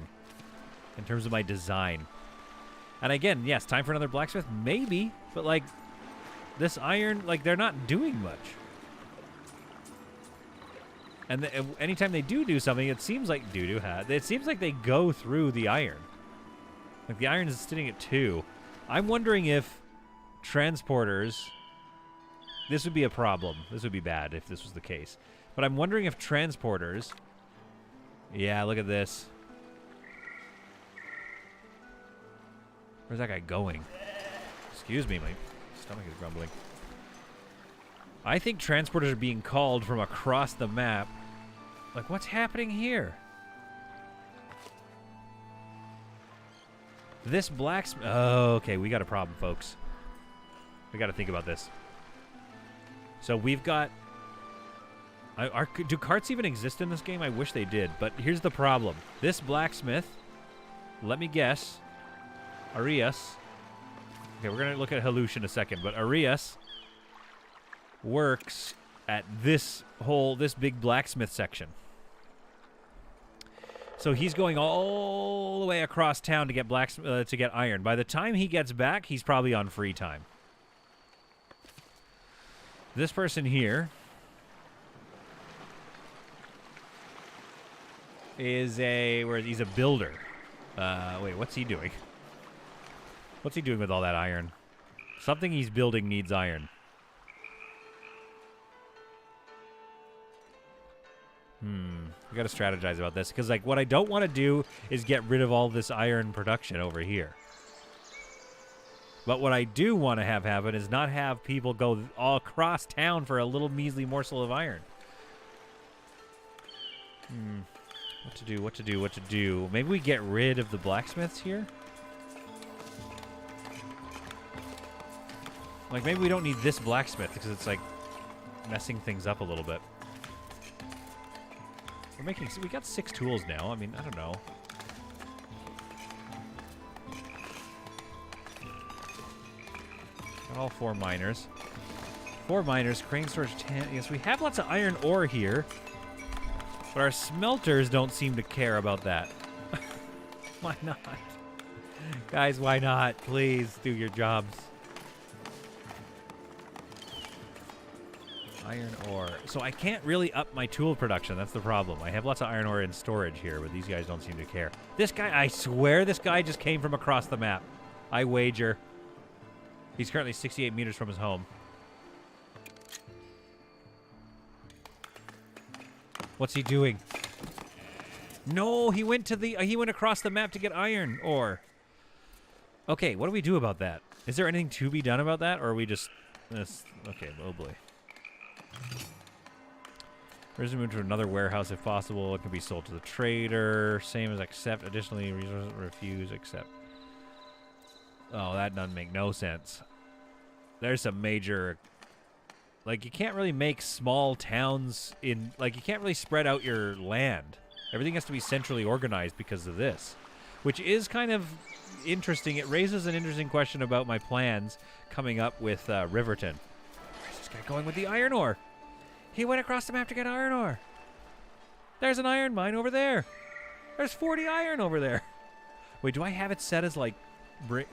in terms of my design. And again, yes, time for another blacksmith? Maybe, but, like, this iron, like, they're not doing much. And anytime they do something, it seems like it seems like they go through the iron. Like, the iron is sitting at 2. I'm wondering if transporters... This would be a problem. This would be bad if this was the case. But I'm wondering if transporters... Yeah, look at this. Where's that guy going? Excuse me, my stomach is grumbling. I think transporters are being called from across the map. Like, what's happening here? This blacksmith... Oh, okay, we got a problem, folks. We got to think about this. So we've got... do carts even exist in this game? I wish they did, but here's the problem. This blacksmith, let me guess, Arias... Okay, we're going to look at Halush in a second, but Arias works at this big blacksmith section. So he's going all the way across town to get to get iron. By the time he gets back, he's probably on free time. This person here is he's a builder. Wait, what's he doing? What's he doing with all that iron? Something he's building needs iron. We got to strategize about this, because, like, what I don't want to do is get rid of all this iron production over here. But what I do want to have happen is not have people go all across town for a little measly morsel of iron. What to do? Maybe we get rid of the blacksmiths here? Like, maybe we don't need this blacksmith because it's, like, messing things up a little bit. We got 6 tools now. I mean, I don't know. Got all 4 miners. 4 miners, crane storage 10. Yes, we have lots of iron ore here, but our smelters don't seem to care about that. Why not? Guys, why not? Please do your jobs. Iron ore. So I can't really up my tool production. That's the problem. I have lots of iron ore in storage here, but these guys don't seem to care. This guy, I swear this guy just came from across the map. I wager. He's currently 68 meters from his home. What's he doing? No, he went across the map to get iron ore. Okay, what do we do about that? Is there anything to be done about that, or are we just... Okay, oh boy. Resume to another warehouse if possible. It can be sold to the trader. Same as accept. Additionally, refuse, accept. Oh, that doesn't make no sense. There's some major... Like, you can't really make small towns in... Like, you can't really spread out your land. Everything has to be centrally organized because of this. Which is kind of interesting. It raises an interesting question about my plans coming up with Riverton. Where's this guy going with the iron ore? He went across the map to get iron ore. There's an iron mine over there. There's 40 iron over there. Wait, do I have it set as, like,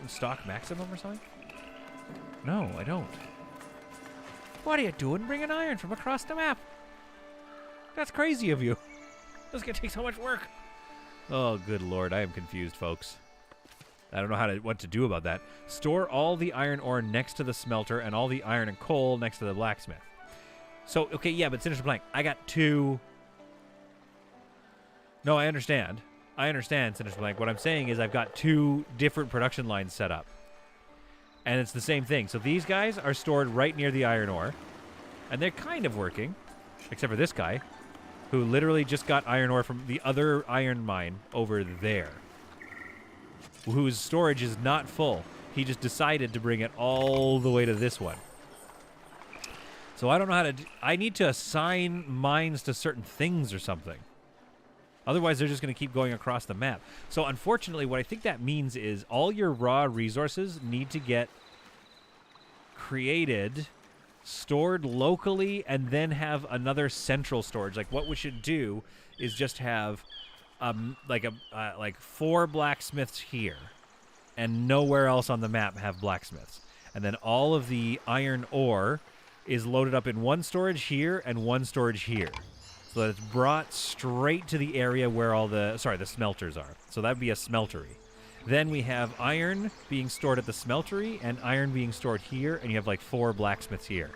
stock maximum or something? No, I don't. What are you doing bringing iron from across the map? That's crazy of you. This is going to take so much work. Oh, good Lord. I am confused, folks. I don't know what to do about that. Store all the iron ore next to the smelter and all the iron and coal next to the blacksmith. So, okay, yeah, but Sinister Blank, I got 2... No, I understand. I understand, Sinister Blank. What I'm saying is I've got 2 different production lines set up. And it's the same thing. So these guys are stored right near the iron ore. And they're kind of working. Except for this guy, who literally just got iron ore from the other iron mine over there. Whose storage is not full. He just decided to bring it all the way to this one. So I don't know how to... I need to assign mines to certain things or something. Otherwise, they're just going to keep going across the map. So unfortunately, what I think that means is all your raw resources need to get created, stored locally, and then have another central storage. Like what we should do is just have like 4 blacksmiths here, and nowhere else on the map have blacksmiths. And then all of the iron ore is loaded up in one storage here and one storage here. So that it's brought straight to the area where all the smelters are. So that would be a smeltery. Then we have iron being stored at the smeltery and iron being stored here, and you have like 4 blacksmiths here.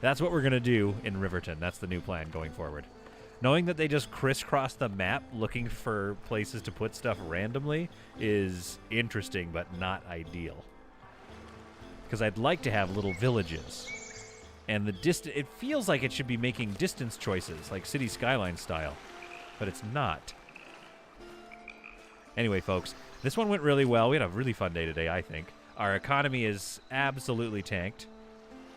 That's what we're going to do in Riverton. That's the new plan going forward. Knowing that they just crisscross the map looking for places to put stuff randomly is interesting, but not ideal. Because I'd like to have little villages. And it feels like it should be making distance choices, like City Skyline style. But it's not. Anyway, folks, this one went really well. We had a really fun day today, I think. Our economy is absolutely tanked.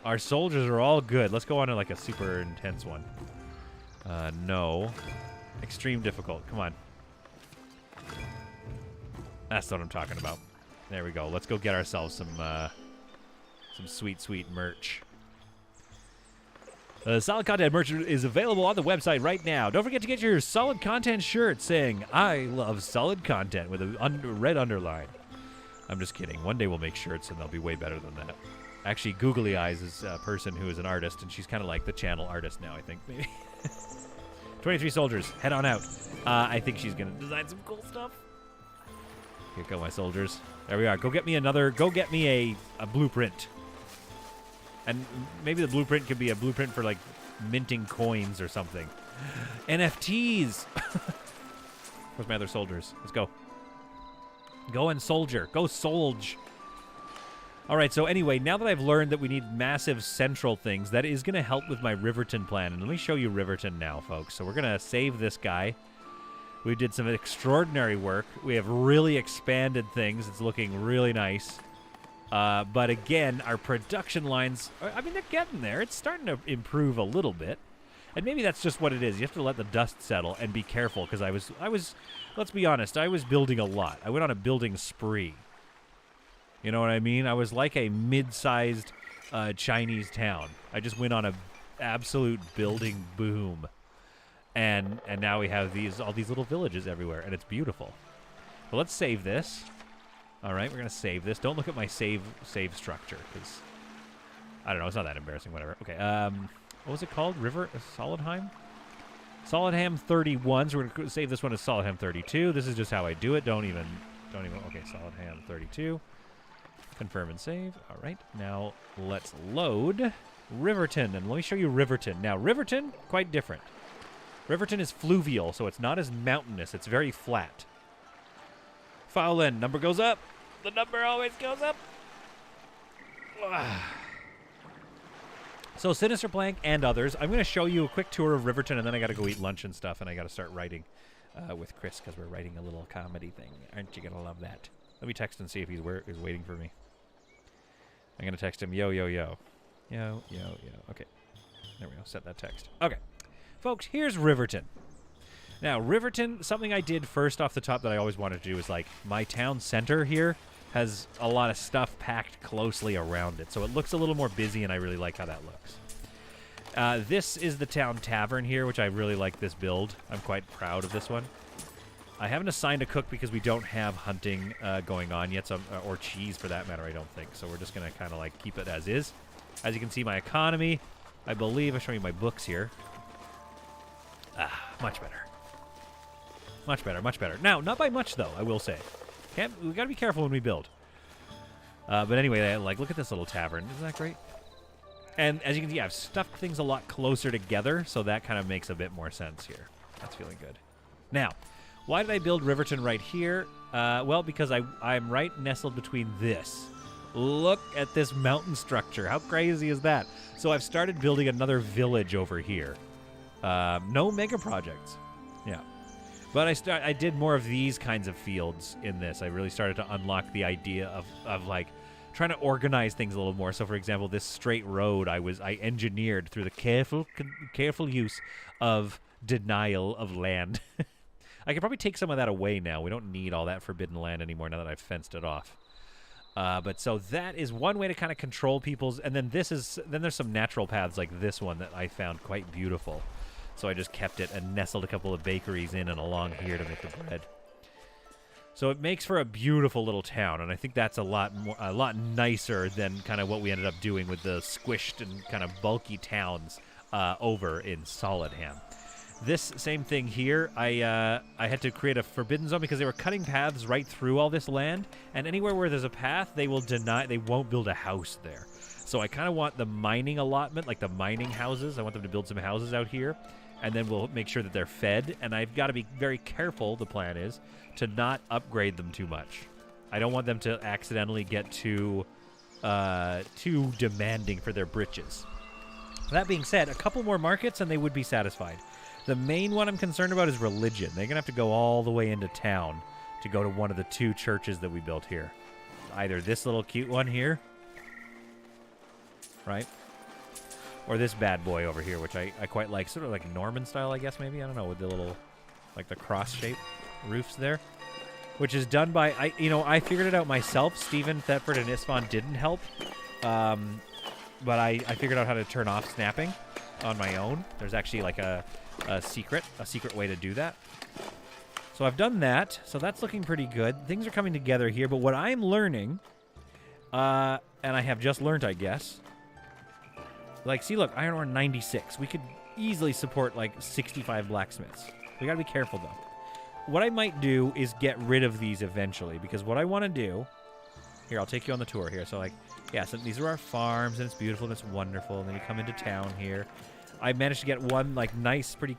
Our soldiers are all good. Let's go on to like a super intense one. No. Extreme difficult. Come on. That's what I'm talking about. There we go. Let's go get ourselves some sweet, sweet merch. Solid Content merch is available on the website right now. Don't forget to get your Solid Content shirt saying, I love Solid Content with a red underline. I'm just kidding. One day we'll make shirts and they'll be way better than that. Actually, Googly Eyes is a person who is an artist, and she's kind of like the channel artist now, I think, maybe. 23 soldiers, head on out. I think she's going to design some cool stuff. Here go my soldiers. There we are. Go get me a blueprint. And maybe the blueprint could be a blueprint for, like, minting coins or something. NFTs! Where's my other soldiers? Let's go. Go and soldier. Go solge. All right, so anyway, now that I've learned that we need massive central things, that is going to help with my Riverton plan. And let me show you Riverton now, folks. So we're going to save this guy. We did some extraordinary work. We have really expanded things. It's looking really nice. But again, our production lines, I mean, they're getting there. It's starting to improve a little bit. And maybe that's just what it is. You have to let the dust settle and be careful, because I was, let's be honest, I was building a lot. I went on a building spree. You know what I mean? I was like a mid-sized Chinese town. I just went on a absolute building boom. And now we have all these little villages everywhere, and it's beautiful. Well, let's save this. All right, we're going to save this. Don't look at my save structure, because I don't know. It's not that embarrassing. Whatever. Okay. What was it called? Solidheim? Solidheim 31. So we're going to save this one as Solidheim 32. This is just how I do it. Don't even. Okay, Solidheim 32. Confirm and save. All right. Now let's load Riverton, and let me show you Riverton. Now, Riverton, quite different. Riverton is fluvial, so it's not as mountainous. It's very flat. File in. Number goes up. The number always goes up. So Sinister Blank and others, I'm going to show you a quick tour of Riverton, and then I got to go eat lunch and stuff, and I got to start writing with Chris, because we're writing a little comedy thing. Aren't you going to love that? Let me text and see if he's waiting for me. I'm going to text him, yo, yo, yo. Yo, yo, yo. Okay. There we go. Set that text. Okay. Folks, here's Riverton. Now, Riverton, something I did first off the top that I always wanted to do is, like, my town center here has a lot of stuff packed closely around it. So it looks a little more busy, and I really like how that looks. This is the town tavern here, which I really like this build. I'm quite proud of this one. I haven't assigned a cook because we don't have hunting going on yet, or cheese for that matter, I don't think. So we're just going to kind of like keep it as is. As you can see, my economy, I believe, I'm showing you my books here. Much better. Much better, much better. Now, not by much, though, I will say. We got to be careful when we build. But anyway, like, look at this little tavern. Isn't that great? And as you can see, I've stuffed things a lot closer together, so that kind of makes a bit more sense here. That's feeling good. Now, why did I build Riverton right here? Well, because I'm right nestled between this. Look at this mountain structure. How crazy is that? So I've started building another village over here. No mega projects. Yeah. But I did more of these kinds of fields in this. I really started to unlock the idea of like trying to organize things a little more. So, for example, this straight road I engineered through the careful use of denial of land. I could probably take some of that away now. We don't need all that forbidden land anymore now that I've fenced it off. But so that is one way to kind of control people's. And then there's some natural paths like this one that I found quite beautiful. So I just kept it and nestled a couple of bakeries in and along here to make the bread. So it makes for a beautiful little town, and I think that's a lot nicer than kind of what we ended up doing with the squished and kind of bulky towns over in Solidham. This same thing here, I had to create a forbidden zone because they were cutting paths right through all this land, and anywhere where there's a path, they won't build a house there. So I kind of want the mining allotment, like the mining houses. I want them to build some houses out here, and then we'll make sure that they're fed. And I've got to be very careful, the plan is, to not upgrade them too much. I don't want them to accidentally get too demanding for their britches. That being said, a couple more markets and they would be satisfied. The main one I'm concerned about is religion. They're going to have to go all the way into town to go to one of the two churches that we built here. Either this little cute one here, right? Or this bad boy over here, which I quite like. Sort of like Norman style, I guess, maybe? I don't know, with the little, like the cross-shaped roofs there. Which is done by, I figured it out myself. Stephen, Thetford, and Isfan didn't help. But I figured out how to turn off snapping on my own. There's actually like a secret way to do that. So I've done that. So that's looking pretty good. Things are coming together here. But what I'm learning, and I have just learned, I guess. Like, see, look, iron ore 96. We could easily support like 65 blacksmiths. We gotta be careful though. What I might do is get rid of these eventually, because what I want to do... Here, I'll take you on the tour here. So, like, yeah, so these are our farms, and it's beautiful, and it's wonderful. And then you come into town here. I managed to get one, like, nice, pretty,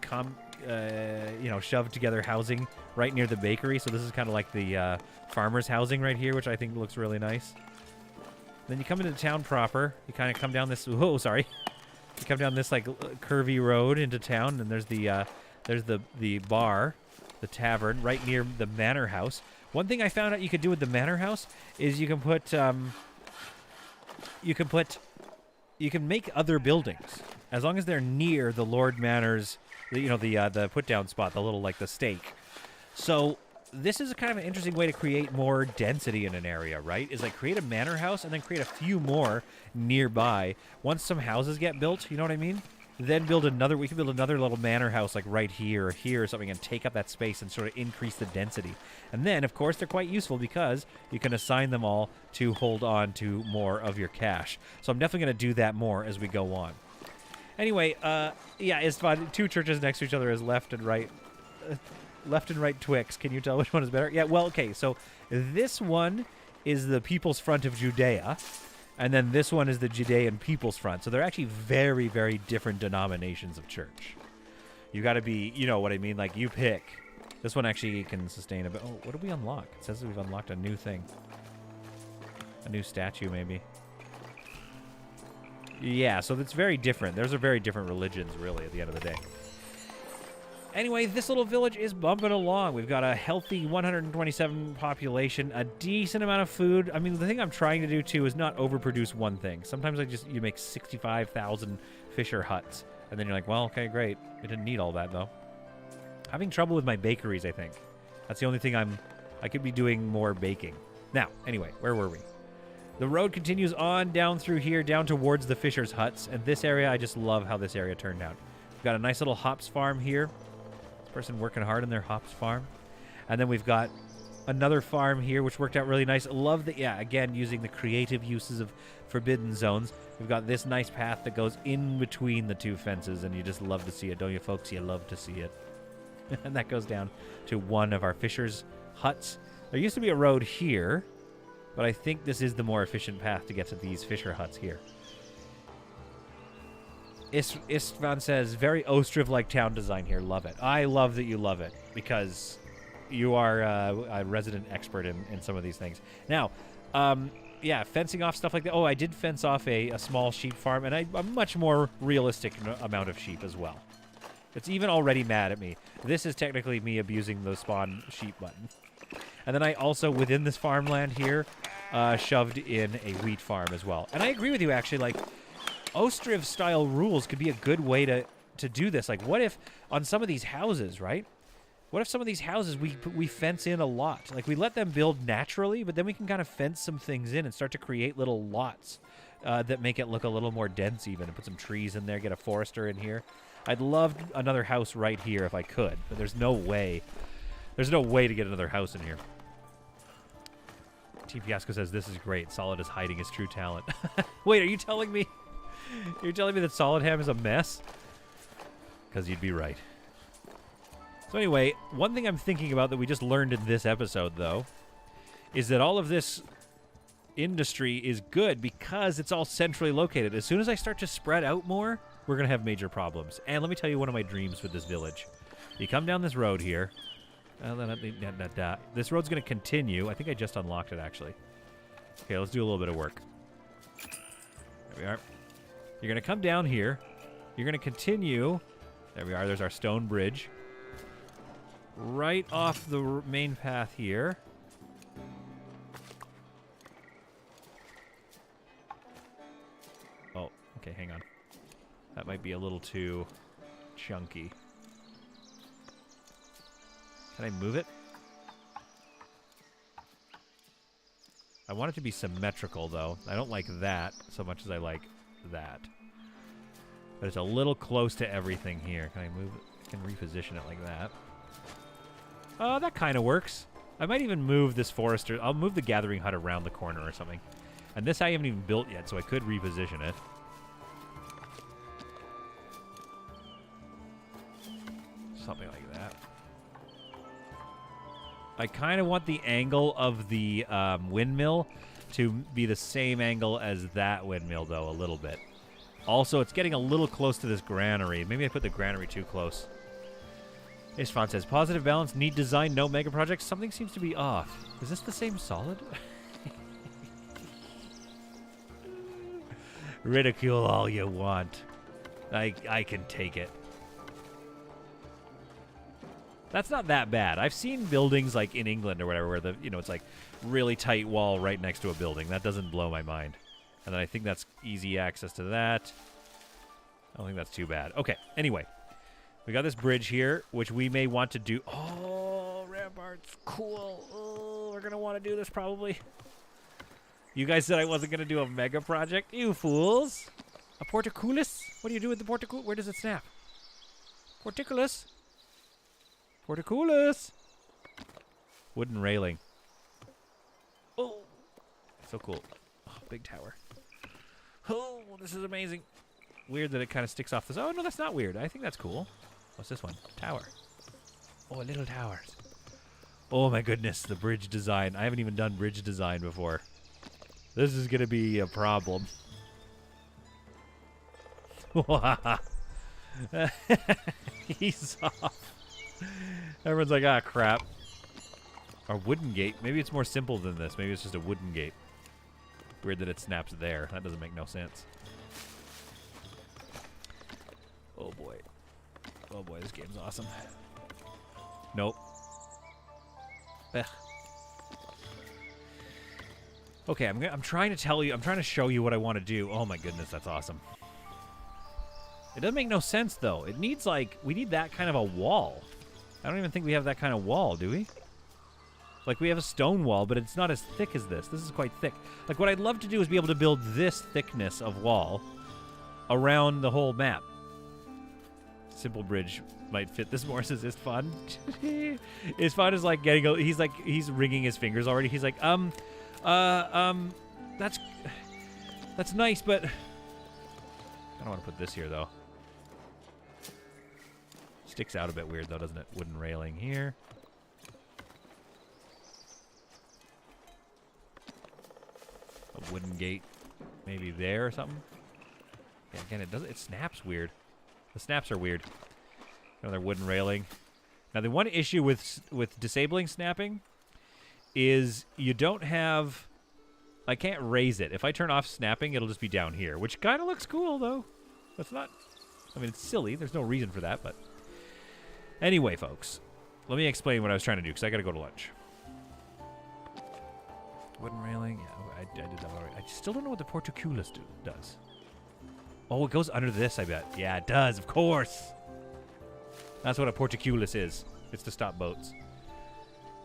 shoved together housing right near the bakery. So this is kind of like the farmer's housing right here, which I think looks really nice. Then you come into town proper. You kind of come down this... Oh, sorry. You come down this, like, curvy road into town, and there's the bar... the tavern right near the manor house. One thing I found out you could do with the manor house is you can make other buildings as long as they're near the Lord Manor's, the put down spot, the little like the stake. So this is a kind of an interesting way to create more density in an area, right? Is like create a manor house and then create a few more nearby. Once some houses get built, you know what I mean? Then we can build another little manor house like right here or here or something and take up that space and sort of increase the density. And then, of course, they're quite useful because you can assign them all to hold on to more of your cash. So I'm definitely going to do that more as we go on. Anyway, yeah, it's fun. Two churches next to each other is left and right Twix. Can you tell which one is better? Yeah, well, okay, so this one is the People's Front of Judea. And then this one is the Judean People's Front. So they're actually very, very different denominations of church. You got to be, you know what I mean? Like, you pick. This one actually can sustain a bit. Oh, what did we unlock? It says we've unlocked a new thing. A new statue, maybe. Yeah, so it's very different. Those are very different religions, really, at the end of the day. Anyway, this little village is bumping along. We've got a healthy 127 population, a decent amount of food. I mean, the thing I'm trying to do, too, is not overproduce one thing. Sometimes you make 65,000 fisher huts. And then you're like, well, okay, great. I didn't need all that, though. Having trouble with my bakeries, I think. That's the only thing I could be doing more baking. Now, anyway, where were we? The road continues on down through here, down towards the fisher's huts. And this area, I just love how this area turned out. We've got a nice little hops farm here. Person working hard on their hops farm. And then we've got another farm here, which worked out really nice. Love that, yeah, again, using the creative uses of forbidden zones. We've got this nice path that goes in between the two fences, and you just love to see it, don't you, folks? You love to see it. And that goes down to one of our fishers' huts. There used to be a road here, but I think this is the more efficient path to get to these fisher huts here. Istvan says, very Ostriv-like town design here. Love it. I love that you love it because you are a resident expert in some of these things. Now, yeah, fencing off stuff like that. Oh, I did fence off a small sheep farm, and a much more realistic amount of sheep as well. It's even already mad at me. This is technically me abusing the spawn sheep button. And then I also, within this farmland here, shoved in a wheat farm as well. And I agree with you, actually, like, Ostriv-style rules could be a good way to do this. Like, what if on some of these houses, right? What if some of these houses we fence in a lot? Like, we let them build naturally, but then we can kind of fence some things in and start to create little lots that make it look a little more dense even, and put some trees in there, get a forester in here. I'd love another house right here if I could, but there's no way. There's no way to get another house in here. Team Fiasco says, this is great. Solid is hiding his true talent. Wait, are you telling me? You're telling me that Solid Ham is a mess? Because you'd be right. So anyway, one thing I'm thinking about that we just learned in this episode, though, is that all of this industry is good because it's all centrally located. As soon as I start to spread out more, we're going to have major problems. And let me tell you one of my dreams with this village. You come down this road here. This road's going to continue. I think I just unlocked it, actually. Okay, let's do a little bit of work. There we are. You're going to come down here. You're going to continue. There we are. There's our stone bridge. Right off the main path here. Oh, okay, hang on. That might be a little too chunky. Can I move it? I want it to be symmetrical, though. I don't like that so much as I like that. But it's a little close to everything here. Can I move it? I can reposition it like that. That kind of works. I might even move this forester. I'll move the gathering hut around the corner or something. And this I haven't even built yet, so I could reposition it. Something like that. I kind of want the angle of the windmill to be the same angle as that windmill, though, a little bit. Also, it's getting a little close to this granary. Maybe I put the granary too close. Ishvan says, positive balance, neat design, no mega projects. Something seems to be off. Is this the same solid? Ridicule all you want. I can take it. That's not that bad. I've seen buildings like in England or whatever where it's like really tight wall right next to a building. That doesn't blow my mind. And then I think that's easy access to that. I don't think that's too bad. Okay, anyway. We got this bridge here, which we may want to do. Oh, ramparts. Cool. Oh, we're going to want to do this probably. You guys said I wasn't going to do a mega project. You fools. A porticulus? What do you do with the porticulus? Where does it snap? Porticulus? Porticulus. Wooden railing. Oh. So cool. Oh, big tower. Oh, this is amazing. Weird that it kind of sticks off this. Oh, no, that's not weird. I think that's cool. What's this one? Tower. Oh, little towers. Oh, my goodness. The bridge design. I haven't even done bridge design before. This is going to be a problem. He's off. Everyone's like, ah, crap. Our wooden gate. Maybe it's more simple than this. Maybe it's just a wooden gate. Weird that it snaps there. That doesn't make no sense. Oh, boy. Oh, boy. This game's awesome. Nope. Ugh. Okay, I'm trying to tell you. I'm trying to show you what I want to do. Oh, my goodness. That's awesome. It doesn't make no sense, though. It needs, like, we need that kind of a wall. I don't even think we have that kind of wall, do we? Like, we have a stone wall, but it's not as thick as this. This is quite thick. Like, what I'd love to do is be able to build this thickness of wall around the whole map. Simple bridge might fit this more. Says, it's fun. It's fun is like getting, he's wringing his fingers already. He's like, that's nice, but I don't want to put this here, though. Sticks out a bit weird, though, doesn't it? Wooden railing here. A wooden gate maybe there or something. Yeah, again, it snaps weird. The snaps are weird. Another wooden railing. Now, the one issue with disabling snapping is you don't have... I can't raise it. If I turn off snapping, it'll just be down here, which kind of looks cool, though. That's not... I mean, it's silly. There's no reason for that, but... Anyway, folks, let me explain what I was trying to do, because I got to go to lunch. Wooden railing. Yeah, I did that already. I still don't know what the portcullis does. Oh, it goes under this, I bet. Yeah, it does, of course. That's what a portcullis is. It's to stop boats.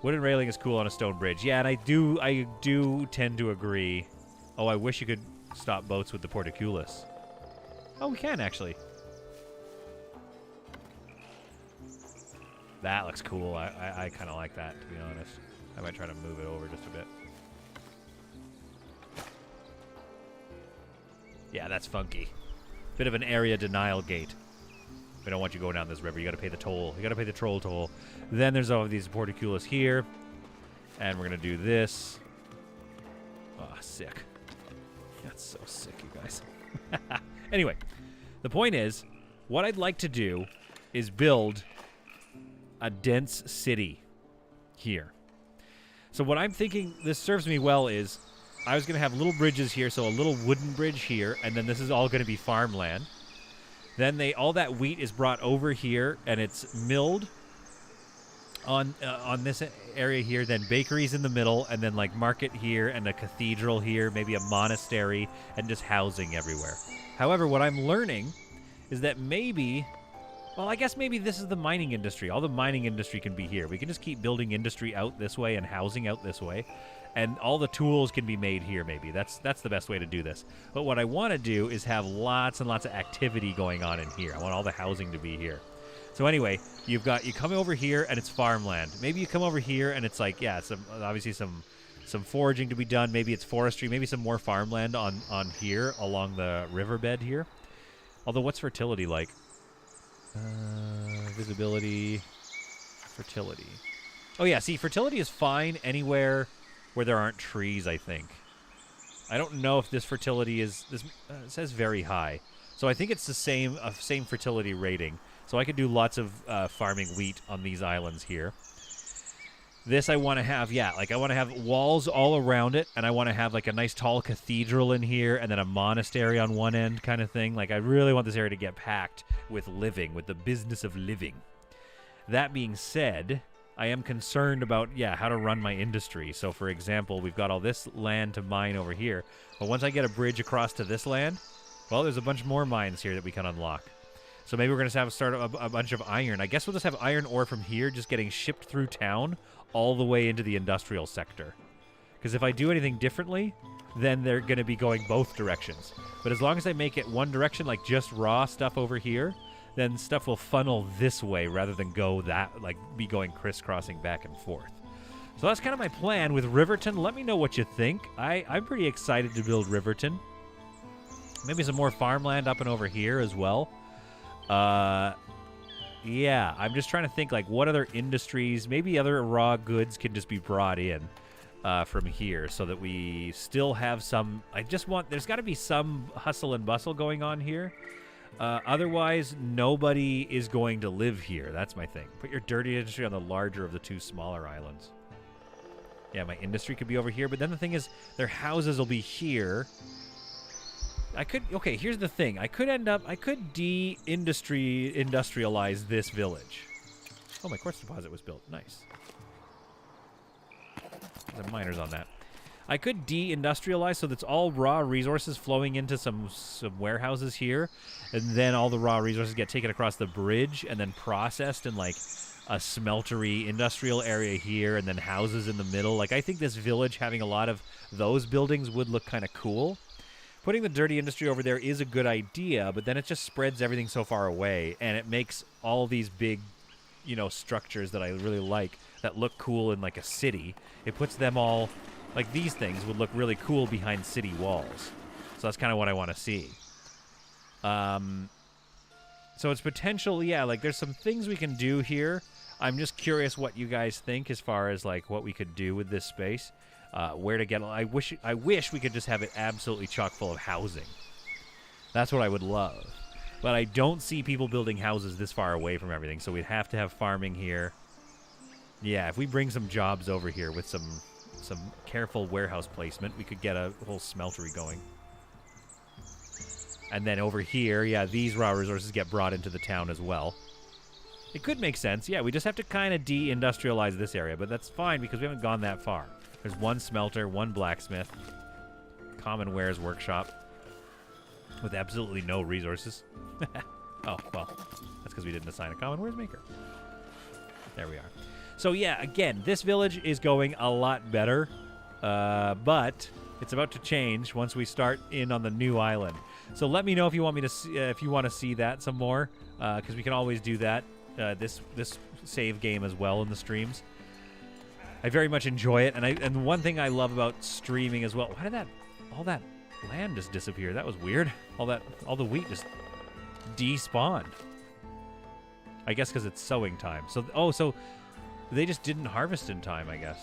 Wooden railing is cool on a stone bridge. Yeah, and I do tend to agree. Oh, I wish you could stop boats with the portcullis. Oh, we can, actually. That looks cool. I kind of like that, to be honest. I might try to move it over just a bit. Yeah, that's funky. Bit of an area denial gate. We don't want you going down this river. You got to pay the toll. You got to pay the troll toll. Then there's all of these portcullis here. And we're going to do this. Oh, sick. That's so sick, you guys. Anyway, the point is, what I'd like to do is build a dense city here. So what I'm thinking this serves me well is I was going to have little bridges here, so a little wooden bridge here, and then this is all going to be farmland. Then all that wheat is brought over here, and it's milled on this area here. Then bakeries in the middle, and then like market here, and a cathedral here, maybe a monastery, and just housing everywhere. However, what I'm learning is that maybe, well, I guess maybe this is the mining industry. All the mining industry can be here. We can just keep building industry out this way and housing out this way. And all the tools can be made here, maybe. That's the best way to do this. But what I want to do is have lots and lots of activity going on in here. I want all the housing to be here. So anyway, you come over here and it's farmland. Maybe you come over here and it's like, yeah, obviously some foraging to be done. Maybe it's forestry. Maybe some more farmland on here along the riverbed here. Although, what's fertility like? Visibility, fertility. Oh yeah, see, fertility is fine anywhere where there aren't trees, I think. I don't know if this fertility is... This it says very high. So I think it's the same fertility rating. So I could do lots of farming wheat on these islands here. This I want to have, yeah, like I want to have walls all around it, and I want to have like a nice tall cathedral in here, and then a monastery on one end kind of thing. Like I really want this area to get packed with living, with the business of living. That being said... I am concerned about, yeah, how to run my industry. So, for example, we've got all this land to mine over here. But once I get a bridge across to this land, well, there's a bunch more mines here that we can unlock. So maybe we're going to start a bunch of iron. I guess we'll just have iron ore from here just getting shipped through town all the way into the industrial sector. Because if I do anything differently, then they're going to be going both directions. But as long as I make it one direction, like just raw stuff over here, then stuff will funnel this way rather than go that, like, be going crisscrossing back and forth. So that's kind of my plan with Riverton. Let me know what you think. I'm pretty excited to build Riverton. Maybe some more farmland up and over here as well. Yeah, I'm just trying to think, like, what other industries, maybe other raw goods can just be brought in from here so that we still have some... there's got to be some hustle and bustle going on here. Otherwise, nobody is going to live here. That's my thing. Put your dirty industry on the larger of the two smaller islands. Yeah, my industry could be over here, but then the thing is, their houses will be here. Okay, here's the thing. I could industrialize this village. Oh, my quartz deposit was built. Nice. There's miners on that. I could de-industrialize so that's all raw resources flowing into some warehouses here, and then all the raw resources get taken across the bridge and then processed in like a smeltery industrial area here, and then houses in the middle. Like I think this village having a lot of those buildings would look kind of cool. Putting the dirty industry over there is a good idea, but then it just spreads everything so far away, and it makes all these big, structures that I really like that look cool in like a city. It puts them all... Like, these things would look really cool behind city walls. So that's kind of what I want to see. So it's potential, yeah, like, there's some things we can do here. I'm just curious what you guys think as far as, like, what we could do with this space. where to get. I wish we could just have it absolutely chock full of housing. That's what I would love. But I don't see people building houses this far away from everything, so we'd have to have farming here. Yeah, if we bring some jobs over here with some careful warehouse placement, we could get a whole smeltery going. And then over here, yeah, these raw resources get brought into the town as well. It could make sense. Yeah, we just have to kind of de-industrialize this area, but that's fine because we haven't gone that far. There's one smelter, one blacksmith, common wares workshop with absolutely no resources. Oh, well, that's because we didn't assign a common wares maker. There we are. So, yeah, again, this village is going a lot better, but it's about to change once we start in on the new island. So let me know if you want me to see, if you want to see that some more, because we can always do that. This save game as well in the streams. I very much enjoy it, and one thing I love about streaming as well. Why did all that land just disappear? That was weird. All the wheat just despawned. I guess because it's sowing time. So they just didn't harvest in time, I guess,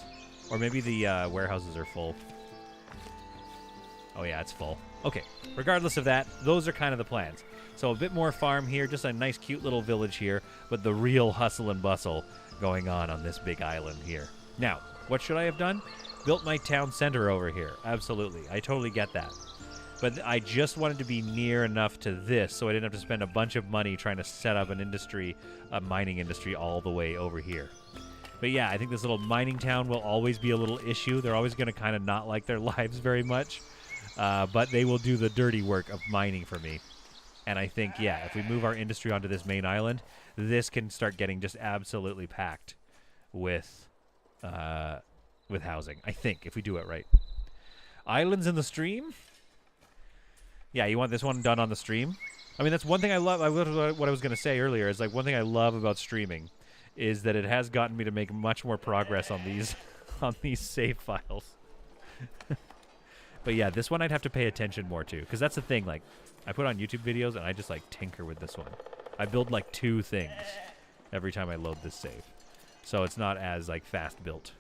or maybe the warehouses are full. Oh yeah, it's full. Okay, regardless of that, those are kind of the plans. So a bit more farm here, just a nice cute little village here, but the real hustle and bustle going on this big island here. Now, what should I have done? Built my town center over here. Absolutely, I totally get that. But I just wanted to be near enough to this so I didn't have to spend a bunch of money trying to set up an industry, a mining industry all the way over here. But yeah, I think this little mining town will always be a little issue. They're always going to kind of not like their lives very much. But they will do the dirty work of mining for me. And I think, yeah, if we move our industry onto this main island, this can start getting just absolutely packed with housing. I think, if we do it right. Islands in the stream? Yeah, you want this one done on the stream? I mean, that's one thing I love. What I was going to say earlier is, like, one thing I love about streaming is that it has gotten me to make much more progress on these save files. But yeah, this one I'd have to pay attention more to, because that's the thing. Like, I put on YouTube videos and I just like tinker with this one. I build like 2 things every time I load this save, so it's not as like fast built.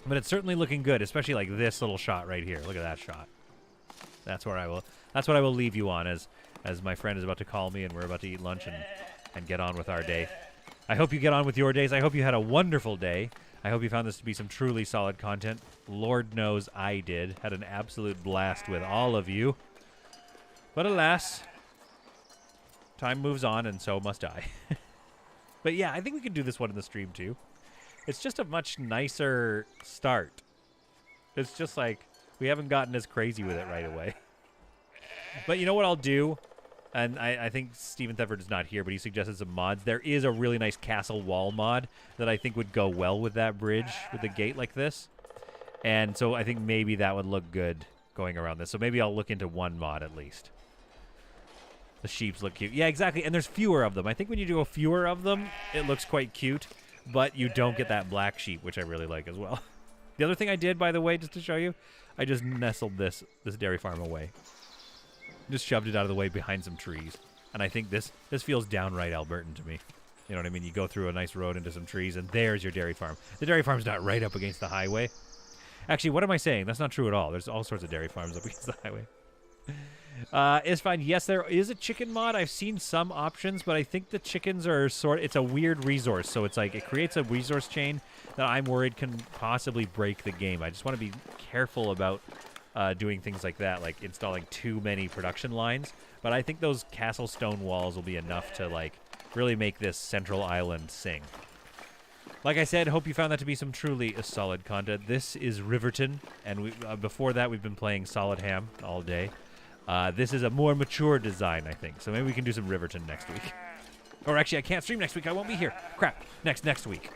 But it's certainly looking good, especially like this little shot right here. Look at that shot. That's what I will leave you on as my friend is about to call me and we're about to eat lunch and get on with our day. I hope you get on with your days. I hope you had a wonderful day. I hope you found this to be some truly solid content. Lord knows I did. Had an absolute blast with all of you. But alas, time moves on and so must I. But yeah, I think we can do this one in the stream too. It's just a much nicer start. It's just like we haven't gotten as crazy with it right away. But you know what I'll do? And I think Steven Thefford is not here, but he suggested some mods. There is a really nice castle wall mod that I think would go well with that bridge, with the gate like this. And so I think maybe that would look good going around this. So maybe I'll look into one mod at least. The sheeps look cute. Yeah, exactly. And there's fewer of them. I think when you do a fewer of them, it looks quite cute. But you don't get that black sheep, which I really like as well. The other thing I did, by the way, just to show you, I just nestled this dairy farm away. Just shoved it out of the way behind some trees. And I think this feels downright Albertan to me. You know what I mean? You go through a nice road into some trees, and there's your dairy farm. The dairy farm's not right up against the highway. Actually, what am I saying? That's not true at all. There's all sorts of dairy farms up against the highway. It's fine. Yes, there is a chicken mod. I've seen some options, but I think the chickens are it's a weird resource. So it's like it creates a resource chain that I'm worried can possibly break the game. I just want to be careful about doing things like that, like installing too many production lines. But I think those castle stone walls will be enough to like really make this central island sing. Like I said, hope you found that to be some truly solid content. This is Riverton, and before that we've been playing Solid Ham all day. This is a more mature design, I think. So maybe we can do some Riverton next week. Or actually, I can't stream next week. I won't be here. Crap. Next week.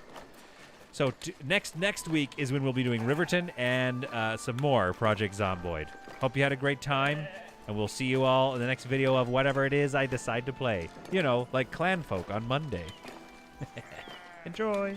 So next week is when we'll be doing Riverton and some more Project Zomboid. Hope you had a great time, and we'll see you all in the next video of whatever it is I decide to play. You know, like Clan Folk on Monday. Enjoy.